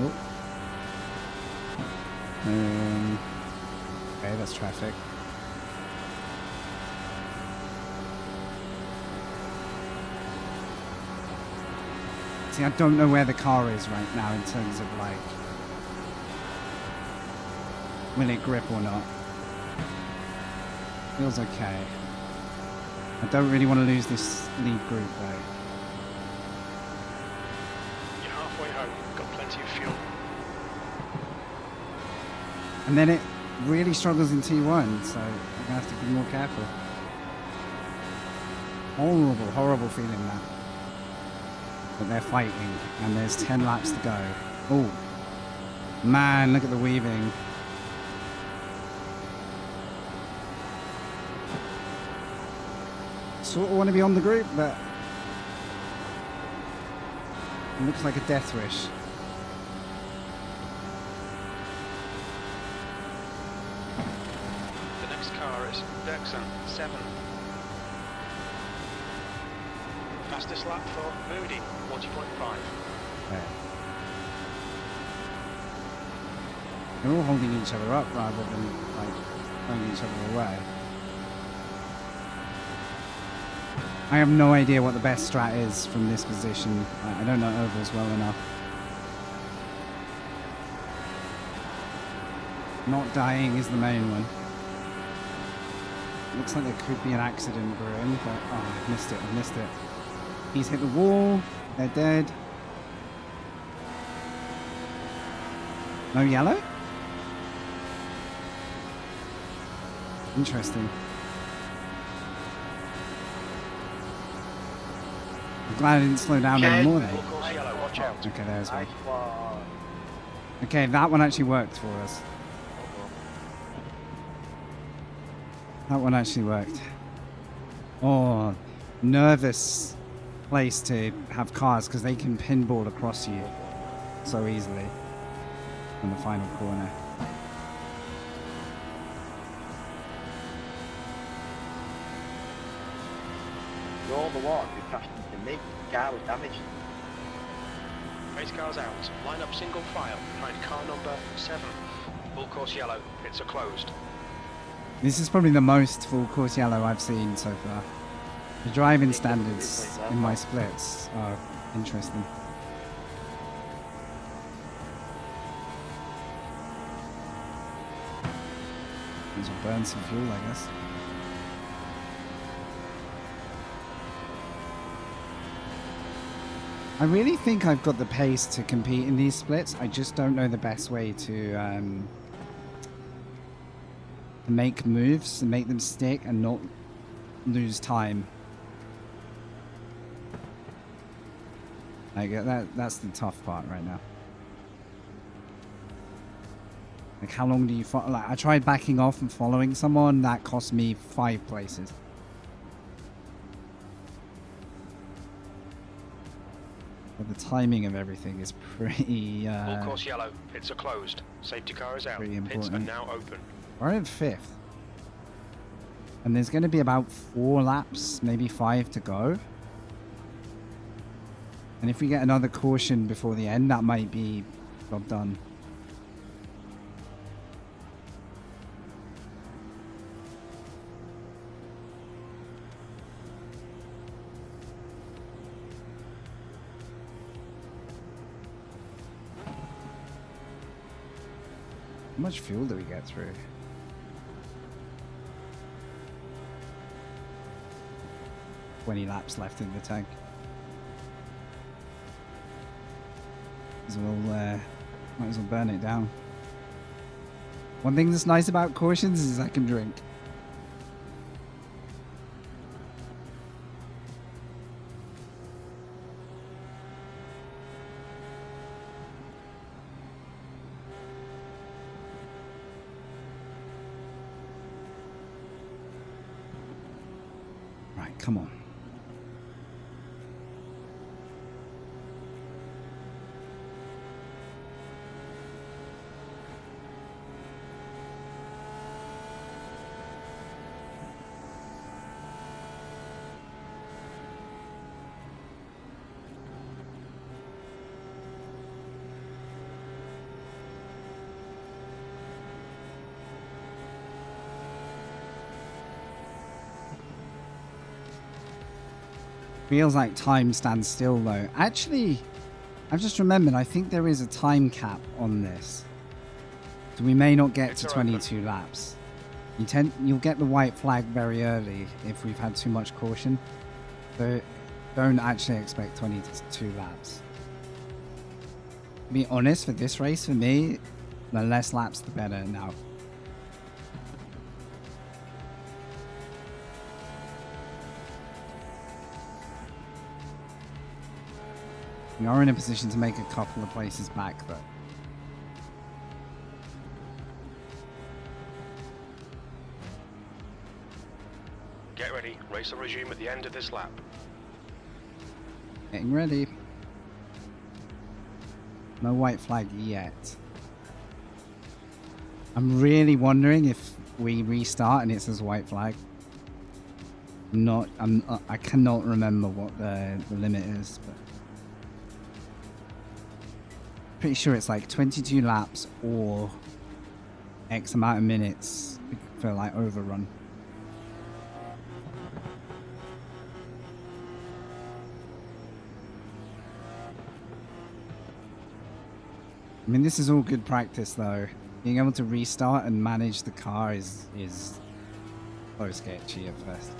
Oh. Okay, that's traffic. See, I don't know where the car is right now in terms of like, will it grip or not? Feels okay. I don't really want to lose this lead group though. You're halfway home. Got plenty of fuel. And then it really struggles in T1, so I'm going to have to be more careful. Horrible, horrible feeling that. But they're fighting, and there's 10 laps to go. Oh, man, look at the weaving. Sort of want to be on the group, but it looks like a death wish. Next car is Dirksen, 7. Fastest lap for Moody, 40.5. Okay. They're all holding each other up rather than like throwing each other away. I have no idea what the best strat is from this position. I don't know ovals well enough. Not dying is the main one. Looks like there could be an accident brewing, but oh, I missed it. He's hit the wall. They're dead. No yellow? Interesting. I'm glad I didn't slow down anymore then. Yellow, watch out. Okay, there's one. Okay, that one actually worked for us. That one actually worked. Oh, nervous place to have cars because they can pinball across you so easily in the final corner. For all the walk, you crashed into me. The car was damaged. Race cars out. Line up single file behind car number 7. Full course yellow. Pits are closed. This is probably the most full course yellow I've seen so far. The driving standards in my splits are interesting. These will burn some fuel, I guess. I really think I've got the pace to compete in these splits. I just don't know the best way to make moves and make them stick and not lose time. Like that's the tough part right now. Like how long do you follow? Like I tried backing off and following someone, that cost me 5 places. But the timing of everything is pretty Full course yellow. Pits are closed. Safety car is out. Pretty Pits are important. now open. We're in 5th. And there's going to be about 4 laps, maybe 5 to go. And if we get another caution before the end, that might be job done. How much fuel do we get through? "20 laps left in the tank." Might as well burn it down. One thing that's nice about cautions is I can drink. Right, come on. Feels like time stands still though. Actually, I've just remembered, I think there is a time cap on this. So we may not get to 22 laps. You'll get the white flag very early if we've had too much caution. So don't actually expect 22 laps. To be honest, for this race, for me, the less laps the better now. We are in a position to make a couple of places back, though. Get ready. Race will resume at the end of this lap. Getting ready. No white flag yet. I'm really wondering if we restart and it says white flag. I cannot remember what the limit is, but pretty sure it's like 22 laps or X amount of minutes for like overrun. I mean, this is all good practice though. Being able to restart and manage the car is so sketchy at first.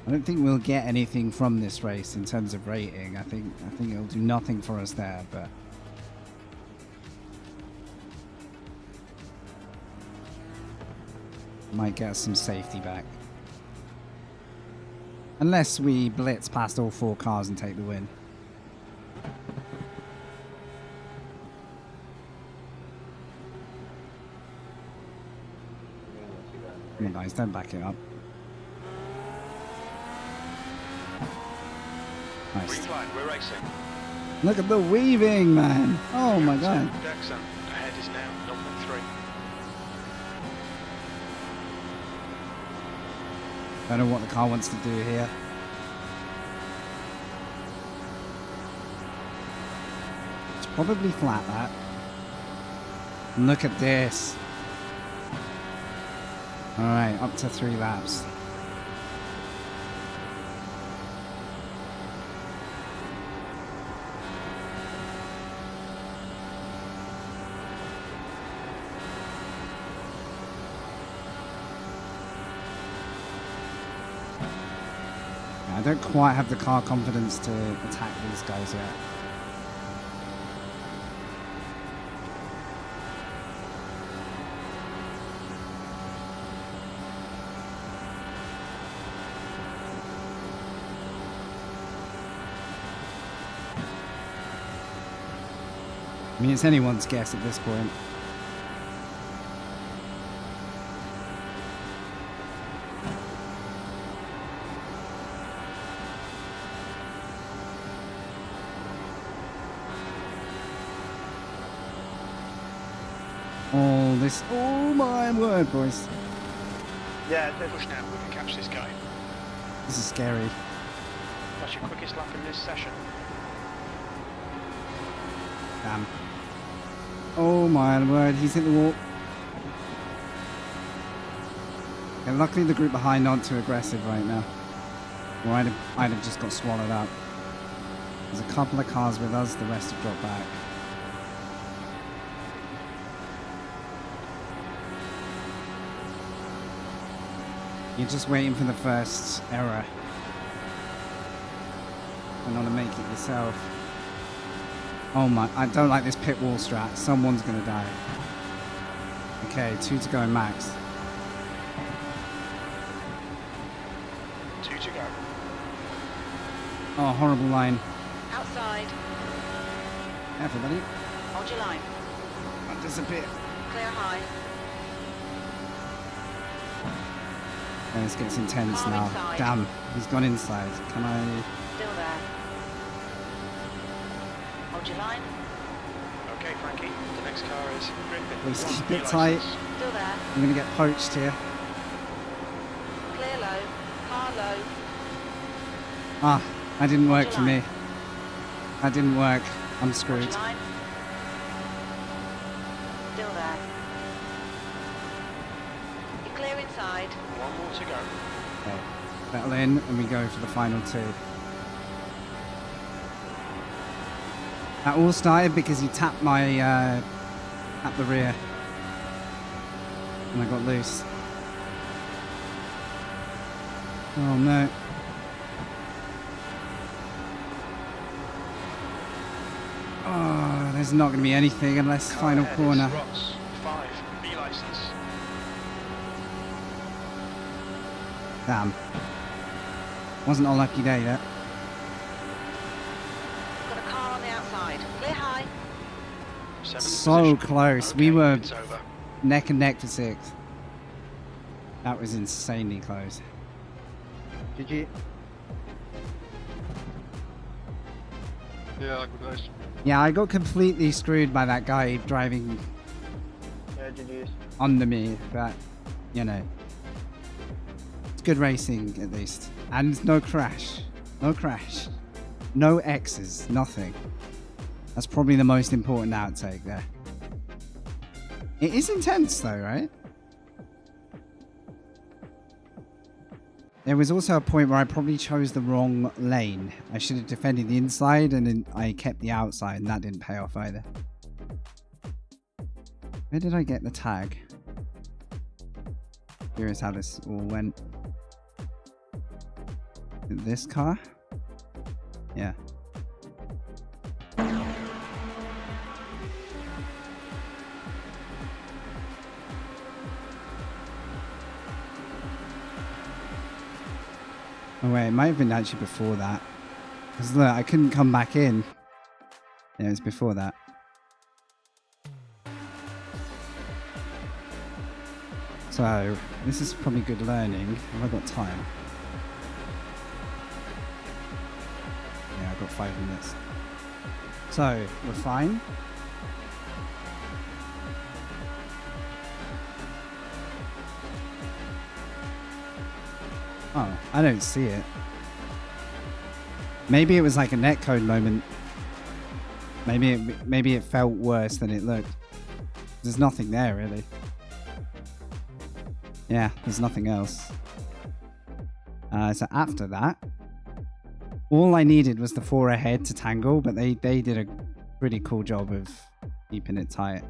I don't think we'll get anything from this race in terms of rating. I think it'll do nothing for us there, but might get us some safety back. Unless we blitz past all 4 cars and take the win. Come on guys, don't back it up. Nice. Green flag, we're racing. Look at the weaving, man. Oh my god. Excellent. Ahead is now 0.3. Don't know what the car wants to do here. It's probably flat, that. And look at this. Alright, up to 3 laps. I don't quite have the car confidence to attack these guys yet. I mean, it's anyone's guess at this point. All this, oh my word, boys. Yeah, push now, we can catch this guy. This is scary. That's your quickest lap in this session. Damn. Oh my word, he's hit the wall. And luckily the group behind aren't too aggressive right now. Or I'd have just got swallowed up. There's a couple of cars with us, the rest have dropped back. You're just waiting for the first error. And not to make it yourself. Oh my, I don't like this pit wall strat. Someone's gonna die. Okay, 2 to go max. 2 to go. Oh, horrible line. Outside. Everybody. Hold your line. I'll disappear. Clear high. And this gets intense Car now. inside. Damn, he's gone inside. Can I... Still there. Hold your line. Okay, Frankie, the next car is gripping. Please Lost keep the it tight. license. Still there. I'm gonna get poached here. Clear low. Car low. Ah, that didn't Hold work your for me. line. That didn't work. I'm Hold screwed. your line. Still there. You're clear inside. 1 more to go. Okay. Settle in and we go for the final 2. That all started because he tapped my, at the rear. And I got loose. Oh no. Oh, there's not going to be anything unless Car final ahead corner. is Ross, 5, B license. Damn. Wasn't a lucky day, that. Got a car on the outside. Clear high. 7th So position. close. Okay, We were it's over. neck and neck for 6th. That was insanely close. GG. Yeah, good race. Yeah, I got completely screwed by that guy driving Yeah, GG's. under me, but, you know. It's good racing, at least. And no crash. No crash. No X's. Nothing. That's probably the most important outtake there. It is intense, though, right? There was also a point where I probably chose the wrong lane. I should have defended the inside and then I kept the outside, and that didn't pay off either. Where did I get the tag? Curious how this all went. This car? Yeah. Oh wait, it might have been actually before that. Because look, I couldn't come back in. Yeah, it was before that. So, this is probably good learning. Have I got time? Yeah, I've got 5 minutes. So, we're fine. Oh, I don't see it. Maybe it was like a netcode moment. Maybe it felt worse than it looked. There's nothing there, really. Yeah, there's nothing else. So after that, all I needed was the 4 ahead to tangle, but they did a pretty cool job of keeping it tight.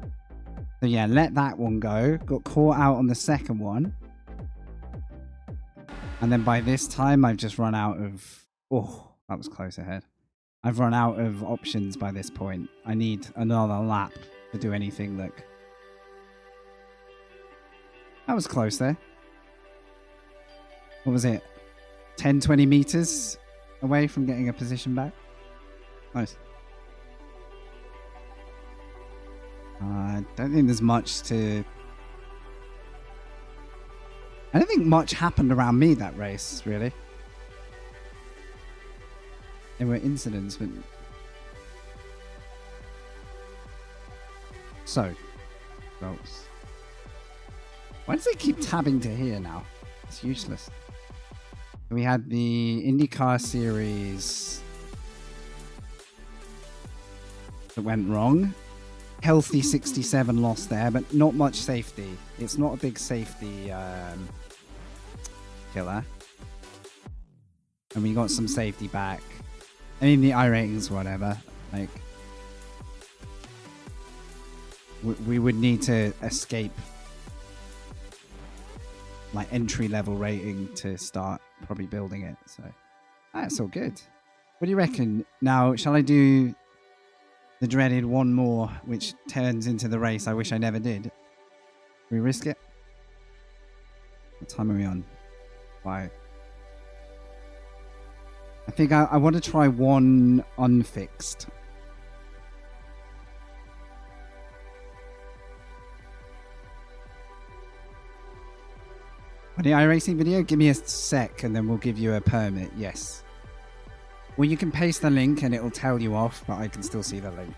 So yeah, let that one go. Got caught out on the second one. And then by this time, I've just run out of... Oh, that was close ahead. I've run out of options by this point. I need another lap to do anything, look. That was close there. What was it? 10, 20 meters away from getting a position back? Nice. I don't think there's much to... I don't think much happened around me that race, really. There were incidents, but... So, results. Why does it keep tabbing to here now? It's useless. We had the IndyCar series that went wrong. Healthy 67 lost there, but not much safety. It's not a big safety killer. And we got some safety back. I mean, the iRatings, whatever. Like, we would need to escape like entry level rating to start probably building it. So that's all good. What do you reckon? Now, shall I do the dreaded one more, which turns into the race I wish I never did? We risk it? What time are we on? 5. I think I want to try one unfixed. On the iRacing video, give me a sec and then we'll give you a permit. Yes. Well, you can paste the link and it'll tell you off, but I can still see the link.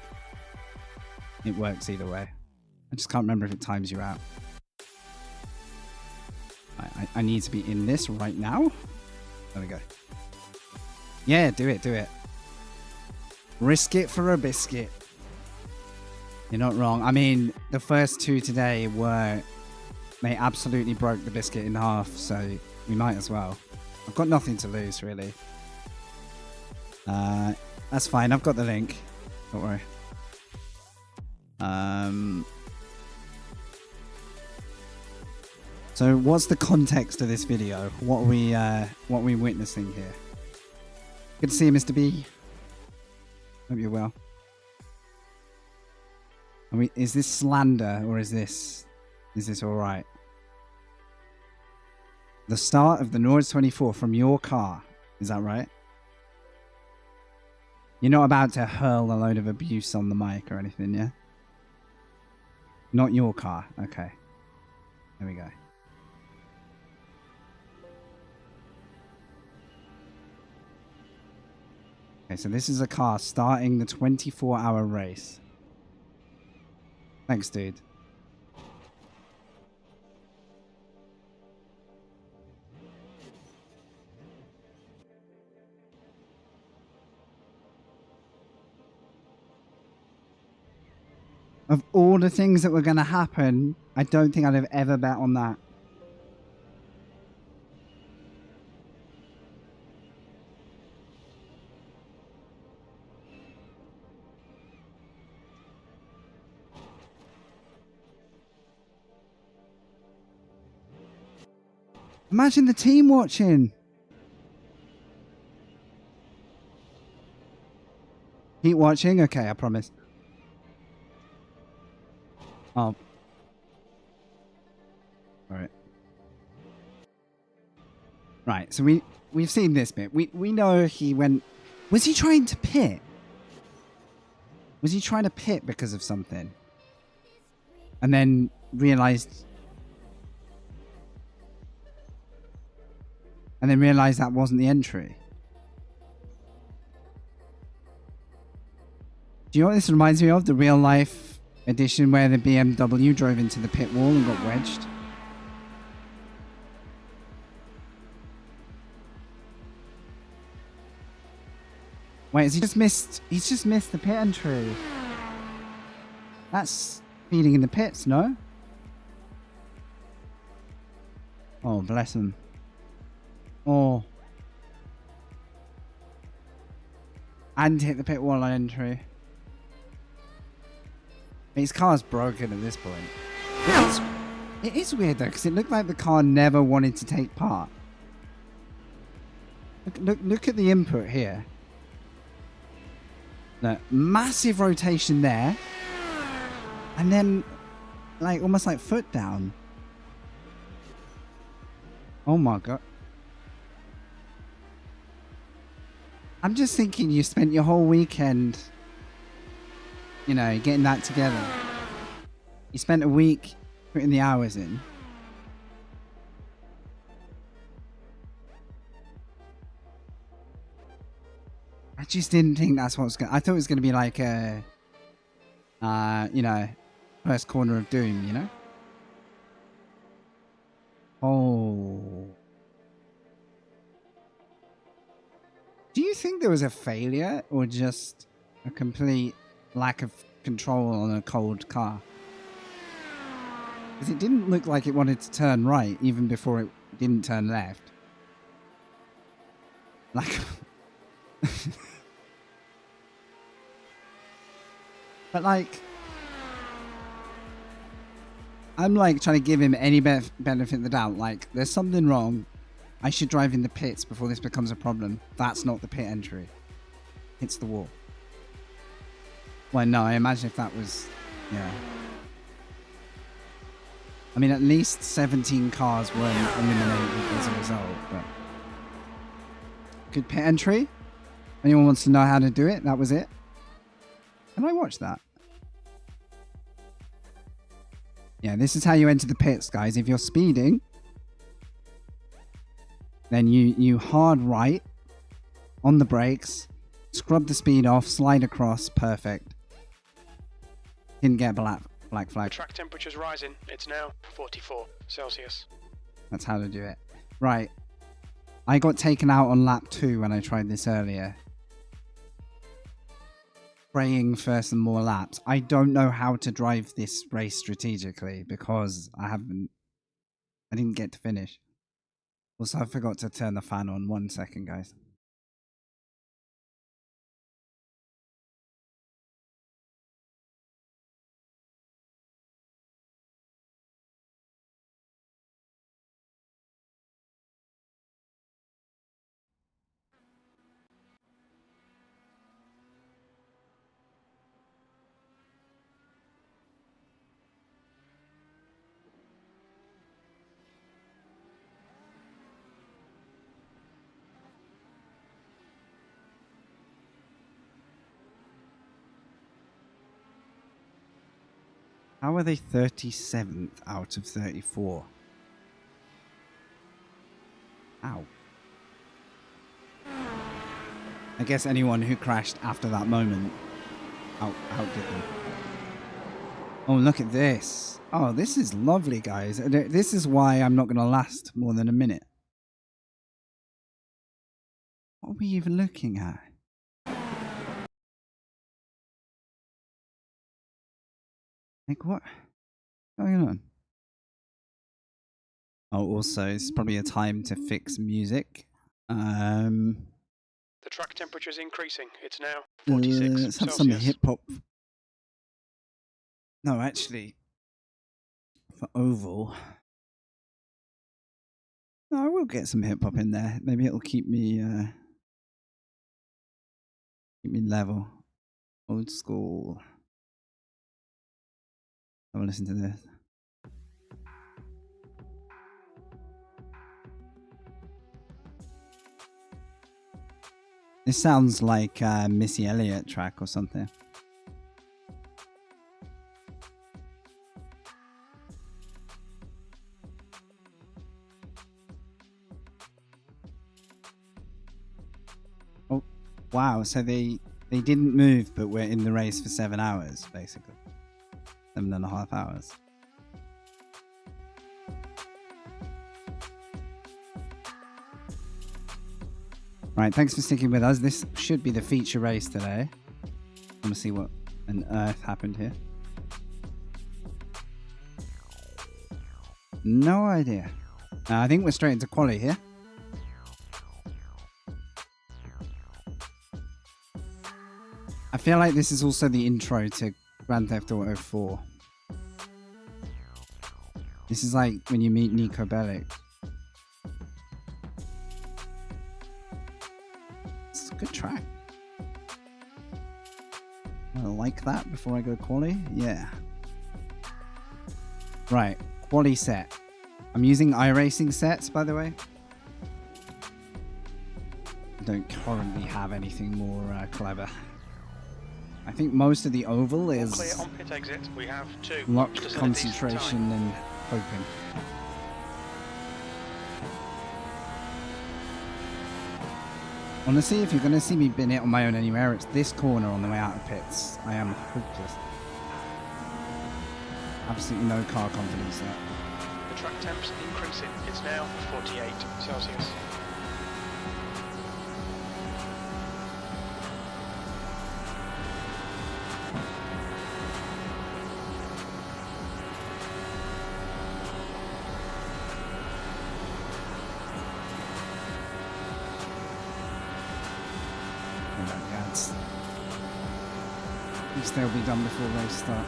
It works either way. I just can't remember if it times you out. I need to be in this right now. There we go. Yeah, do it, do it. Risk it for a biscuit. You're not wrong. I mean, the first 2 today were... They absolutely broke the biscuit in half, so we might as well. I've got nothing to lose, really. That's fine. I've got the link. Don't worry. So, what's the context of this video? What are we witnessing here? Good to see you, Mr. B. Hope you're well. Is this slander or is this all right? The start of the Nords 24 from your car. Is that right? You're not about to hurl a load of abuse on the mic or anything, yeah? Not your car. Okay. There we go. Okay, so this is a car starting the 24-hour race. Thanks, dude. Of all the things that were going to happen, I don't think I'd have ever bet on that. Imagine the team watching. Keep watching? Okay, I promise. Oh. Alright. Right, so we've seen this bit. We know he went... Was he trying to pit? Was he trying to pit because of something? And then realized... And then realized that wasn't the entry. Do you know what this reminds me of? The real life edition where the BMW drove into the pit wall and got wedged. Wait, has he just missed? He's just missed the pit entry. That's speeding in the pits, no? Oh, bless him. Oh. And hit the pit wall on entry. His car's broken at this point. It is weird though, because it looked like the car never wanted to take part. Look at the input here. Look, massive rotation there. And then, like, almost like foot down. Oh my god. I'm just thinking you spent your whole weekend, you know, getting that together. You spent a week putting the hours in. I just didn't think that's what was going to... I thought it was going to be like a, you know, first corner of doom, you know? Oh. Do you think there was a failure or just a complete lack of control on a cold car? Because it didn't look like it wanted to turn right even before it didn't turn left. Like... But like... I'm like trying to give him any benefit of the doubt. Like, there's something wrong. I should drive in the pits before this becomes a problem. That's not the pit entry. Hits the wall. Well, no, I imagine if that was... Yeah. I mean, at least 17 cars weren't eliminated as a result, but... Good pit entry. Anyone wants to know how to do it? That was it. Can I watch that? Yeah, this is how you enter the pits, guys. If you're speeding, then you hard right on the brakes, scrub the speed off, slide across, perfect. Didn't get a black flag. Track temperature's rising. It's now 44 Celsius. That's how to do it. Right. I got taken out on lap 2 when I tried this earlier. Praying for some more laps. I don't know how to drive this race strategically because I didn't get to finish. Also, I forgot to turn the fan on. 1 second, guys. How are they 37th out of 34? Ow. I guess anyone who crashed after that moment outdid them. Oh, look at this. Oh, this is lovely, guys. This is why I'm not going to last more than a minute. What are we even looking at? Like, what's going on? Oh, also, it's probably a time to fix music. The track temperature is increasing. It's now 46 let's have Celsius. some hip hop. No, actually, for Oval. No, I will get some hip hop in there. Maybe it'll keep me level. Old school. Have a listen to this. This sounds like a Missy Elliott track or something. Oh, wow. So they didn't move, but we're in the race for 7 hours, basically. 7.5 hours. Right, thanks for sticking with us. This should be the feature race today. I want to see what on earth happened here. No idea. I think we're straight into quali here. I feel like this is also the intro to Grand Theft Auto 4. This is like when you meet Nico Bellic. It's a good track. I like that before I go quali. Yeah. Right, quali set. I'm using iRacing sets, by the way. I don't currently have anything more clever. I think most of the oval is clear on pit exit. We have two. locked concentration and hoping. Honestly, if you're going to see me bin it on my own anywhere, it's this corner on the way out of pits. I am hopeless. Absolutely no car confidence there. The track temps increasing. It's now 48 Celsius. At least they'll be done before race start.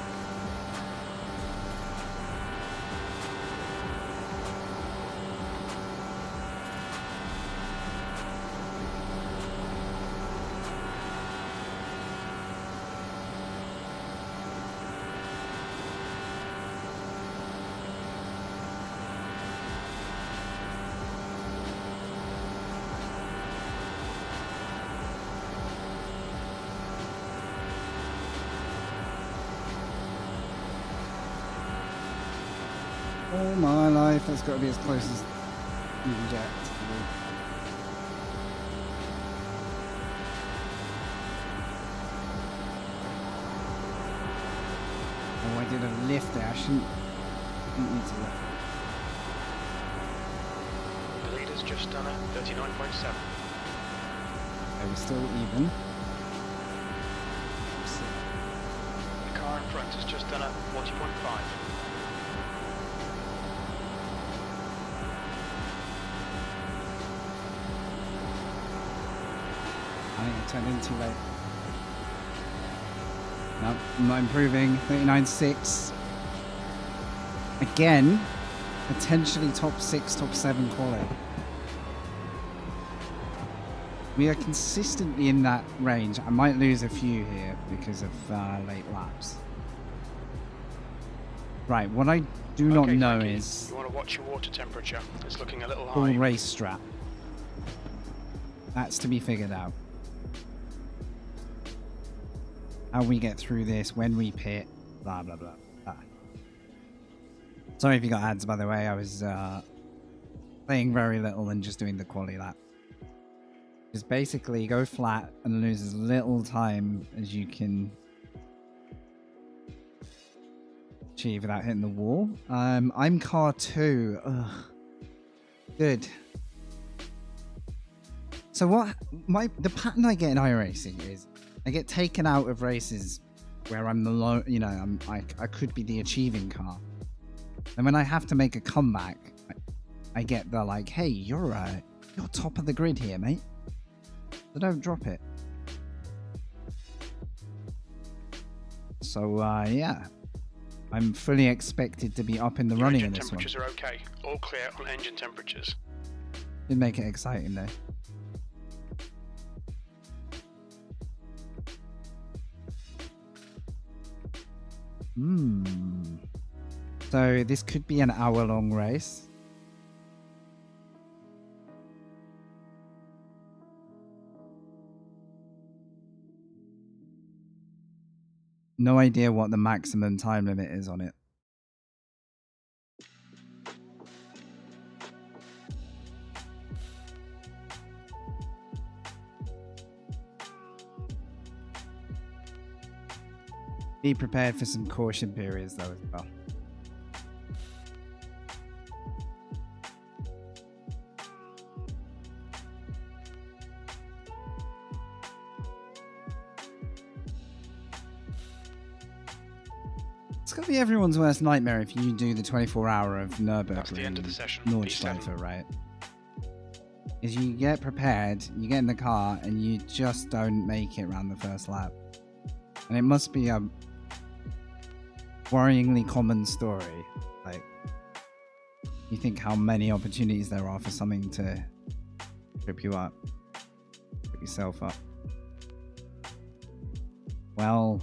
All my life, that's got to be as close as you can get. Oh, I did a lift there. I shouldn't need to lift. The leader's just done a 39.7. Are we still even? The car in front has just done a 40.5. I think I turned in too late. No, I'm not improving. 39.6. Again, potentially top 6, top 7 quality. We are consistently in that range. I might lose a few here because of late laps. Right, what I do not know Frankie, is... You want to watch your water temperature. It's looking a little full high. race strap. That's to be figured out. How we get through this, when we pit, blah, blah, blah. Sorry if you got ads, by the way. I was playing very little and just doing the quali lap. Just basically go flat and lose as little time as you can achieve without hitting the wall. I'm car 2. Ugh. Good. So the pattern I get in iRacing is I get taken out of races where I'm the I could be the achieving car. And when I have to make a comeback, I get the like, hey, you're top of the grid here, mate. So don't drop it. So yeah, I'm fully expected to be up in the running in this one. Temperatures are okay. All clear on engine temperatures. Did make it exciting though. So this could be an hour-long race. No idea what the maximum time limit is on it. Be prepared for some caution periods though as well. It's gonna be everyone's worst nightmare if you do the 24-hour of Nürburgring. That's the end of the session. Nordschleife, right? Is you get prepared, you get in the car, and you just don't make it around the first lap. And it must be a worryingly common story. Like, you think how many opportunities there are for something to trip you up, trip yourself up. Well,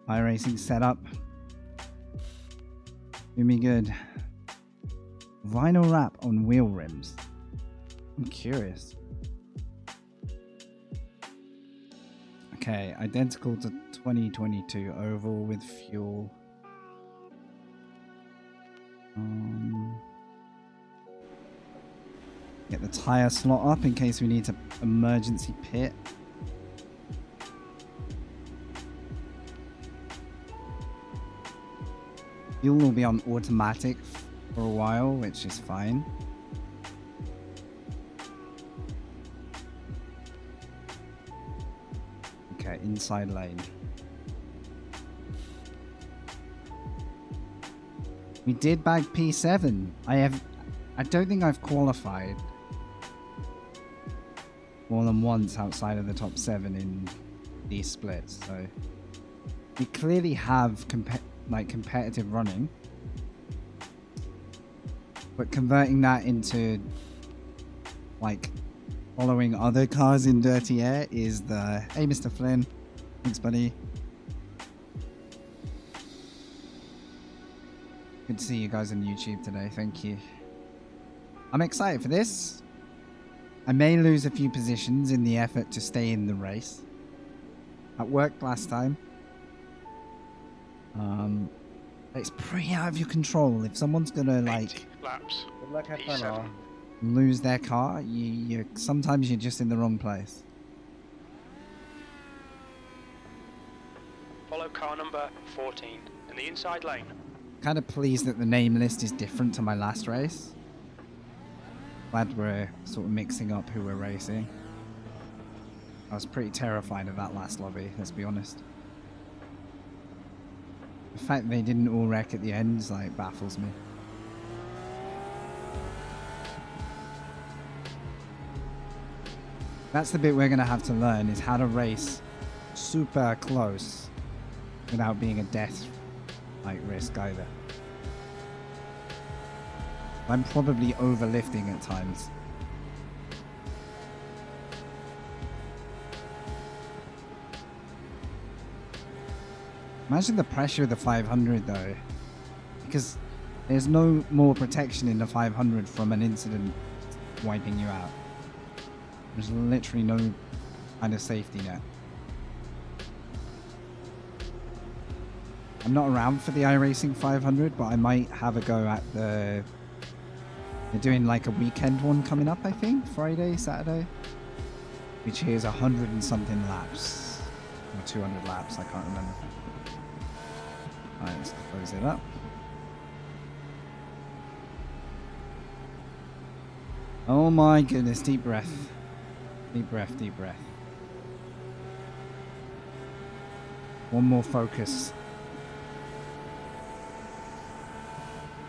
iRacing setup. Do me good. Vinyl wrap on wheel rims. I'm curious. Okay, identical to 2022 Oval with fuel. Get the tire slot up in case we need to emergency pit. Fuel will be on automatic for a while, which is fine. Okay, inside lane. We did bag P7. I don't think I've qualified more than once outside of the top 7 in these splits, so we clearly have competitive running, but converting that into like following other cars in dirty air is the hey Mr. Flynn, thanks buddy. Good to see you guys on YouTube today, thank you. I'm excited for this. I may lose a few positions in the effort to stay in the race. It worked last time. It's pretty out of your control. If someone's gonna like laps. Good luck, have fun, all. lose their car, sometimes you're just in the wrong place. Follow car number 14 in the inside lane. Kind of pleased that the name list is different to my last race. Glad we're sort of mixing up who we're racing. I was pretty terrified of that last lobby, let's be honest. The fact they didn't all wreck at the end like baffles me. That's the bit we're going to have to learn, is how to race super close without being a death risk either. I'm probably overlifting at times. Imagine the pressure of the 500 though, because there's no more protection in the 500 from an incident wiping you out. There's literally no kind of safety net. I'm not around for the iRacing 500, but I might have a go at the They're doing like a weekend one coming up, I think. Friday, Saturday. Which is 100 and something laps. Or 200 laps, I can't remember. Alright, let's close it up. Oh my goodness, deep breath. Deep breath, deep breath. One more focus.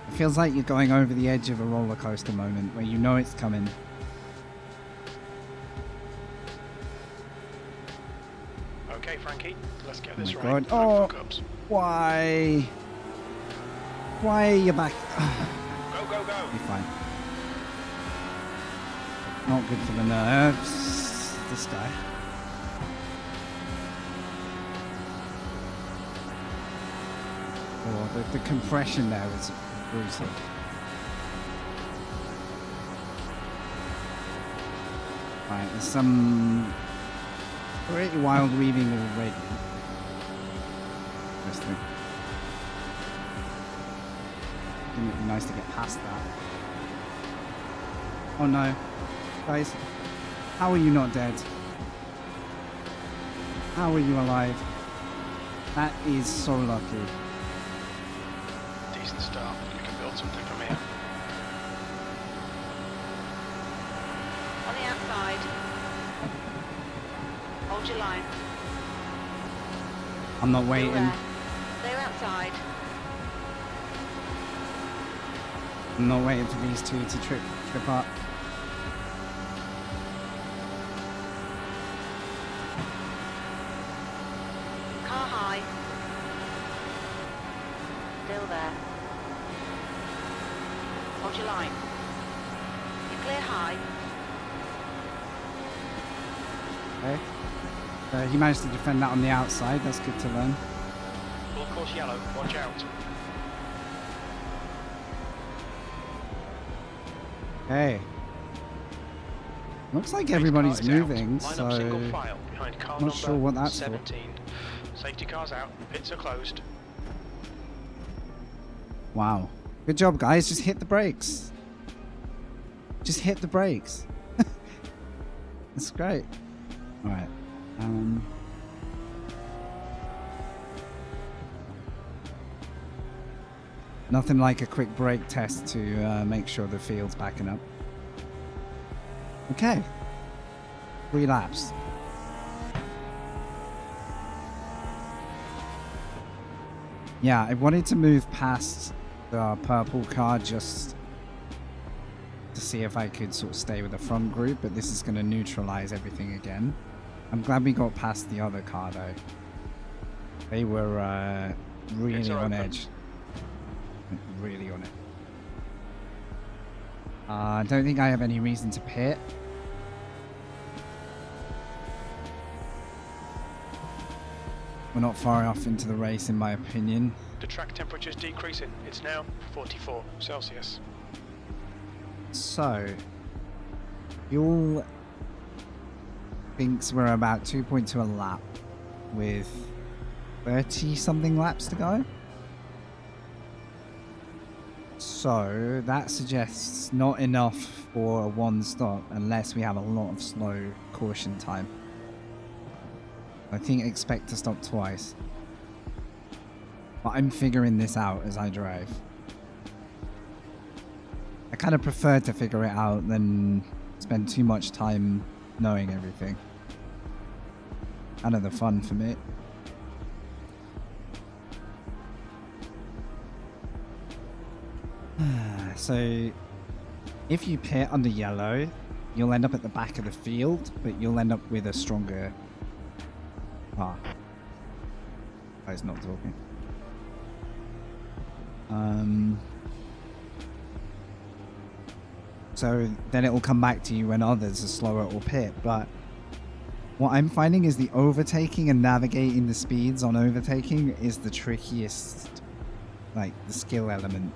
It feels like you're going over the edge of a roller coaster moment where you know it's coming. Okay, Frankie, let's get this Oh right. my God. No fuck-ups. Why? Why are you back? Go, go, go. You're fine. Not good for the nerves. This guy. Oh, the compression there is brutal. Right, there's some pretty wild weaving already. Interesting. I think it'd be nice to get past that. Oh no. Guys, how are you not dead? How are you alive? That is so lucky. Decent start. We can build something from here. On the outside. Hold your line. I'm not Still waiting. there. They're outside. I'm not waiting for these two to trip up. Car high. Still there. Hold your line. You're clear high. Okay. He managed to defend that on the outside. That's good to learn. Full course yellow, watch out. Okay. Looks like Pace everybody's car is out. moving, Line so up single file behind car not number sure what that's 17. Safety cars out, pits are closed. wow. Good job, guys. Just hit the brakes. Just hit the brakes. That's great. All right. Nothing like a quick brake test to make sure the field's backing up. Okay. 3 laps. Yeah, I wanted to move past the purple car just to see if I could sort of stay with the front group, but this is going to neutralize everything again. I'm glad we got past the other car though. They were really on edge. Really on it. I don't think I have any reason to pit. We're not far off into the race in my opinion. The track temperature's decreasing. It's now 44 Celsius. So, Fuel thinks we're about 2.2 a lap with 30 something laps to go. So that suggests not enough for a 1 stop unless we have a lot of slow caution time. I think expect to stop twice. But I'm figuring this out as I drive. I kind of prefer to figure it out than spend too much time knowing everything. Kind of the fun for me. So, if you pit under yellow, you'll end up at the back of the field, but you'll end up with a stronger car. Guy's not talking. So then it will come back to you when others are slower or pit, but what I'm finding is the overtaking and navigating the speeds on overtaking is the trickiest, like the skill element.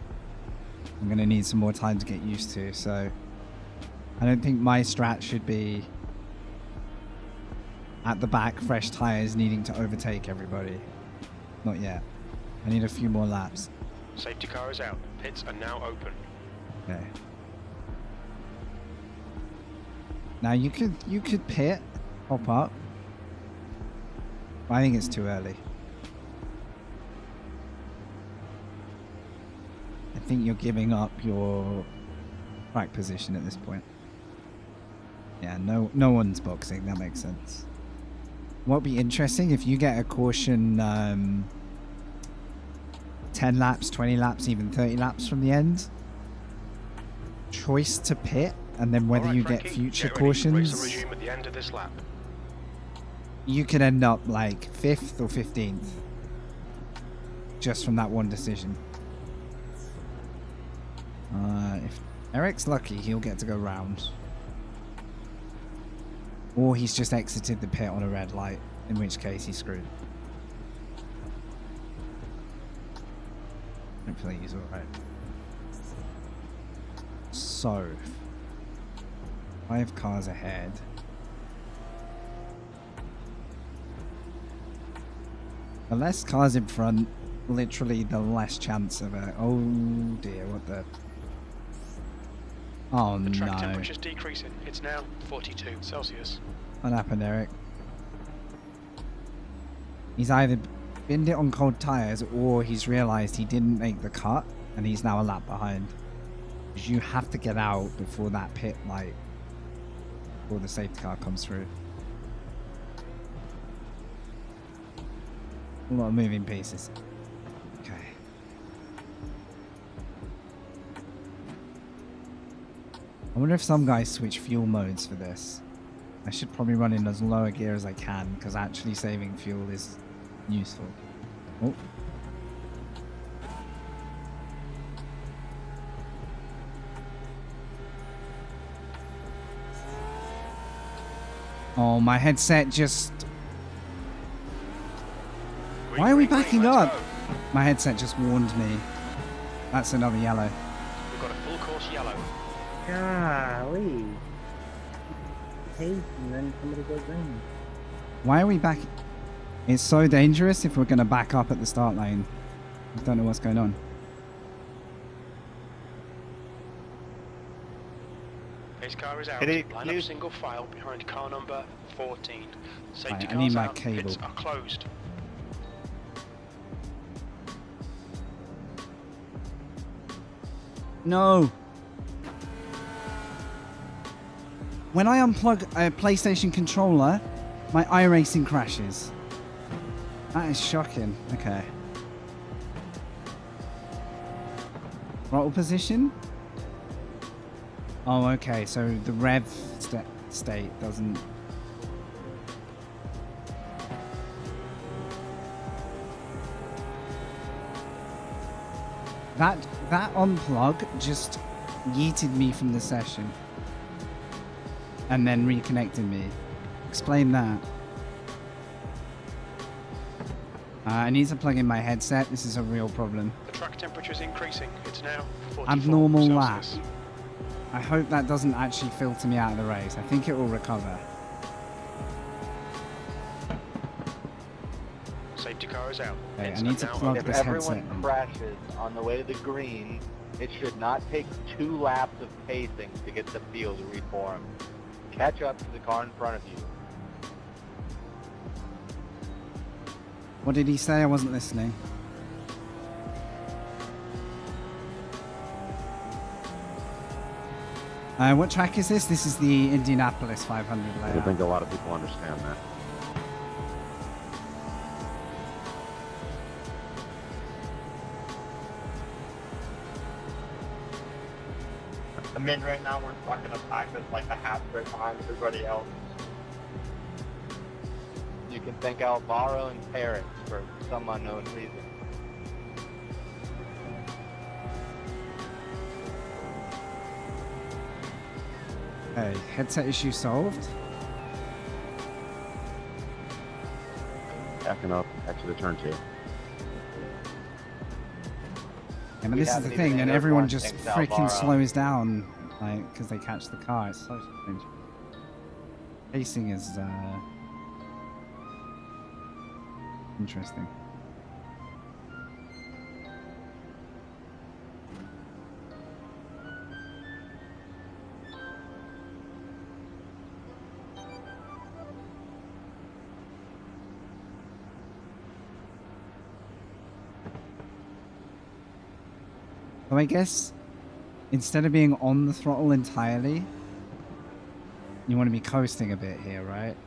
I'm going to need some more time to get used to, so I don't think my strat should be at the back, fresh tires, needing to overtake everybody. Not yet. I need a few more laps. Safety car is out. Pits are now open. Okay. Now you could pit, hop up. I think it's too early. I think you're giving up your track position at this point. Yeah, no one's boxing. That makes sense. What'd be interesting if you get a caution 10 laps, 20 laps, even 30 laps from the end. Choice to pit, and then whether you get future cautions, Resume at the end of this lap. you could end up like 5th or 15th just from that one decision. If Eric's lucky, he'll get to go round. Or he's just exited the pit on a red light, in which case he's screwed. Hopefully he's alright. So, 5 cars ahead. The less cars in front, literally the less chance of a... Oh dear, what the... Oh The track no. temperature's decreasing. It's now 42 Celsius. What happened, Eric? He's either binned it on cold tyres or he's realised he didn't make the cut and he's now a lap behind. Because you have to get out before that pit light, before the safety car comes through. A lot of moving pieces. Okay. I wonder if some guys switch fuel modes for this. I should probably run in as low a gear as I can, because actually saving fuel is useful. Oh. Oh, my headset just... Why are we backing up? My headset just warned me. That's another yellow. We've got a full course yellow. Golly. Pace and then somebody goes in. Why are we back? It's so dangerous if we're going to back up at the start lane. I don't know what's going on. Pace car is out. Line up single file behind car number 14. Safety Right, I need cars my out. cable. Pits are closed. No. When I unplug a PlayStation controller, my iRacing crashes. That is shocking. Okay. Throttle position? Oh, okay. So the rev state doesn't... That unplug just yeeted me from the session. And then reconnected me. Explain that. I need to plug in my headset. This is a real problem. The track temperature is increasing. It's now 44 Abnormal Celsius. lap. I hope that doesn't actually filter me out of the race. I think it will recover. Safety car is out. Okay, It's I need to now plug If this everyone headset. crashes on the way to the green, it should not take 2 laps of pacing to get the field to reform. Catch up to the car in front of you. What did he say? I wasn't listening. What track is this? This is the Indianapolis 500 layout. I think a lot of people understand that. I mean, right now we're stuck in a practice like a half straight behind everybody else. You can thank Alvaro and Paris for some unknown reason. Okay, headset issue solved. Backing up, back to the turn 2. Yeah, but We this is haven't the even thing, and entered everyone one just since freaking Alvaro. slows down, like, because they catch the car. It's so strange. Pacing is interesting. So I guess instead of being on the throttle entirely, you want to be coasting a bit here, right?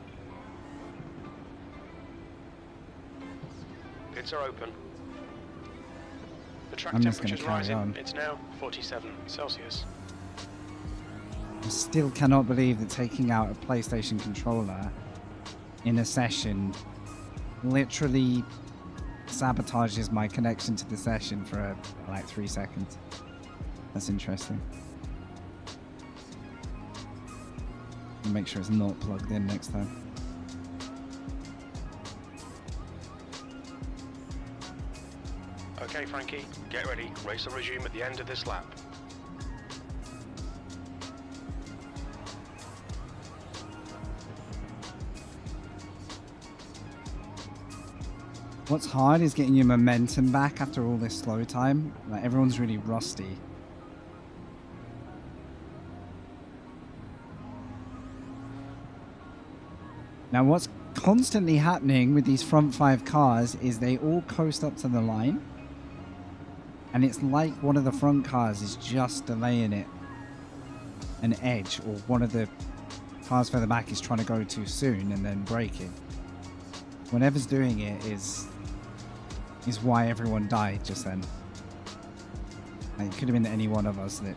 Pits are open. The track I'm just temperature's gonna carry rising. on. It's now 47 Celsius. I still cannot believe that taking out a PlayStation controller in a session literally sabotages my connection to the session for like 3 seconds. That's interesting. I'll make sure it's not plugged in next time. Okay, Frankie, get ready. Race will resume at the end of this lap. What's hard is getting your momentum back after all this slow time. Like, everyone's really rusty. Now what's constantly happening with these front 5 cars is they all coast up to the line. And it's like one of the front cars is just delaying it an edge, or one of the cars further back is trying to go too soon and then braking. Whatever's doing it is why everyone died just then. Like, it could have been any one of us that...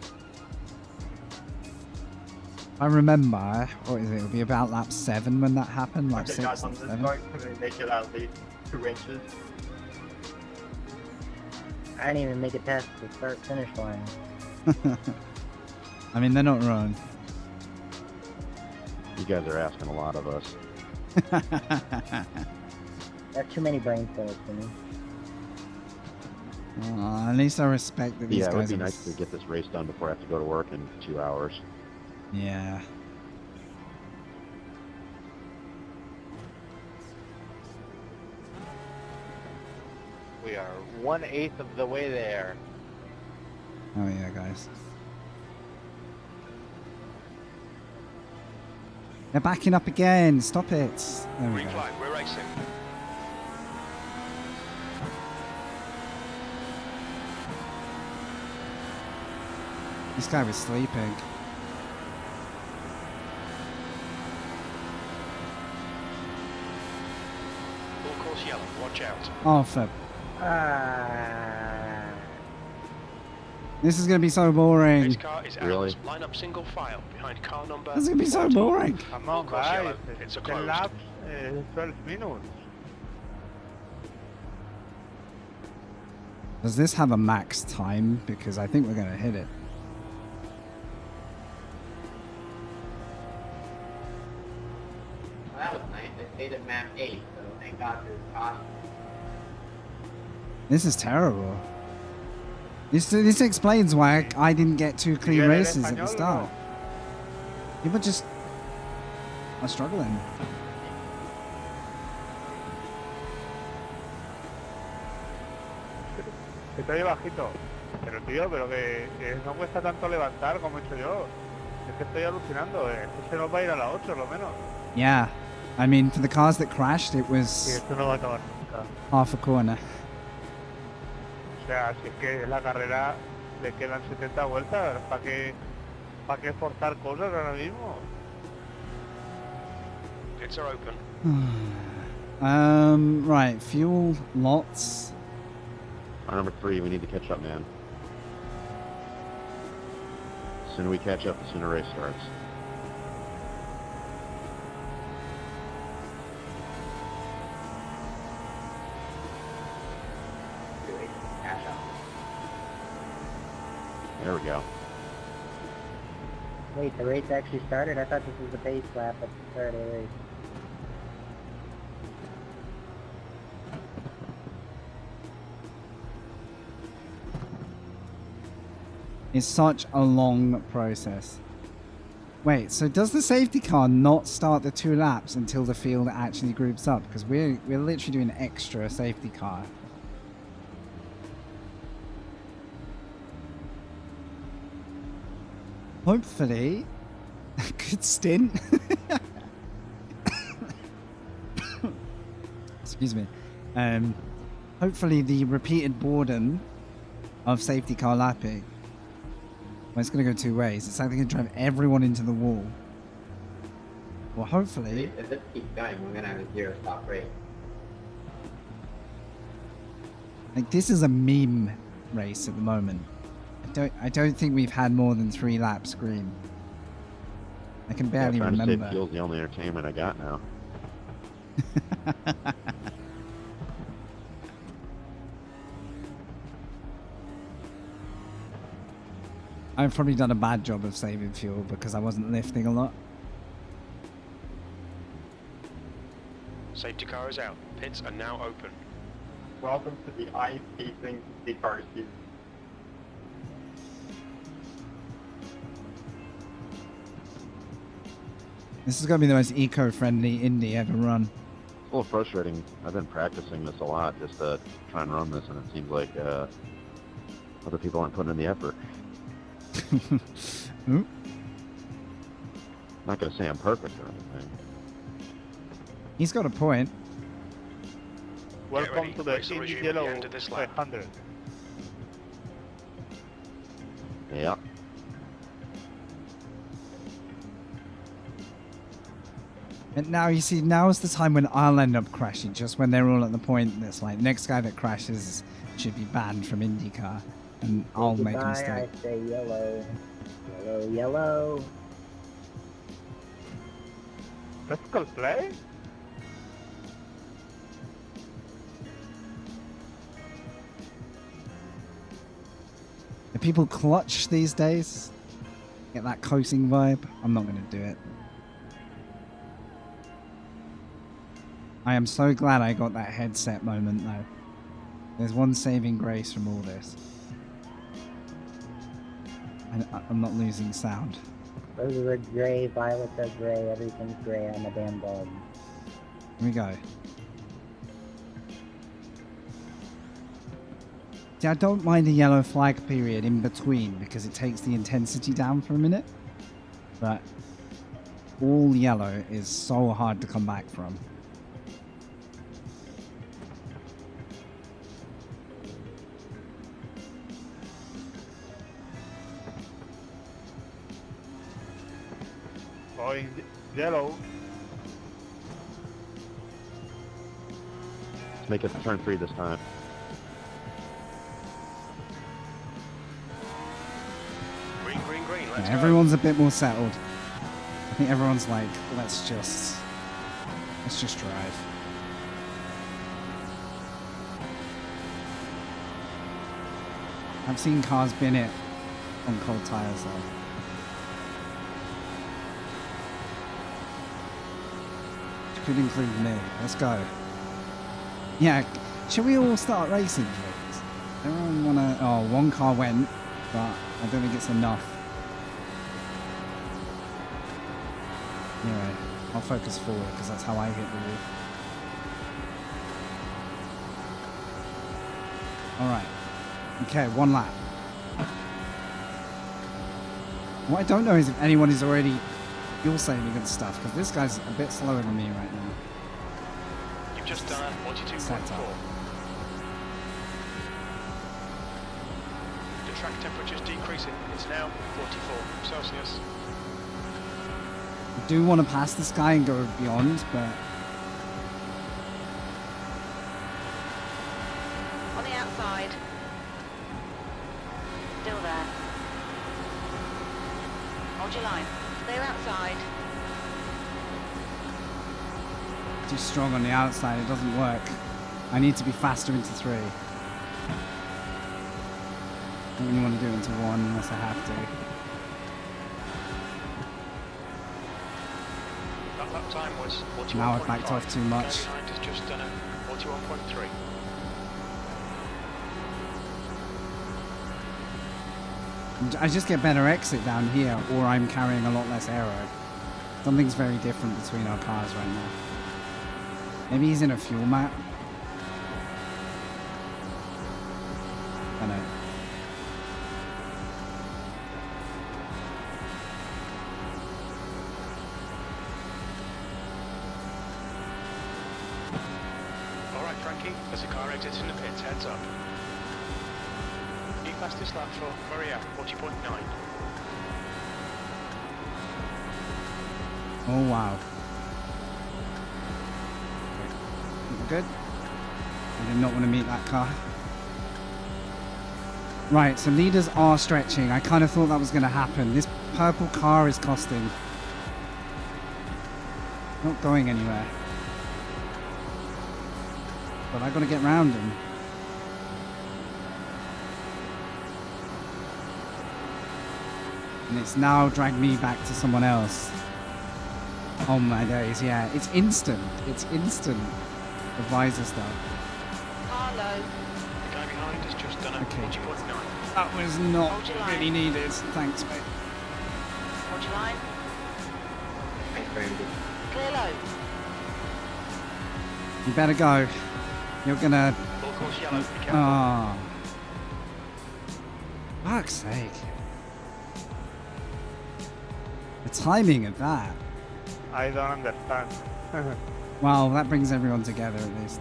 I remember, what is it? It'll be about lap 7 when that happened, lap 6, lap 7. Make it at least 2 inches. I didn't even make it past the start-finish line. I mean, they're not wrong. You guys are asking a lot of us. That's too many brain cells for me. At least I respect that these Yeah, guys it would be are... nice to get this race done before I have to go to work in 2 hours. Yeah. We are 1/8 of the way there. Oh yeah, guys. They're backing up again. Stop it. There we Green go. flag, we're racing. This guy was sleeping. Full course yellow, watch out. Oh, for... This is going to be so boring. Race car is out. Really? Line up single file behind car number. This is going to be so 14. boring. Come on, Full course guys. yellow, pits are 10 closed. laps, 12 minutes. Does this have a max time? Because I think we're going to hit it. Well, that was nice. They stayed at map 8, so thank God for caution. This is terrible. This explains why I didn't get 2 clean races at the start. People just are struggling. Estoy bajito. Pero tío, pero que no cuesta tanto levantar como he hecho yo. Es que estoy alucinando. Esto se nos va a ir a la 8 lo menos. Yeah. I mean, for the cars that crashed, it Y was esto no va a acabar nunca. half a corner. O sea, si es que la carrera le quedan 70 vueltas, ¿para qué forzar cosas ahora mismo? Pits are open. Right, fuel lots. Car number 3, we need to catch up, man. The sooner we catch up, the sooner race starts. There we go. Wait, the race actually started? I thought this was the pace lap at the start of the race. It's such a long process. Wait, so does the safety car not start the 2 laps until the field actually groups up? Because we're literally doing extra safety car. Hopefully, a good stint. Excuse me. Hopefully the repeated boredom of safety car lapping. Well, it's going to go two ways. It's either going to drive everyone into the wall. Well, hopefully... If this keeps going, we're going to have a zero stop rate. Like, this is a meme race at the moment. I don't think we've had more than 3 laps green. I can barely trying remember. to say fuel's the only entertainment I got now. I've probably done a bad job of saving fuel because I wasn't lifting a lot. Safety car is out. Pits are now open. Welcome to the iRacing Indycar series. This is going to be the most eco-friendly Indy ever run. It's a little frustrating. I've been practicing this a lot just to try and run this, and it seems like other people aren't putting in the effort. Ooh. Not going to say I'm perfect or anything. He's got a point. Welcome to the Race will resume at the end of this lap. 500. Yeah. And now you see, now is the time when I'll end up crashing, just when they're all at the point that's like, next guy that crashes should be banned from IndyCar, and I'll make a mistake. I say yellow. Yellow, yellow. Let's go play. Do people clutch these days? Get that coasting vibe? I'm not going to do it. I am so glad I got that headset moment though. There's one saving grace from all this. And I'm not losing sound. Those are gray, violets are gray, everything's gray on the damn bulb. Here we go. See, I don't mind a yellow flag period in between because it takes the intensity down for a minute. But all yellow is so hard to come back from. Going yellow. Let's make it to turn 3 this time. Green, green, green. Let's Yeah, go. everyone's a bit more settled. I think everyone's like, let's just drive. I've seen cars bin it on cold tires though. Could include me. Let's go. Yeah, should we all start racing, please? Everyone wanna... Oh, one car went, but I don't think it's enough. Anyway, I'll focus forward because that's how I hit the wall. Alright. Okay, 1 lap. What I don't know is if anyone is already fuel saving and stuff, because this guy's a bit slower than me right now. You've just done 42.4. The track temperature's decreasing. It's now 44 Celsius. I do want to pass this guy and go beyond, but On the outside. Still there. Hold your line. They're outside. too strong on the outside, it doesn't work. I need to be faster into 3. I don't really want to do it into 1 unless I have to. That lap time was 41.5. Now I've backed off too much. Gary Hind has just done a 41.3. I just get better exit down here, or I'm carrying a lot less aero. Something's very different between our cars right now. Maybe he's in a fuel map. I know. Alright Frankie, as the car exits in the pits, heads up. Keep Fastest lap for Maria, 40.9. Oh wow. Good. I did not want to meet that car. Right, so leaders are stretching. I kind of thought that was going to happen. This purple car is costing. Not going anywhere. But I got to get round him. And it's now dragged me back to someone else. Oh my days, yeah. It's instant. It's instant. The visor stuff. Carlo. The guy behind has just done a 40.9. That was not really needed. Thanks, mate. Hold your line. Clear low. You better go. You're gonna... Full course yellow, be careful. Oh. Fuck's sake. The timing of that. I don't understand. Well, that brings everyone together at least.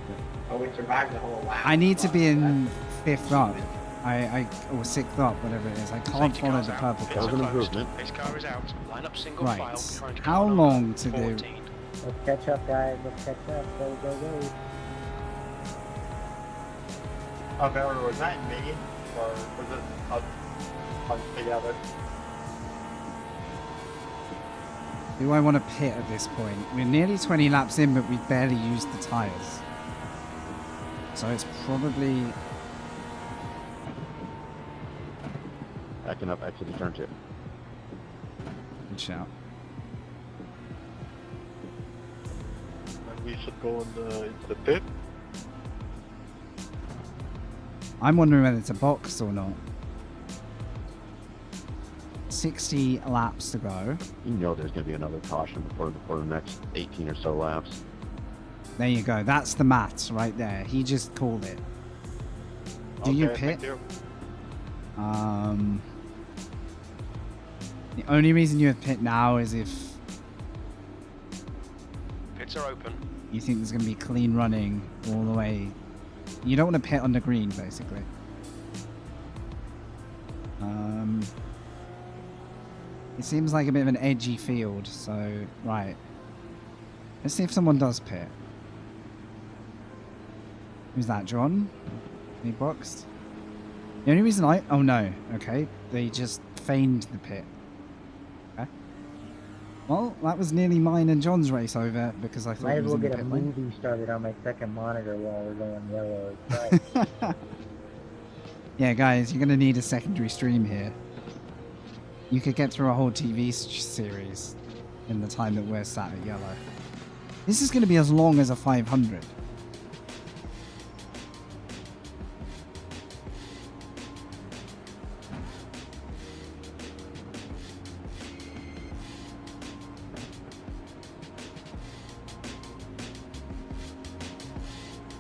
Oh, we survived the whole lap. I need to be in 5th up. Or 6th up, whatever it is. I can't follow the purple That was an car. improvement. Pace car is out. Line up single file Right. behind How car number long to do? 14. Let's catch up, guys. Let's catch up. Go, go, go. Oh, Valerie, was that me? Or was it us together? Do I want to pit at this point? We're nearly 20 laps in, but we've barely used the tyres. So it's probably... Backing up, exit the turn 2. Good shout. And we should go into the pit. I'm wondering whether it's a box or not. 60 laps to go. You know there's going to be another caution before the next 18 or so laps. There you go. That's the maths right there. He just called it. Do you pit? Thank you. The only reason you have pit now is if Pits are open. you think there's going to be clean running all the way. You don't want to pit on the green, basically. It seems like a bit of an edgy field, so right. Let's see if someone does pit. Who's that, John? He boxed. The only reason oh no, okay, they just feigned the pit. Okay. Well, that was nearly mine and John's race over because I thought Might he as was well in the get a pit lane. movie started on my second monitor while we're going yellow. Right. Yeah, guys, you're gonna need a secondary stream here. You could get through a whole TV series in the time that we're sat at yellow. This is gonna be as long as a 500.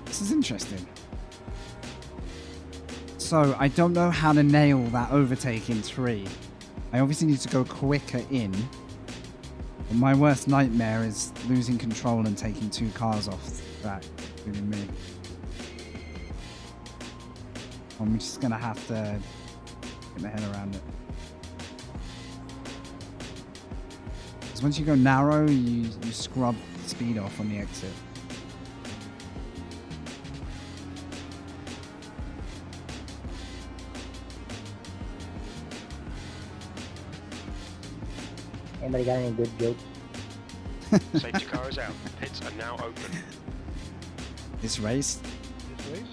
This is interesting. So, I don't know how to nail that overtake in 3. I obviously need to go quicker in. But my worst nightmare is losing control and taking 2 cars off the track, including me. I'm just going to have to get my head around it. Because once you go narrow, you scrub speed off on the exit. Anybody got any good jokes? Safety car is out. Pits are now open. This race? This race?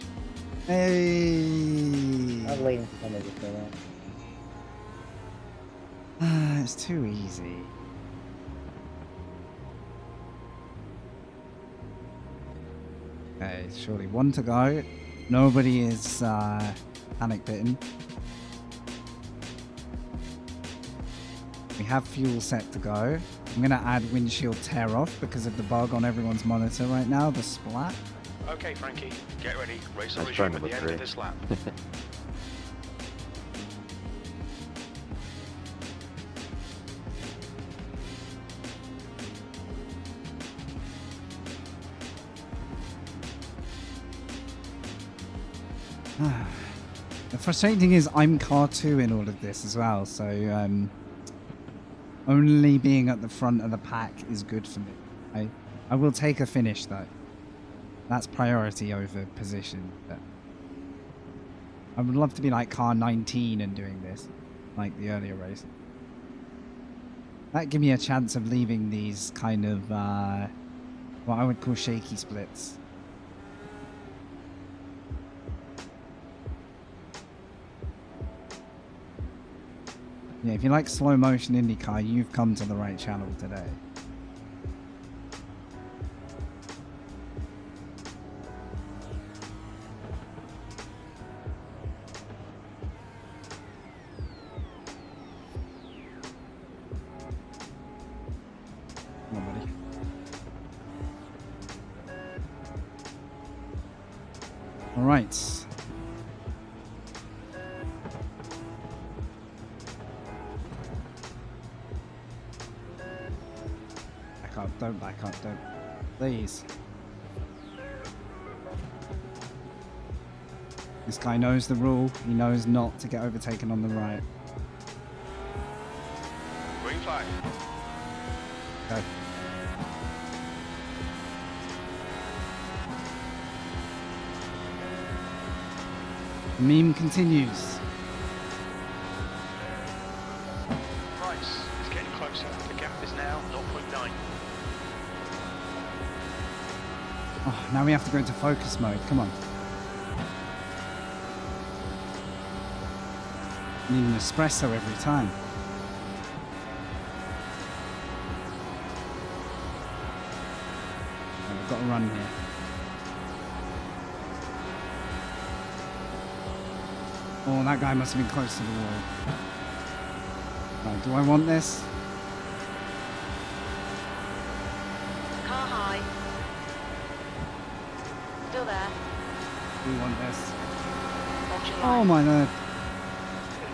Hey! I was waiting for somebody to say that. It's too easy. Okay, surely 1 to go. Nobody is panic pitting. We have fuel set to go. I'm going to add windshield tear off because of the bug on everyone's monitor right now, the splat. Okay, Frankie, get ready. Race will That's trying resume to at look the end great. of this lap. The frustrating thing is I'm car 2 in all of this as well, so only being at the front of the pack is good for me. I will take a finish though. That's priority over position. But I would love to be like car 19 and doing this, like the earlier race. That give me a chance of leaving these kind of what I would call shaky splits. Yeah, if you like slow motion IndyCar, you've come to the right channel today. Come on, buddy. All right. Don't back up, don't. Please. This guy knows the rule. He knows not to get overtaken on the right. Green flag. Go. The meme continues. Price is getting closer. The gap is now 0.9. Oh, now we have to go into focus mode. Come on. Need an espresso every time. Oh, we've got to run here. Oh, that guy must have been close to the wall. Right, do I want this? Car high. Still there. Do we want this? Watch your Oh line. my god.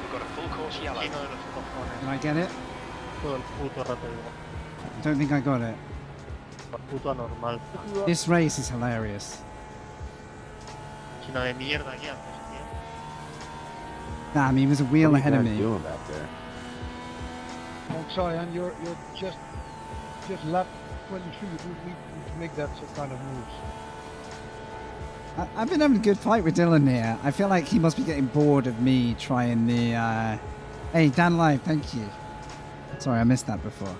We've got a full course yellow. Did I get it? Todo el puto rato I don't think I got it. igual. Puto anormal. This race is hilarious. Chino de mierda aquí antes, tío. Damn, he was a wheel What are ahead you of guys me. doing back there? Oh, Cyan, you're just lap 23. You do need to make that kind of moves. I've been having a good fight with Dylan here. I feel like he must be getting bored of me trying the... Hey, Dan Live, thank you. Sorry, I missed that before.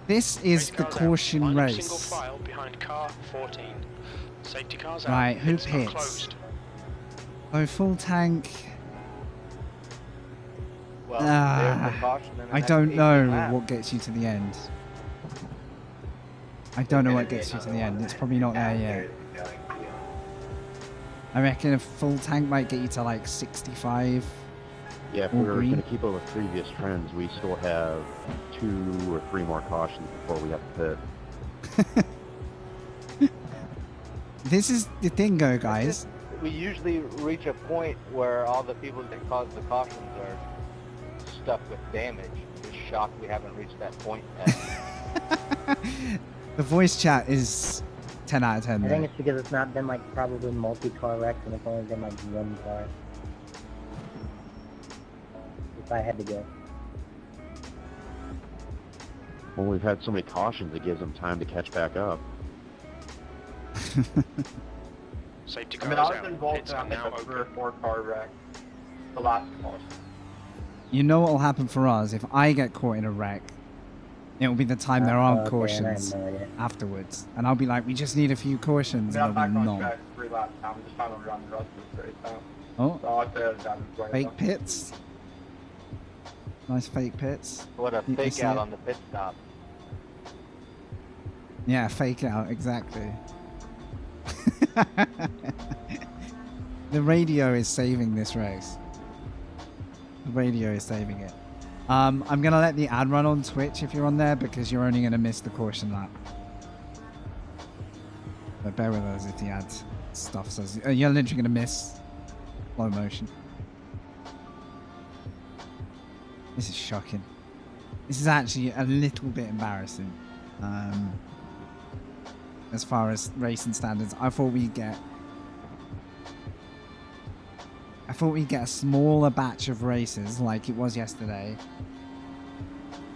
This is the caution Line up race. single file behind car 14. Safety cars out. Right, who Pits are pits? closed. Oh, full tank. Well, there's the caution in the I next don't 18 know laps. what gets you to the end. I don't know what gets you to the end. It's probably not there yet. I reckon a full tank might get you to like 65. Yeah, if Or we were green. going to keep up with previous trends, we still have 2 or 3 more cautions before we have to pit. This is the thing, though, guys. We usually reach a point where all the people that cause the cautions are stuck with damage. I'm just shocked we haven't reached that point yet. The voice chat is 10 out of 10. I though. think it's because it's not been like probably multi-car wrecks and it's only been like one car. If I had to guess. Well, we've had so many cautions, it gives them time to catch back up. Safety I mean, cars I was out. involved Pits in are like now a 3 or open. 4 car wreck. The last caution. You know what will happen for us if I get caught in a wreck? It will be the time there aren't cautions afterwards. And I'll be like, we just need a few cautions. I mean, I'm And back there'll on be track none. 3 laps now. I'm just trying to run the rest of the race now. Oh, So I'd say I've done great. fake pits. Nice fake pits. What a You can fake see out it. on the pit stop. Yeah, fake out, exactly. The radio is saving this race. The radio is saving it. I'm going to let the ad run on Twitch if you're on there because you're only going to miss the caution lap. But bear with us if the ad stuff says... you're literally going to miss slow motion. This is shocking. This is actually a little bit embarrassing. As far as racing standards, I thought we'd get thought we'd get a smaller batch of racers like it was yesterday,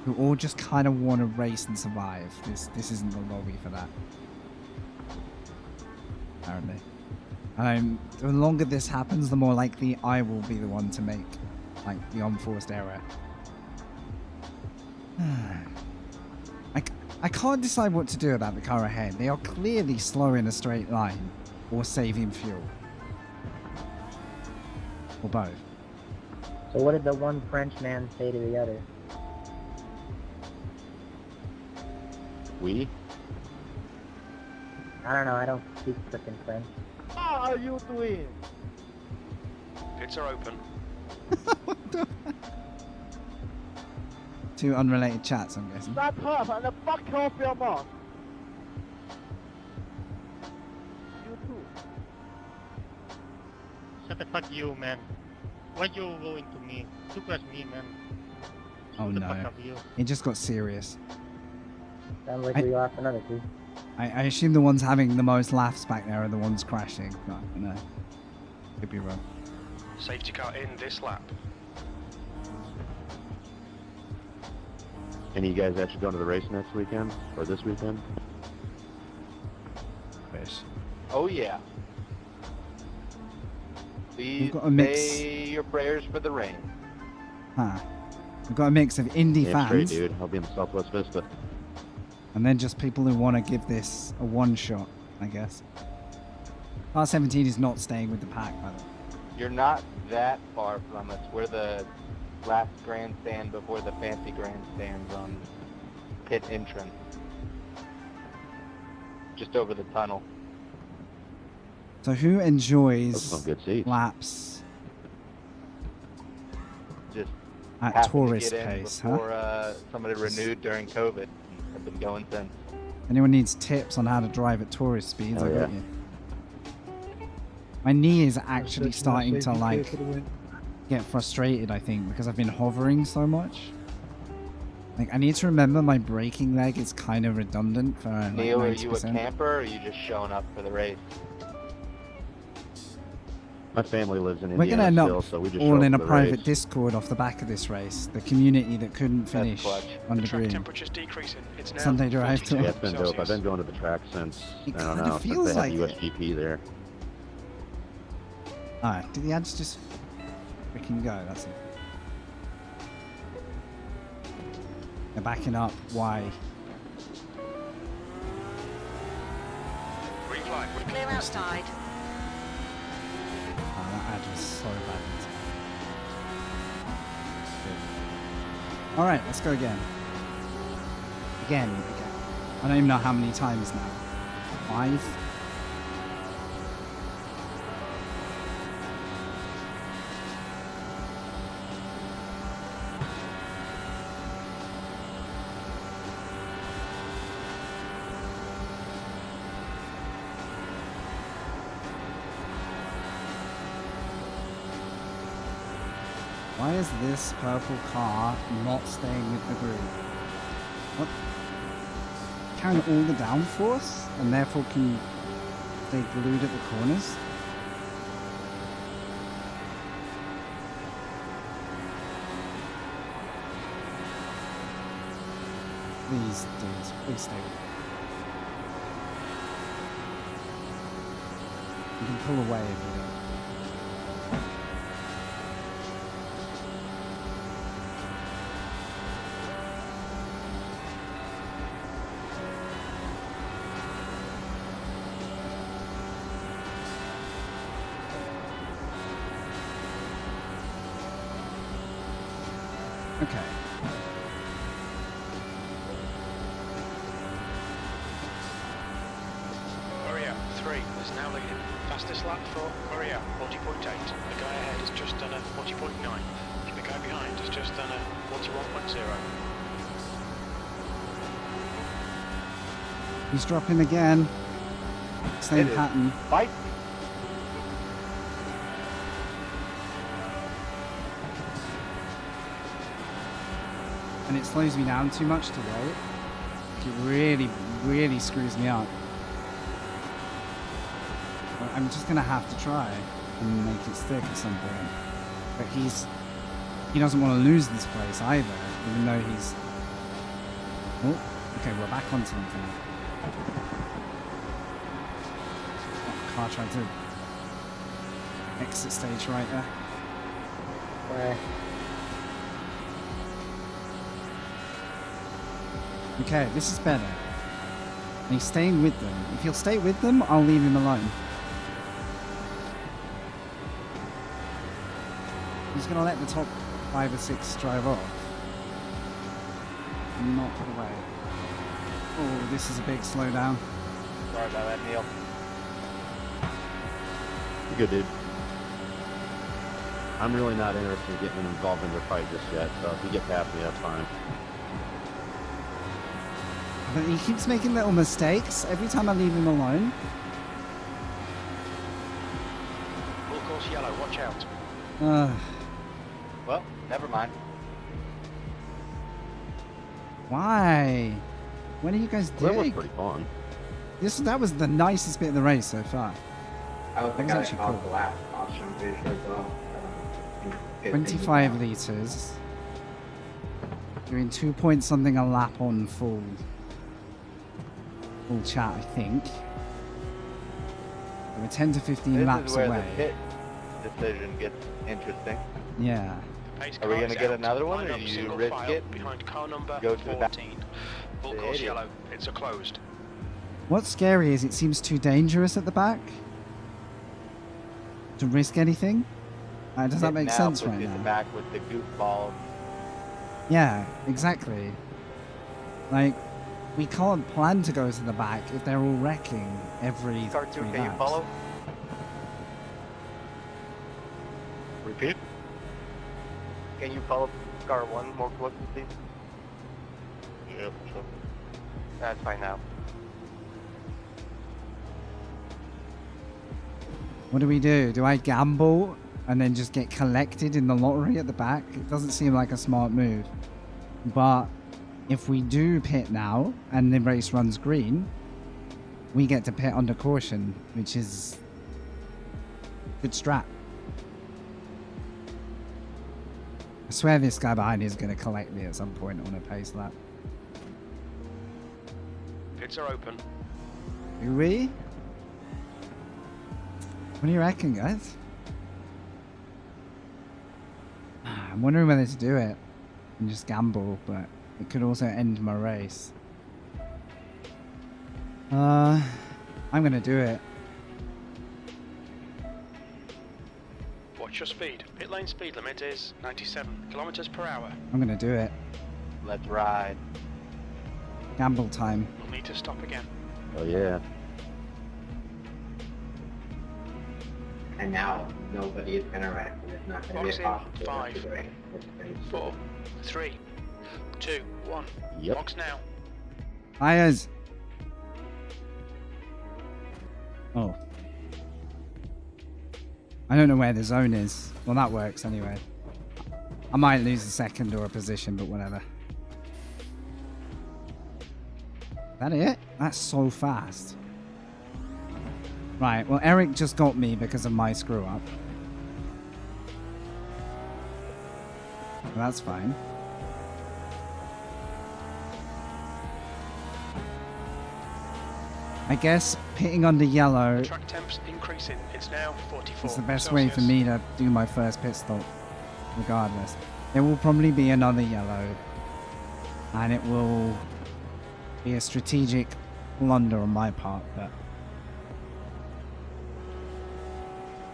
who all just kind of want to race and survive. This isn't the lobby for that, apparently. The longer this happens, the more likely I will be the one to make like the unforced error. I can't decide what to do about the car ahead. They are clearly slow in a straight line or saving fuel. Or both. So what did the one French man say to the other? We? I don't know, I don't speak frickin' French. How are you doing? Pits are open. Two unrelated chats, I'm guessing. Shut up and fuck off your mouth. You too. Shut the fuck you, man. Why you going to me? Look at me, man. Oh Who the fuck no. are you? It just got serious. Sounds like we lost another two. I assume the ones having the most laughs back there are the ones crashing. But no. Could be wrong. Safety car in this lap. Any of you guys actually going to the race next weekend? Or this weekend? Fish. Oh yeah. Please got a mix. say your prayers for the rain. Huh. We've got a mix of indie Damn straight, fans. dude. I'll be in the Southwest Vista. And then just people who want to give this a one shot, I guess. Car 17 is not staying with the pack, by the way. You're not that far from us. We're the last grandstand before the fancy grandstands on pit entrance. Just over the tunnel. So who Those enjoys some good seats. laps Just at happened tourist to get in pace, before somebody renewed during COVID. I've been going since. Anyone needs tips on how to drive at tourist speeds, Oh, I got yeah. you. My knee is actually starting to like get frustrated, I think, because I've been hovering so much. Like, I need to remember my braking leg is kind of redundant for like Neil, are you a 90%. camper or are you just showing up for the race? My family lives in We're Indiana gonna end still, up so we just all show in a up for the private race. Discord off the back of this race. The community that couldn't finish clutch. under The track green. temperature's decreasing. It's now Sunday drive 42 to- Yeah, it's been dope. I've Celsius. been going to the track since, It I don't kinda know, since feels they had like USGP there. Alright, did the ads just freaking go? That's it. They're backing up. Why? Green flag. Clear outside. Oh, that ad was so bad. Alright, let's go again. Again. I don't even know how many times now. 5? Why is this purple car not staying with the group? What? Carrying all the downforce and therefore can stay glued at the corners? Please, dudes, please stay with me. You can pull away if you don't. Okay. Maria, 3 is now leading. Fastest lap for Maria, 40.8. The guy ahead has just done a 40.9. The guy behind has just done a 41.0. He's dropping again. Same It is. pattern. Fight. And it slows me down too much to wait. It really, really screws me up. I'm just gonna have to try. and make it stick at some point. But he doesn't want to lose this place either, even though he's... Oh, okay, we're back on something. Oh, car tried to exit stage right there. Where? Okay, this is better. And he's staying with them. If he'll stay with them, I'll leave him alone. He's going to let the top 5 or 6 drive off. Not away. Oh, this is a big slowdown. Sorry about that, Neil. You're good, dude. I'm really not interested in getting involved in their fight just yet, so if you get past me, that's fine. But he keeps making little mistakes every time I leave him alone. Full course yellow, watch out. Well, never mind. Why? What are you guys doing? That was pretty fun. That was the nicest bit of the race so far. I was That the was guy actually that caused cool. the last caution, I'm pretty sure as well. 25 litres. Doing 2 point something a lap on full chat, I think. We're 10 to 15 This laps is where away. the pit decision gets interesting. Yeah. Pace Are we car going to is get out. another one, Line or up do you single risk file it? behind car number Go to the back. 14. Full course Idiot. yellow. It's a closed. What's scary is it seems too dangerous at the back to risk anything. Does that make sense right in now? the back with the goofballs. Yeah, exactly. Like, we can't plan to go to the back if they're all wrecking every Car 2, 3 can you laps. follow? Repeat? Can you follow car 1 more closely, please? Yeah, sure. That's fine now. What do we do? Do I gamble and then just get collected in the lottery at the back? It doesn't seem like a smart move. But if we do pit now and the race runs green, we get to pit under caution, which is good strat. I swear this guy behind me is going to collect me at some point on a pace lap. Pits are open. Do we? What do you reckon, guys? I'm wondering whether to do it and just gamble, but it could also end my race. I'm gonna do it. Watch your speed. Pit lane speed limit is 97 kilometers per hour. I'm gonna do it. Let's ride. Gamble time. We'll need to stop again. Oh yeah. And now nobody is gonna wreck, and it's not gonna Box be in. a caution. for the rest 5, of the race. It's gonna be 4, 3, 2, 1. Yep. Box now. Tires. Oh. I don't know where the zone is. Well, that works anyway. I might lose a second or a position, but whatever. Is that it? That's so fast. Right, well, Eric just got me because of my screw up. Well, that's fine. I guess pitting under yellow Track temps increasing. It's now 44. is the best way for Celsius. me to do my first pit stop, regardless. There will probably be another yellow, and it will be a strategic blunder on my part, but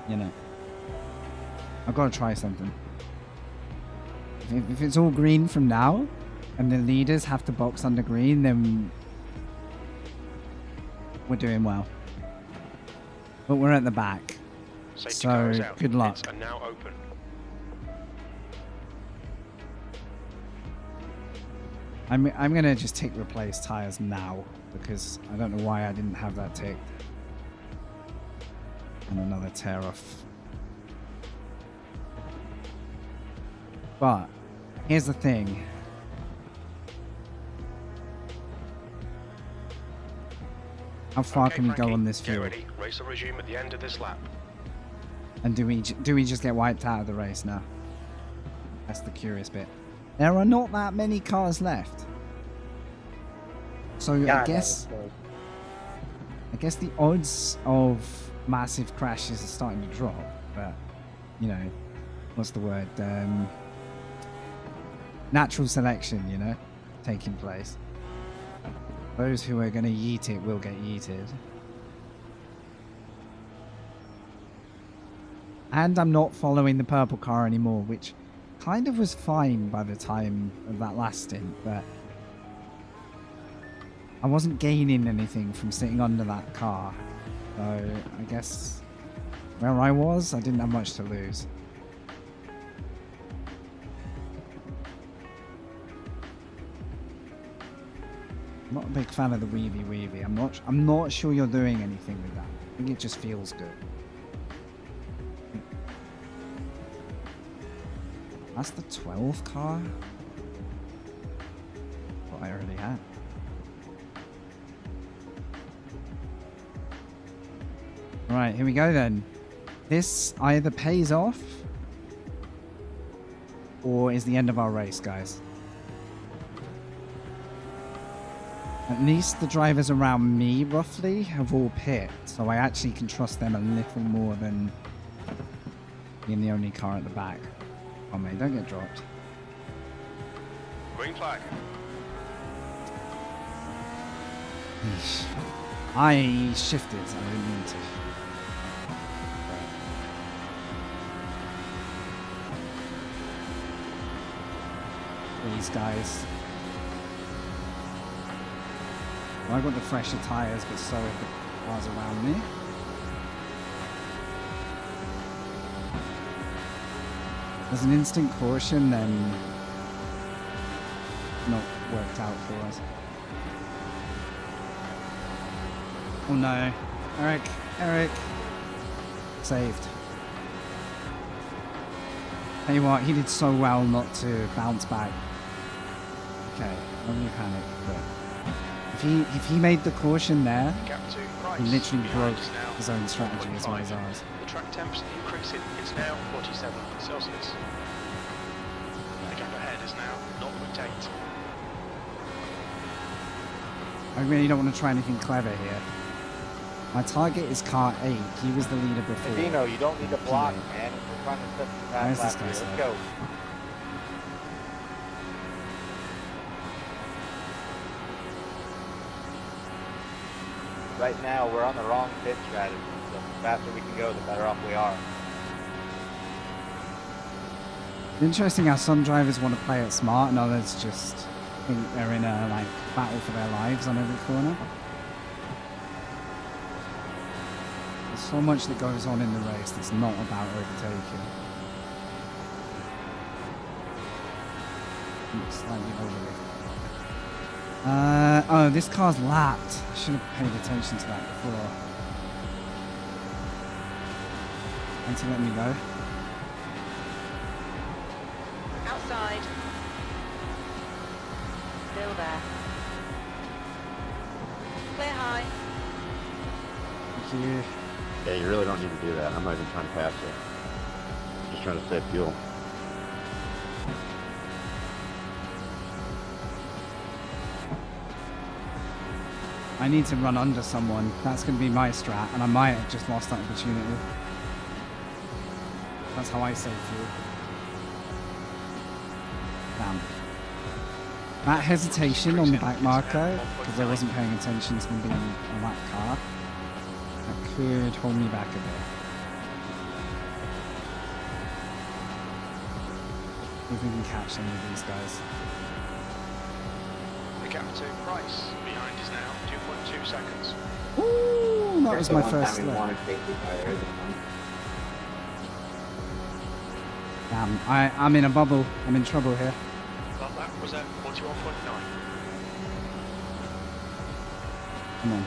you know, I've got to try something. If it's all green from now, and the leaders have to box under green, then we're doing well. But we're at the back, Safety car is so out. good luck. Pits are now open. I'm gonna just tick replace tires now because I don't know why I didn't have that ticked. And another tear off. But here's the thing. How far Okay, can we go Frankie, on this get field? ready. Race will resume at the end of this lap. And do we just get wiped out of the race now? That's the curious bit. There are not that many cars left. So God, I guess the odds of massive crashes are starting to drop, but you know, what's the word? Natural selection, you know, taking place. Those who are going to yeet it will get yeeted. And I'm not following the purple car anymore, which kind of was fine by the time of that last stint, but I wasn't gaining anything from sitting under that car. So I guess where I was, I didn't have much to lose. I'm not a big fan of the weavy. I'm not sure you're doing anything with that. I think it just feels good. That's the 12 car? What I already had. Right, here we go then. This either pays off or is the end of our race, guys. At least the drivers around me, roughly, have all pit, so I actually can trust them a little more than being the only car at the back. Oh mate, don't get dropped. Green flag. I shifted, I didn't mean to. These guys. Well, I got the fresher tyres, but so have the cars around me. There's an instant caution, then not worked out for us. Oh no, Eric, saved. Tell you what, he did so well not to bounce back. Okay, don't really panic, but if he made the caution there, he literally broke his own strategy as well as ours. The track temps increasing. It's now 47 Celsius. The gap ahead is now 0.8. I really don't want to try anything clever here. My target is car 8. He was the leader before. Dino, you don't need to block, man. We're trying to set the path last year. Let's go. Right now, we're on the wrong pit strategy. So the faster we can go, the better off we are. It's interesting how some drivers want to play it smart and others just think they're in a like battle for their lives on every corner. There's so much that goes on in the race that's not about overtaking. It's slightly overly. Oh, this car's lapped. I should have paid attention to that before. Thanks for letting me go. Outside. Still there. Clear high. Thank you. Yeah, you really don't need to do that. I'm not even trying to pass it. Just trying to save fuel. I need to run under someone. That's going to be my strat, and I might have just lost that opportunity. That's how I save fuel. Damn. That hesitation on the back marker, because I wasn't paying attention to them being on that car, that could hold me back a bit. If we can catch any of these guys. The gap to Price behind is now 2.2 seconds. Ooh, that was my first slip. Damn, I'm in a bubble. I'm in trouble here. That lap was at 41.9. Come on.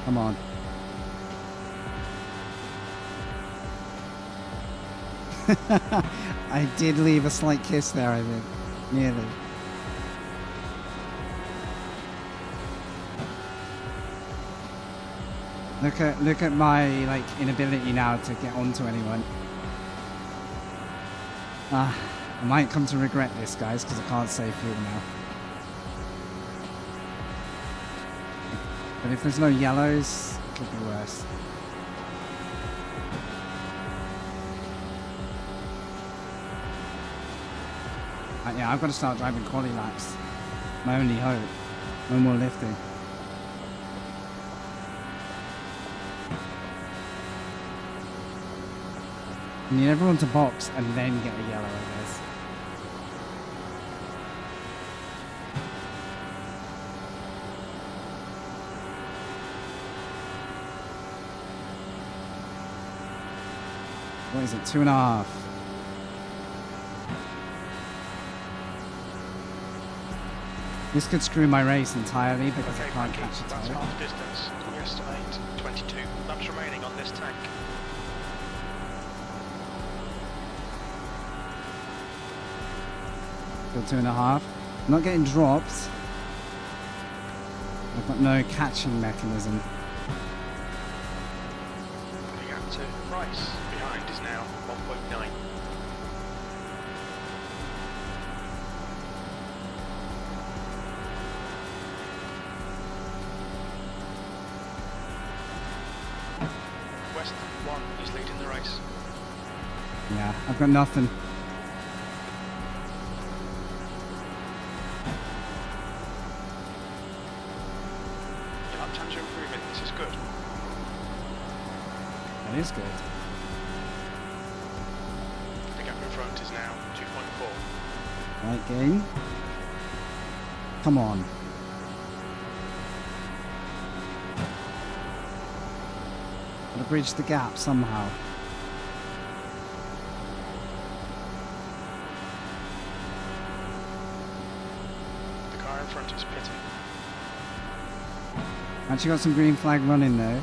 Come on. I did leave a slight kiss there, I think. Nearly. Look at my like inability now to get onto anyone. I might come to regret this, guys, because I can't save fuel now. But if there's no yellows, it could be worse. Yeah, I've got to start driving quali laps. My only hope. No more lifting. I need everyone to box and then get a yellow, I guess. What is it? 2.5. This could screw my race entirely because I can't catch a That's tire. half distance. We estimate 22 laps remaining on this tank. Still 2.5. I'm not getting dropped. I've got no catching mechanism. Coming out to Price. Behind is now 1.9. West 1 is leading the race. Yeah, I've got nothing. Your lap times are improving. This is good. That is good. The gap in front is now 2.4. Right, game. Come on. Gotta bridge the gap somehow. The car in front is pitting. Actually got some green flag running though.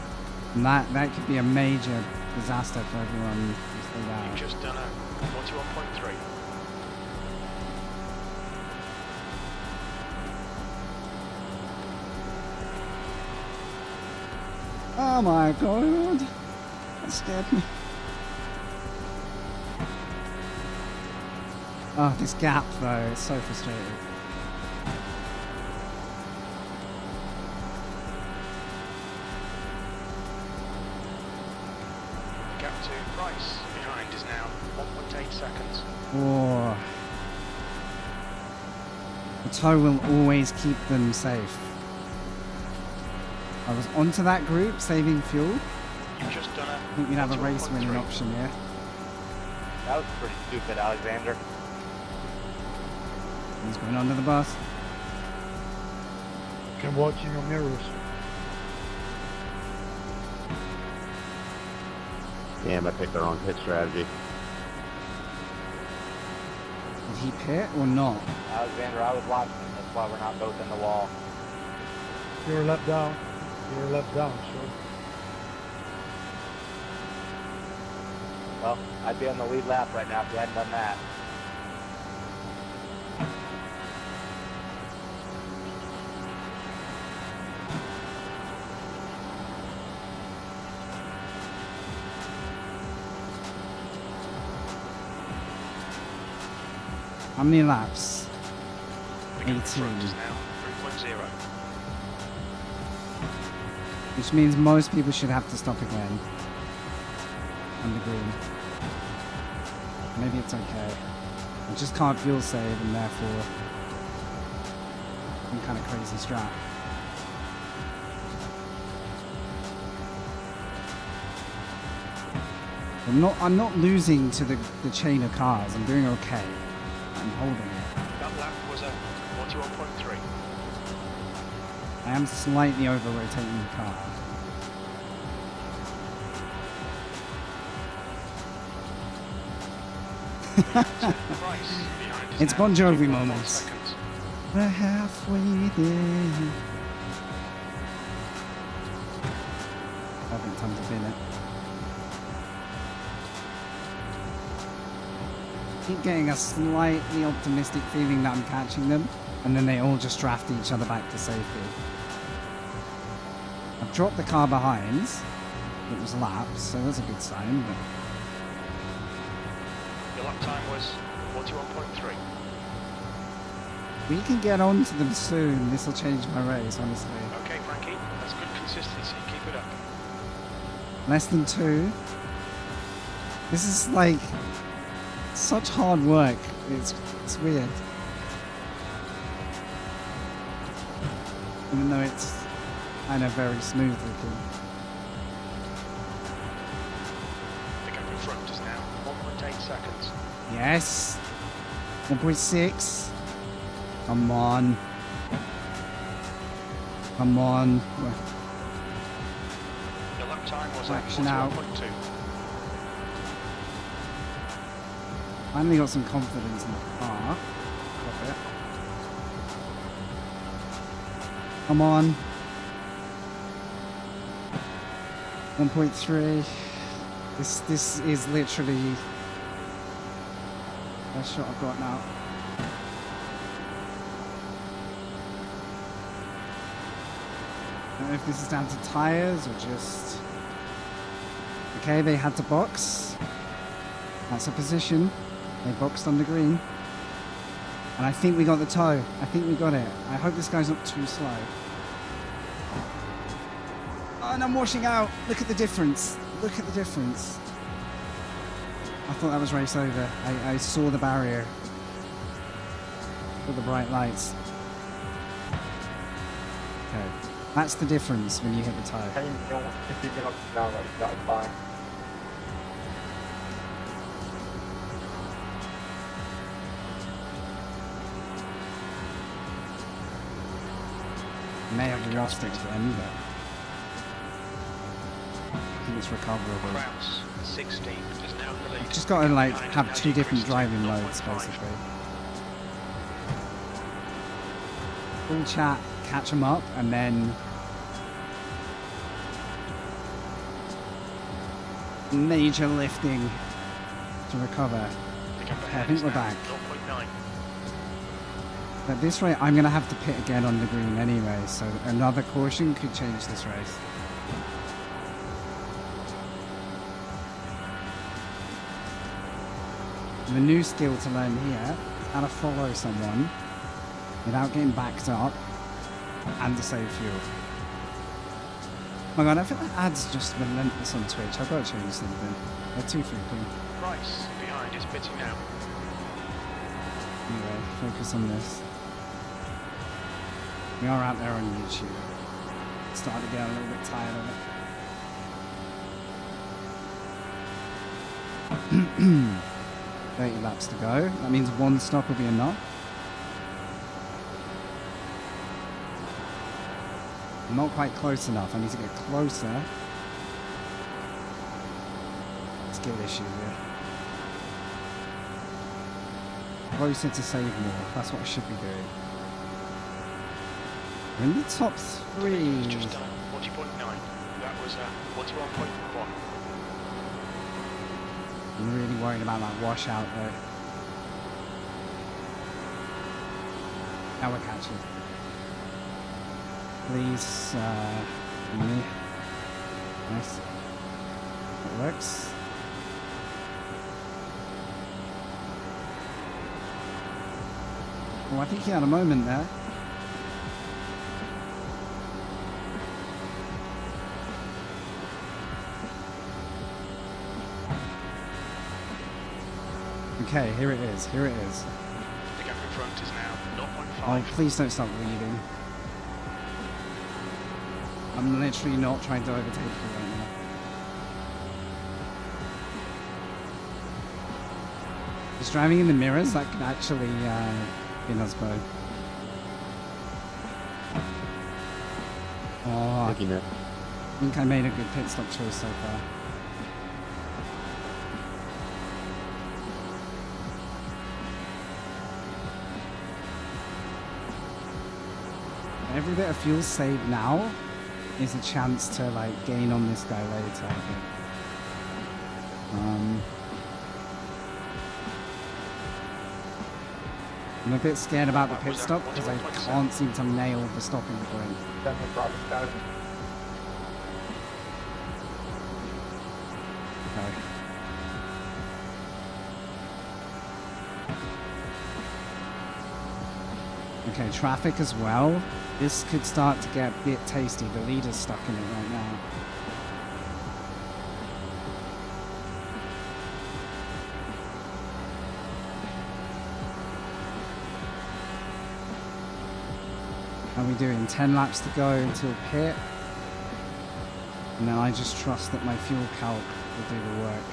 And that could be a major disaster for everyone who's still You've out. just done a 41.3. Oh my god. That scared me. Oh, this gap though, it's so frustrating. Gap to Price behind is now 1.8 seconds. Oh. The tow will always keep them safe. I was onto that group, saving fuel. You've just done a I think we'd have a race winning 41.3. option here. That was pretty stupid, Alexander. He's going under the bus. You can watch in your mirrors. Damn, I picked the wrong pit strategy. Did he pit or not? Alexander, I was watching. That's why we're not both in the wall. You're a lap down. You're a lap down, sure. Well, I'd be on the lead lap right now if you hadn't done that. How many laps? The gap in 18. front is now 3.0. Which means most people should have to stop again. On the green. Maybe it's okay. I just can't fuel save and therefore some kind of crazy strat. I'm not losing to the chain of cars. I'm doing okay. I'm holding it. That lap was a 41.3. I am slightly over rotating the car. Price behind is It's now Bon Jovi 2.1 moments. seconds. We're halfway there. Perfect time to bin it. Keep getting a slightly optimistic feeling that I'm catching them, and then they all just draft each other back to safety. I've dropped the car behind, it was laps, so that's a good sign. But Your lap time was 41.3. we can get on to them soon. This will change my race, honestly. Okay, Frankie, that's good consistency. Keep it up. Less than 2. This is like such hard work. It's weird. Even though it's kind of very smooth looking. The gap in front is now 1.8 seconds. Yes. 1.6. Come on. Come on. Your lap time was Action out. 41.2. Finally got some confidence in the car. Got it. Come on. 1.3. This is literally the best shot I've got now. I don't know if this is down to tires or just... Okay, they had to box. That's a position. They boxed on the green. And I think we got the toe. I think we got it. I hope this guy's not too slow. Oh, and I'm washing out. Look at the difference. Look at the difference. I thought that was race over. I saw the barrier. With the bright lights. Okay. That's the difference when you hit the tire. If you get up now, that's fine. May have lost it again, but I think it's recoverable. Kraus, 16, is now in the lead. Just got to like have 2 different driving modes basically. Full chat, catch them up, and then major lifting to recover. Okay, I think we're back. 0.9. At this rate, I'm going to have to pit again on the green anyway, so another caution could change this race. The new skill to learn here is how to follow someone without getting backed up and to save fuel. Oh my god, I feel like ads just relentless on Twitch. I've got to change something. They're too frequent. Price behind is pitting now. Anyway, focus on this. We are out there on YouTube. Starting to get a little bit tired of it. 30 laps to go. That means 1 stop will be enough. I'm not quite close enough. I need to get closer. Skill issue here. Closer to save more. That's what I should be doing. We're in the top 3. Just 40.9. That was 41.1. I'm really worried about that washout though. Now we're catching. Please, me. Nice. It works. Oh, I think he had a moment there. Okay, here it is. Here it is. The gap in front is now 0.5. Oh, please don't stop reading. I'm literally not trying to overtake you right now. Just driving in the mirrors, that could actually be us both. Oh, I think I made a good pit stop choice so far. Every bit of fuel saved now is a chance to like gain on this guy later, I think. I'm a bit scared about the pit stop because I can't seem to nail the stopping point. go. Okay, traffic as well. This could start to get a bit tasty. The leader's stuck in it right now. How are we doing? 10 laps to go until pit. And then I just trust that my fuel calc will do the work.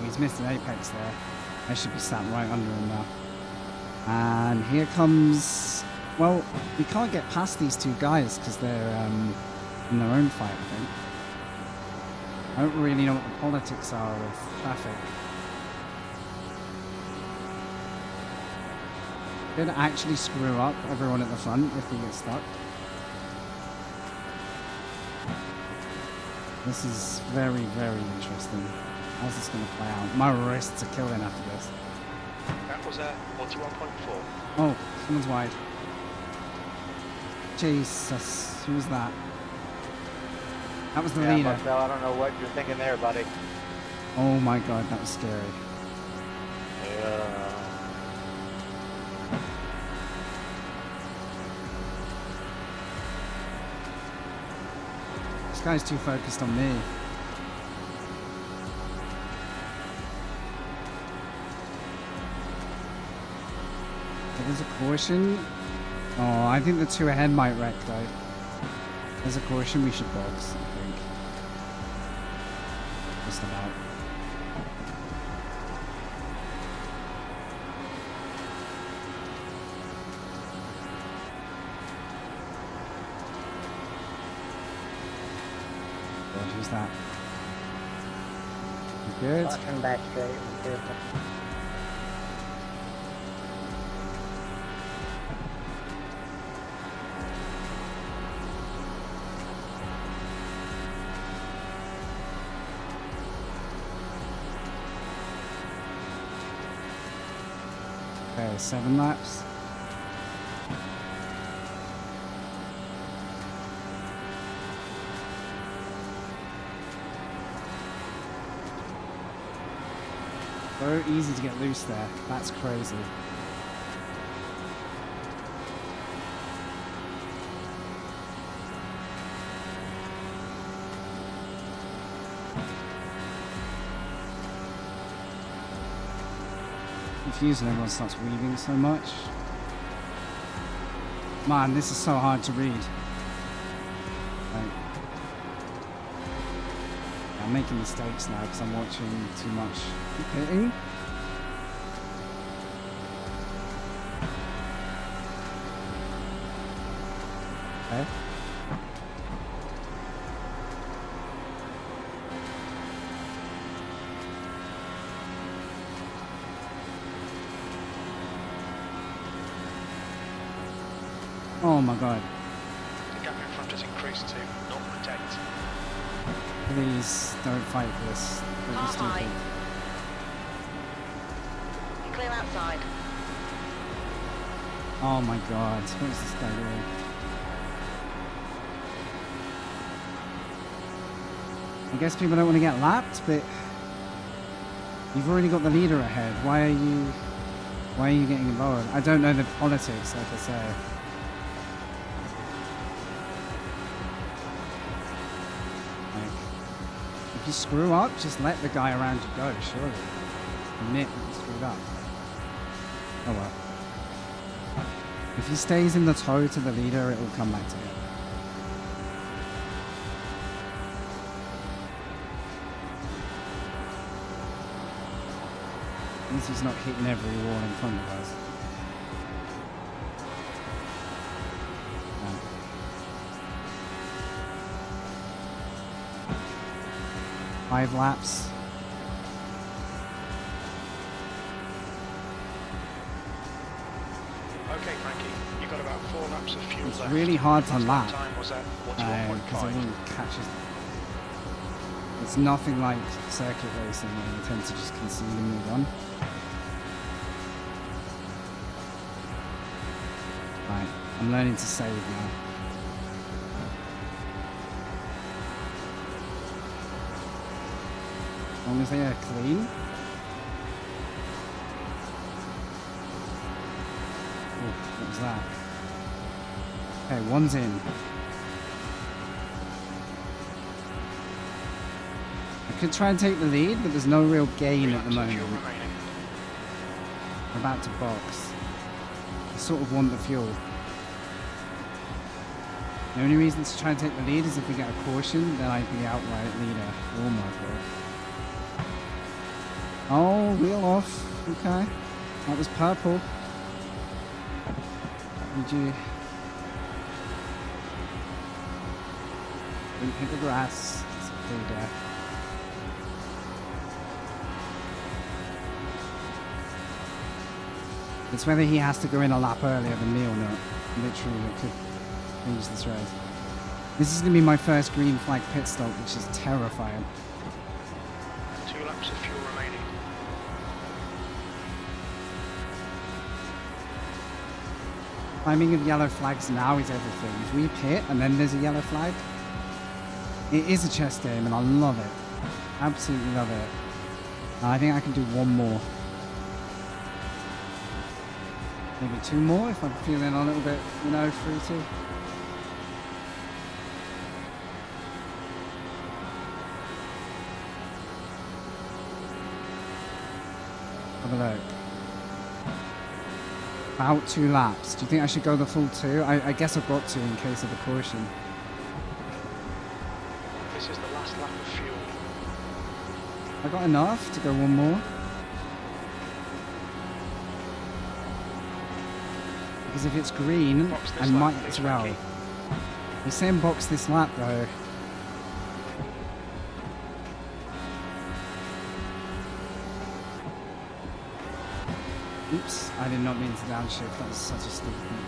He's missed an apex there. I should be sat right under him now. And here comes... Well, we can't get past these two guys because they're in their own fight, I think. I don't really know what the politics are of traffic. Could actually screw up everyone at the front if we get stuck. This is very, very interesting. How's this going to play out? My wrists are killing after this. That was 41.4. Oh, someone's wide. Jesus, who was that? That was the Yeah, leader. Marcel, I don't know what you're thinking there, buddy. Oh my god, that was scary. Yeah. This guy's too focused on me. There's a caution. Oh, I think the two ahead might wreck though. There's a caution, we should box, I think. Just about. God, who's that? You good? Turn back straight. Be careful. Okay, 7 laps. So easy to get loose there. That's crazy. Confused when everyone starts weaving so much. Man, this is so hard to read. Like, I'm making mistakes now because I'm watching too much hitting. Okay. Oh my god. The gap in front has increased to 0.8. Please don't fight this. Don't be Car high. stupid. Clear outside. Oh my god. What is this guy doing? I guess people don't want to get lapped, but you've already got the leader ahead. Why are you getting involved? I don't know the politics, like I say. If you screw up, just let the guy around you go, surely. Admit that you screwed up. Oh well. If he stays in the tow to the leader, it will come back together. At least he's not hitting every wall in front of us. No. 5 laps. Okay, Frankie, you've got about 4 laps of fuel It's left. really hard to lap Time was at because 41.5. everyone catches. It's nothing like circuit racing where you tend to just concede and move on. I'm learning to save now. As long as they are clean. Oh, what was that? Okay, one's in. I could try and take the lead, but there's no real gain at the moment. I'm about to box. I sort of want the fuel. The only reason to try and take the lead is if we get a caution, then I'd be outright leader. Oh my god. Oh, wheel off. Okay. That was purple. Did you... Didn't hit the grass. It's a free death. It's whether he has to go in a lap earlier than me or not. Literally, it could change this race. This is going to be my first green flag pit stop, which is terrifying. 2 laps of fuel remaining. Timing of yellow flags now is everything. If we pit and then there's a yellow flag, it is a chess game and I love it. Absolutely love it. I think I can do one more. Maybe 2 more if I'm feeling a little bit, you know, fruity. Have a look. About 2 laps. Do you think I should go the full 2? I guess I've got to in case of a caution. This is the last lap of fuel. I got enough to go 1 more. Because if it's green, I might as well. He's saying box this lap though. Oops, I did not mean to downshift. That was such a stupid thing.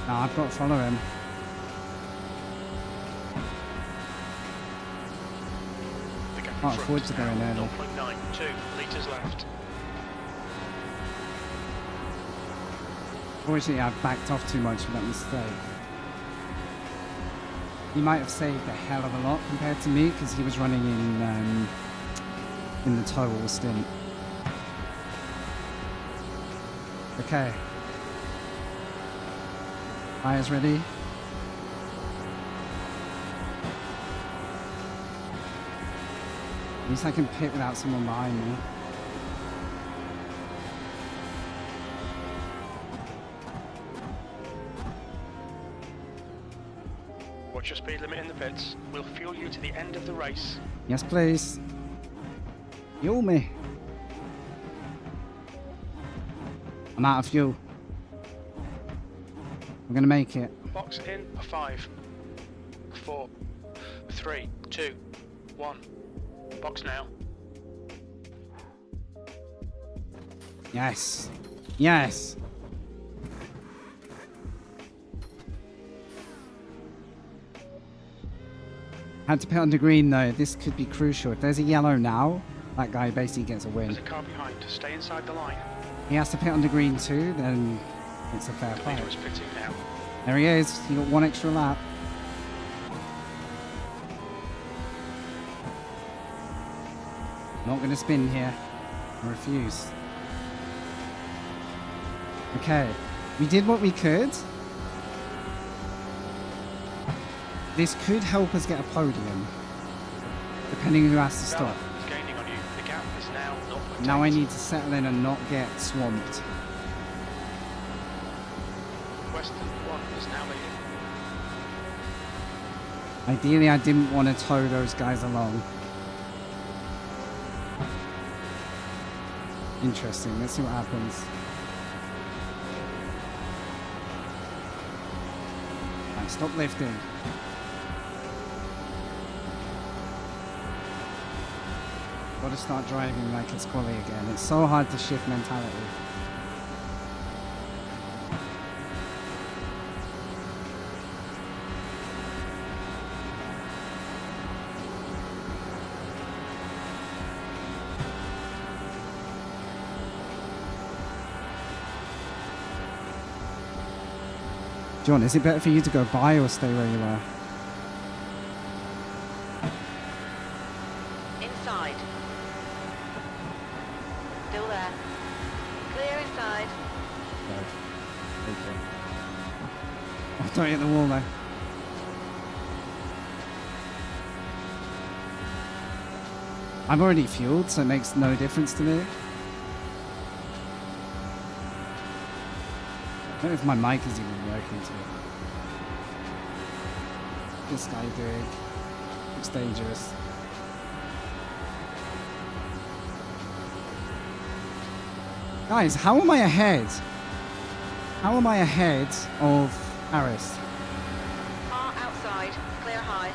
No, I've got to follow him. Can't afford to go in early. 0.92 litres left. Fortunately, I've backed off too much for that mistake. He might have saved a hell of a lot compared to me because he was running in the total stint. Okay. Tyres ready. At least I can pit without someone behind me. Watch your speed limit in the pits. We'll fuel you to the end of the race. Yes, please. Fuel me. I'm out of fuel. I'm gonna make it. Box in 5, 4, 3, 2, 1. Box now. Yes. Yes. Had to pit under green though. This could be crucial. If there's a yellow now, that guy basically gets a win. There's a car behind. Stay inside the line. He has to pit under green too, then it's a fair The fight. leader is pitting now. There he is. He got 1 extra lap. Not going to spin here. I refuse. Okay. We did what we could. This could help us get a podium. Depending on who has to stop. It's gaining on you. The gap is now 0.8. Now I need to settle in and not get swamped. Western 1 is now leading. Ideally, I didn't want to tow those guys along. Interesting. Let's see what happens. Right, stop lifting. Got to start driving like it's quali again. It's so hard to shift mentality. John, is it better for you to go by or stay where you are? Inside. Still there. Clear inside. Okay. Oh, don't hit the wall though. I'm already fueled, so it makes no difference to me. I don't know if my mic is even working too. This guy doing. Looks dangerous. Guys, how am I ahead? How am I ahead of Harris? Car outside. Clear high.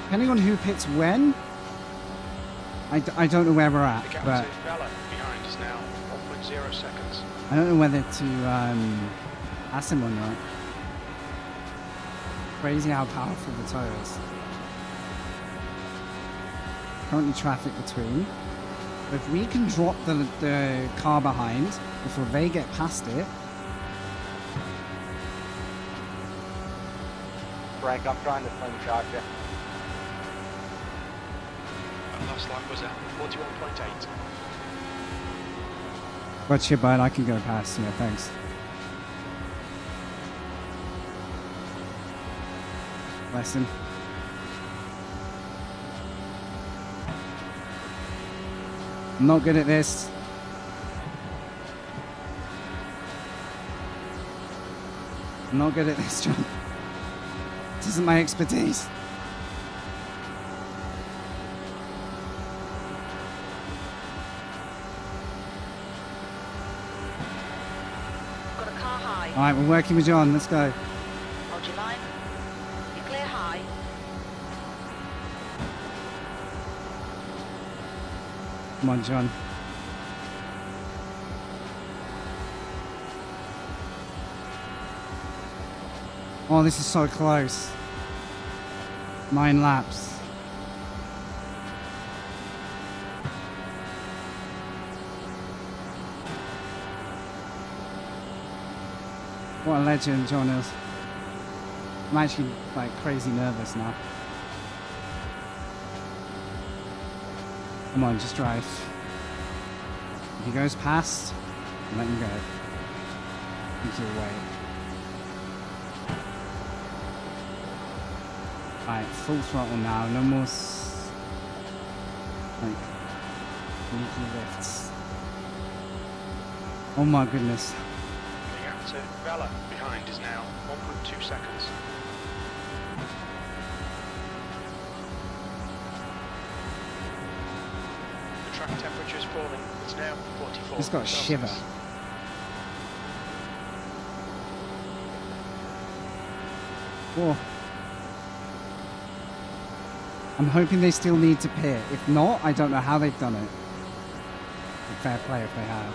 Depending on who pits when, I don't know where we're at, The gap but to Bella behind is now 1.0 seconds. I don't know whether to ask him or not. Crazy how powerful the tow is. Currently traffic between. But if we can drop the car behind before they get past it. Frank, I'm trying to slingshot you. That last lap was at 41.8. Watch your bud, I can go past. Yeah, thanks. Bless him. I'm not good at this. I'm not good at this, John. This isn't my expertise. Got a car high. Alright, we're working with John. Let's go. Hold your line. Be clear high. Come on, John. Oh, this is so close. 9 laps. What a legend John is. I'm actually like crazy nervous now. Come on, just drive. If he goes past, let him go. Think you're away. Alright, full throttle now. No more like sneaky lifts. Oh my goodness. The gap to Bella behind is now 1.2 seconds. The track temperature is falling. It's now 44. Just got a shiver. Whoa. I'm hoping they still need to pit. If not, I don't know how they've done it. Fair play if they have.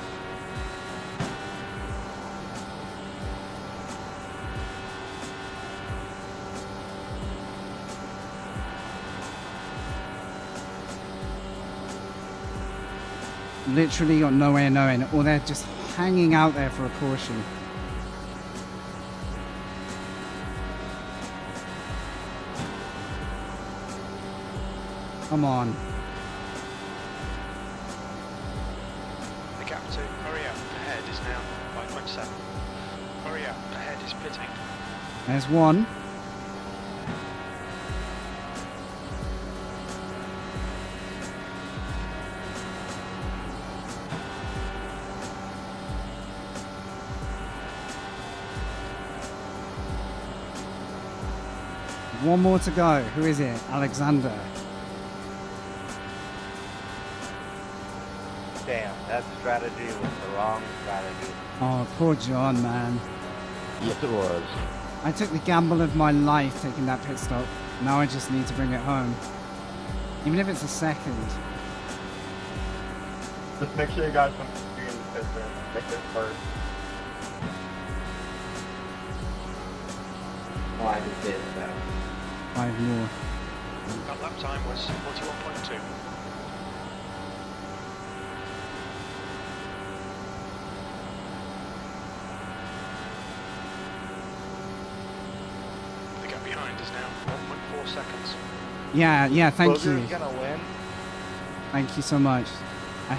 Literally got no way of knowing, or they're just hanging out there for a caution. Come on. The gap to Maria ahead is now 5.7. Maria ahead is pitting. There's one. One more to go. Who is it? Alexander. Damn, that strategy was the wrong strategy. Oh, poor John, man. Yes, it was. I took the gamble of my life taking that pit stop. Now I just need to bring it home. Even if it's a second. Just make sure you guys don't be in the pit there. Make it first. Oh, I just did that. 5 more. That lap time was 41.2. The gap behind is now 1.4 seconds. Yeah, thank Booger's you. gonna win. Thank you so much. I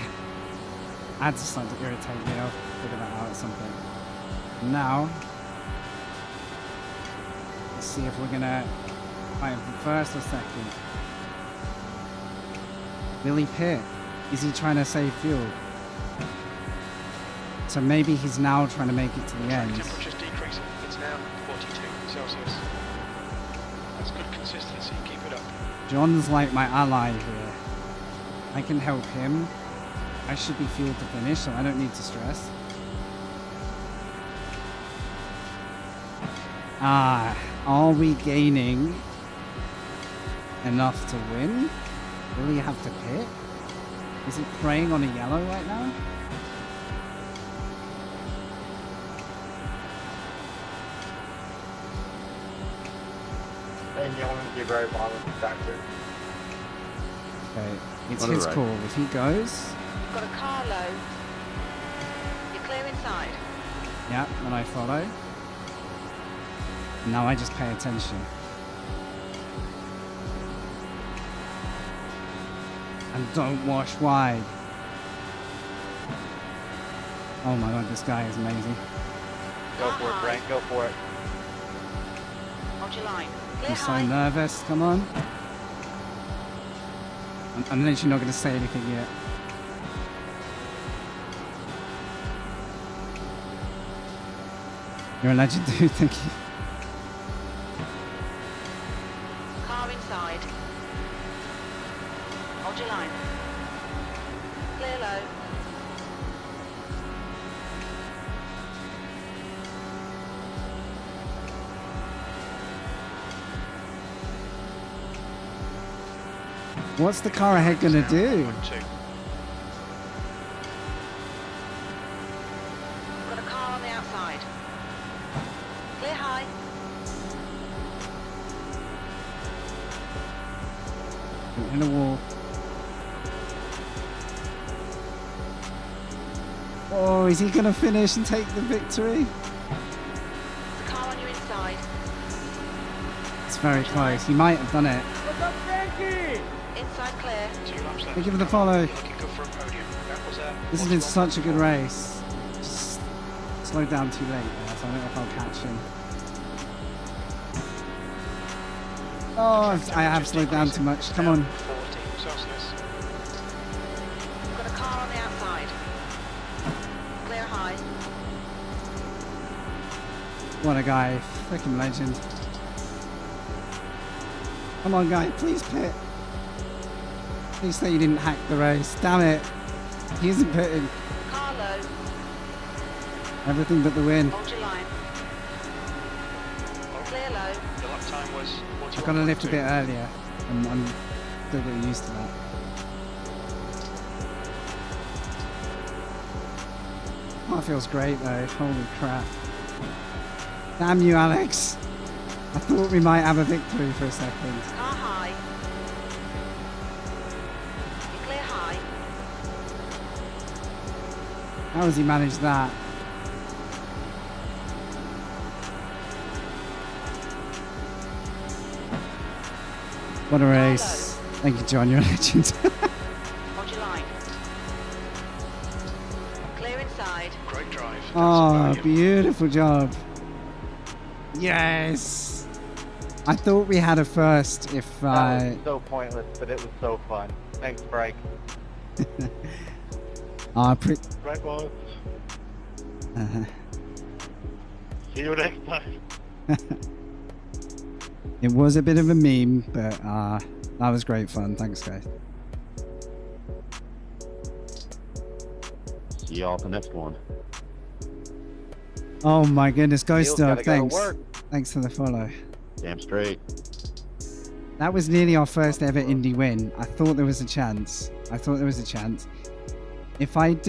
had to start to irritate me. I'll figure that out at some point. Now, let's see if we're gonna fight for first or second. Will he pit? Is he trying to save fuel? So maybe he's now trying to make it to the end. Temperature's decreasing. It's now 42 Celsius. That's good consistency. Keep it up. John's like my ally here. I can help him. I should be fueled to finish, so I don't need to stress. Are we gaining enough to win? Will he have to pit? Is he preying on a yellow right now? And you want to be very violent factor. Okay, it's On the his right. call. If he goes, You've got a car low. You're clear inside. yeah, then I follow. Now I just pay attention. And don't wash wide. Oh my god, this guy is amazing. Go for it, Frank. Go for it. Hold your line. Clear I'm so high. nervous. Come on. I'm literally not going to say anything yet. You're a legend, dude. Thank you. Car inside. Hold your line. Clear low. What's the car ahead going to do? Got a car on the outside. Clear high. In a wall. Oh, is he going to finish and take the victory? There's a car on your inside. It's very close. He might have done it. What's up, Frankie? Inside clear. 2 laps left. Thank you for the follow. Looking good for a podium. That was This has been such a good race. Just slowed down too late there, so I don't know if I'll catch him. Oh, I have slowed down too much. Come on. 14 Celsius. Got a car on the outside. Clear high. What a guy. Freaking legend. Come on, guy. Please pit. Please say you didn't hack the race. Damn it. He isn't pitting. Car low. Everything but the win. Hold your line. Clear low. The lap time was I got to lift a bit earlier. I'm still getting used to that. Oh, it feels great though. Holy crap. Damn you, Alex. I thought we might have a victory for a second. Car high. You're clear high. How has he managed that? What a race. Thank you, John. You're a legend. Hold your line. Clear inside. Great drive. Oh, beautiful job. Yes. I thought we had a first if That was so pointless, but it was so fun. Thanks, Frank. Right, boys. See you next time. It was a bit of a meme, but that was great fun. Thanks, guys. See y'all at the next one. Oh my goodness, Ghost Neil's Dog, gotta go to thanks. work. Thanks for the follow. Damn straight. That was nearly our first ever Indy win. I thought there was a chance. If I'd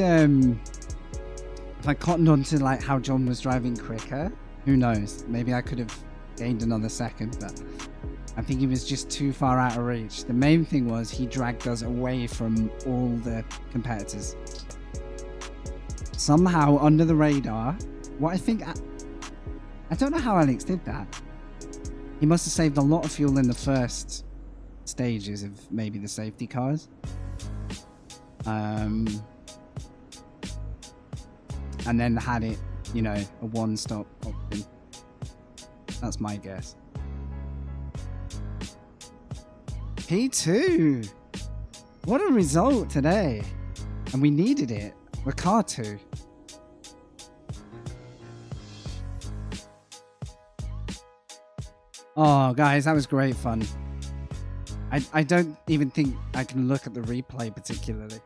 cottoned on to like how John was driving quicker, who knows? Maybe I could have gained another second, but I think he was just too far out of reach. The main thing was he dragged us away from all the competitors. Somehow, under the radar, what I think... I don't know how Alex did that. He must have saved a lot of fuel in the first stages of maybe the safety cars. And then had it, you know, a one-stop option. That's my guess. P2! What a result today! And we needed it. We're car 2. Oh, guys, that was great fun. I don't even think I can look at the replay particularly.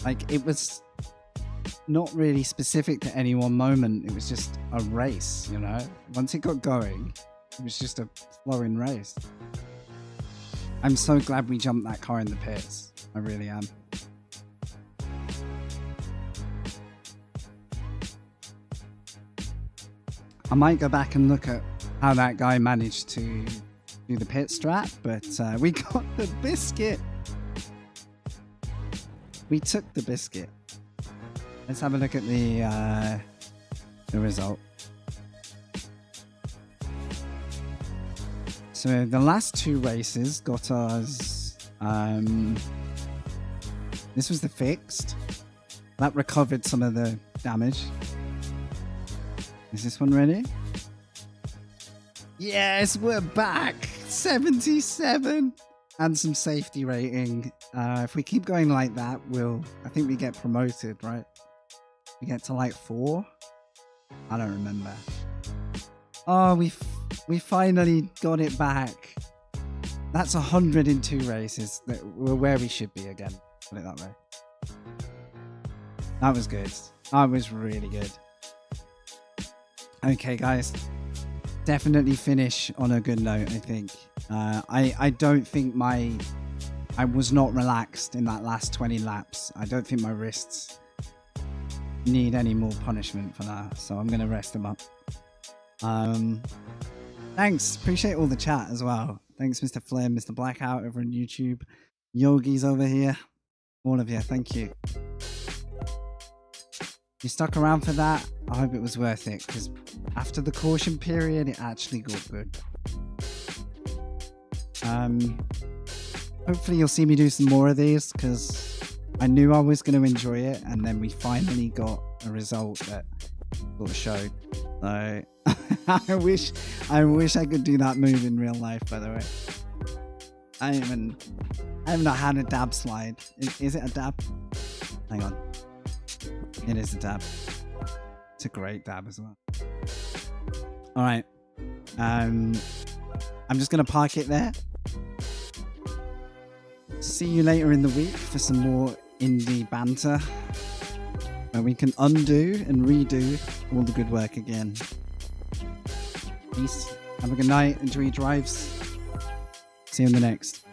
Like, it was not really specific to any one moment. It was just a race, you know? Once it got going, it was just a flowing race. I'm so glad we jumped that car in the pits. I really am. I might go back and look at how that guy managed to do the pit strat, but we got the biscuit. We took the biscuit. Let's have a look at the result. So the last 2 races got us... this was the fixed. That recovered some of the damage. Is this one ready? Yes, we're back! 77! And some safety rating. If we keep going like that, I think we get promoted, right? We get to like 4? I don't remember. Oh, we finally got it back. That's 102 races. We're where we should be again. Put it that way. That was good. That was really good. Okay, guys. Definitely finish on a good note, I think. I don't think I was not relaxed in that last 20 laps. I don't think my wrists need any more punishment for that, so I'm going to rest them up. Thanks. Appreciate all the chat as well. Thanks, Mr. Flynn, Mr. Blackout over on YouTube. Yogi's over here. All of you, thank you. You stuck around for that? I hope it was worth it, because after the caution period, it actually got good. Hopefully you'll see me do some more of these, because I knew I was going to enjoy it, and then we finally got a result that sort of showed. So I wish I could do that move in real life, by the way. I have not had a dab slide. Is it a dab? Hang on. It is a dab. It's a great dab as well. All right. I'm just going to park it there. See you later in the week for some more indie banter, where we can undo and redo all the good work again. Peace. Have a good night. Enjoy your drives. See you in the next.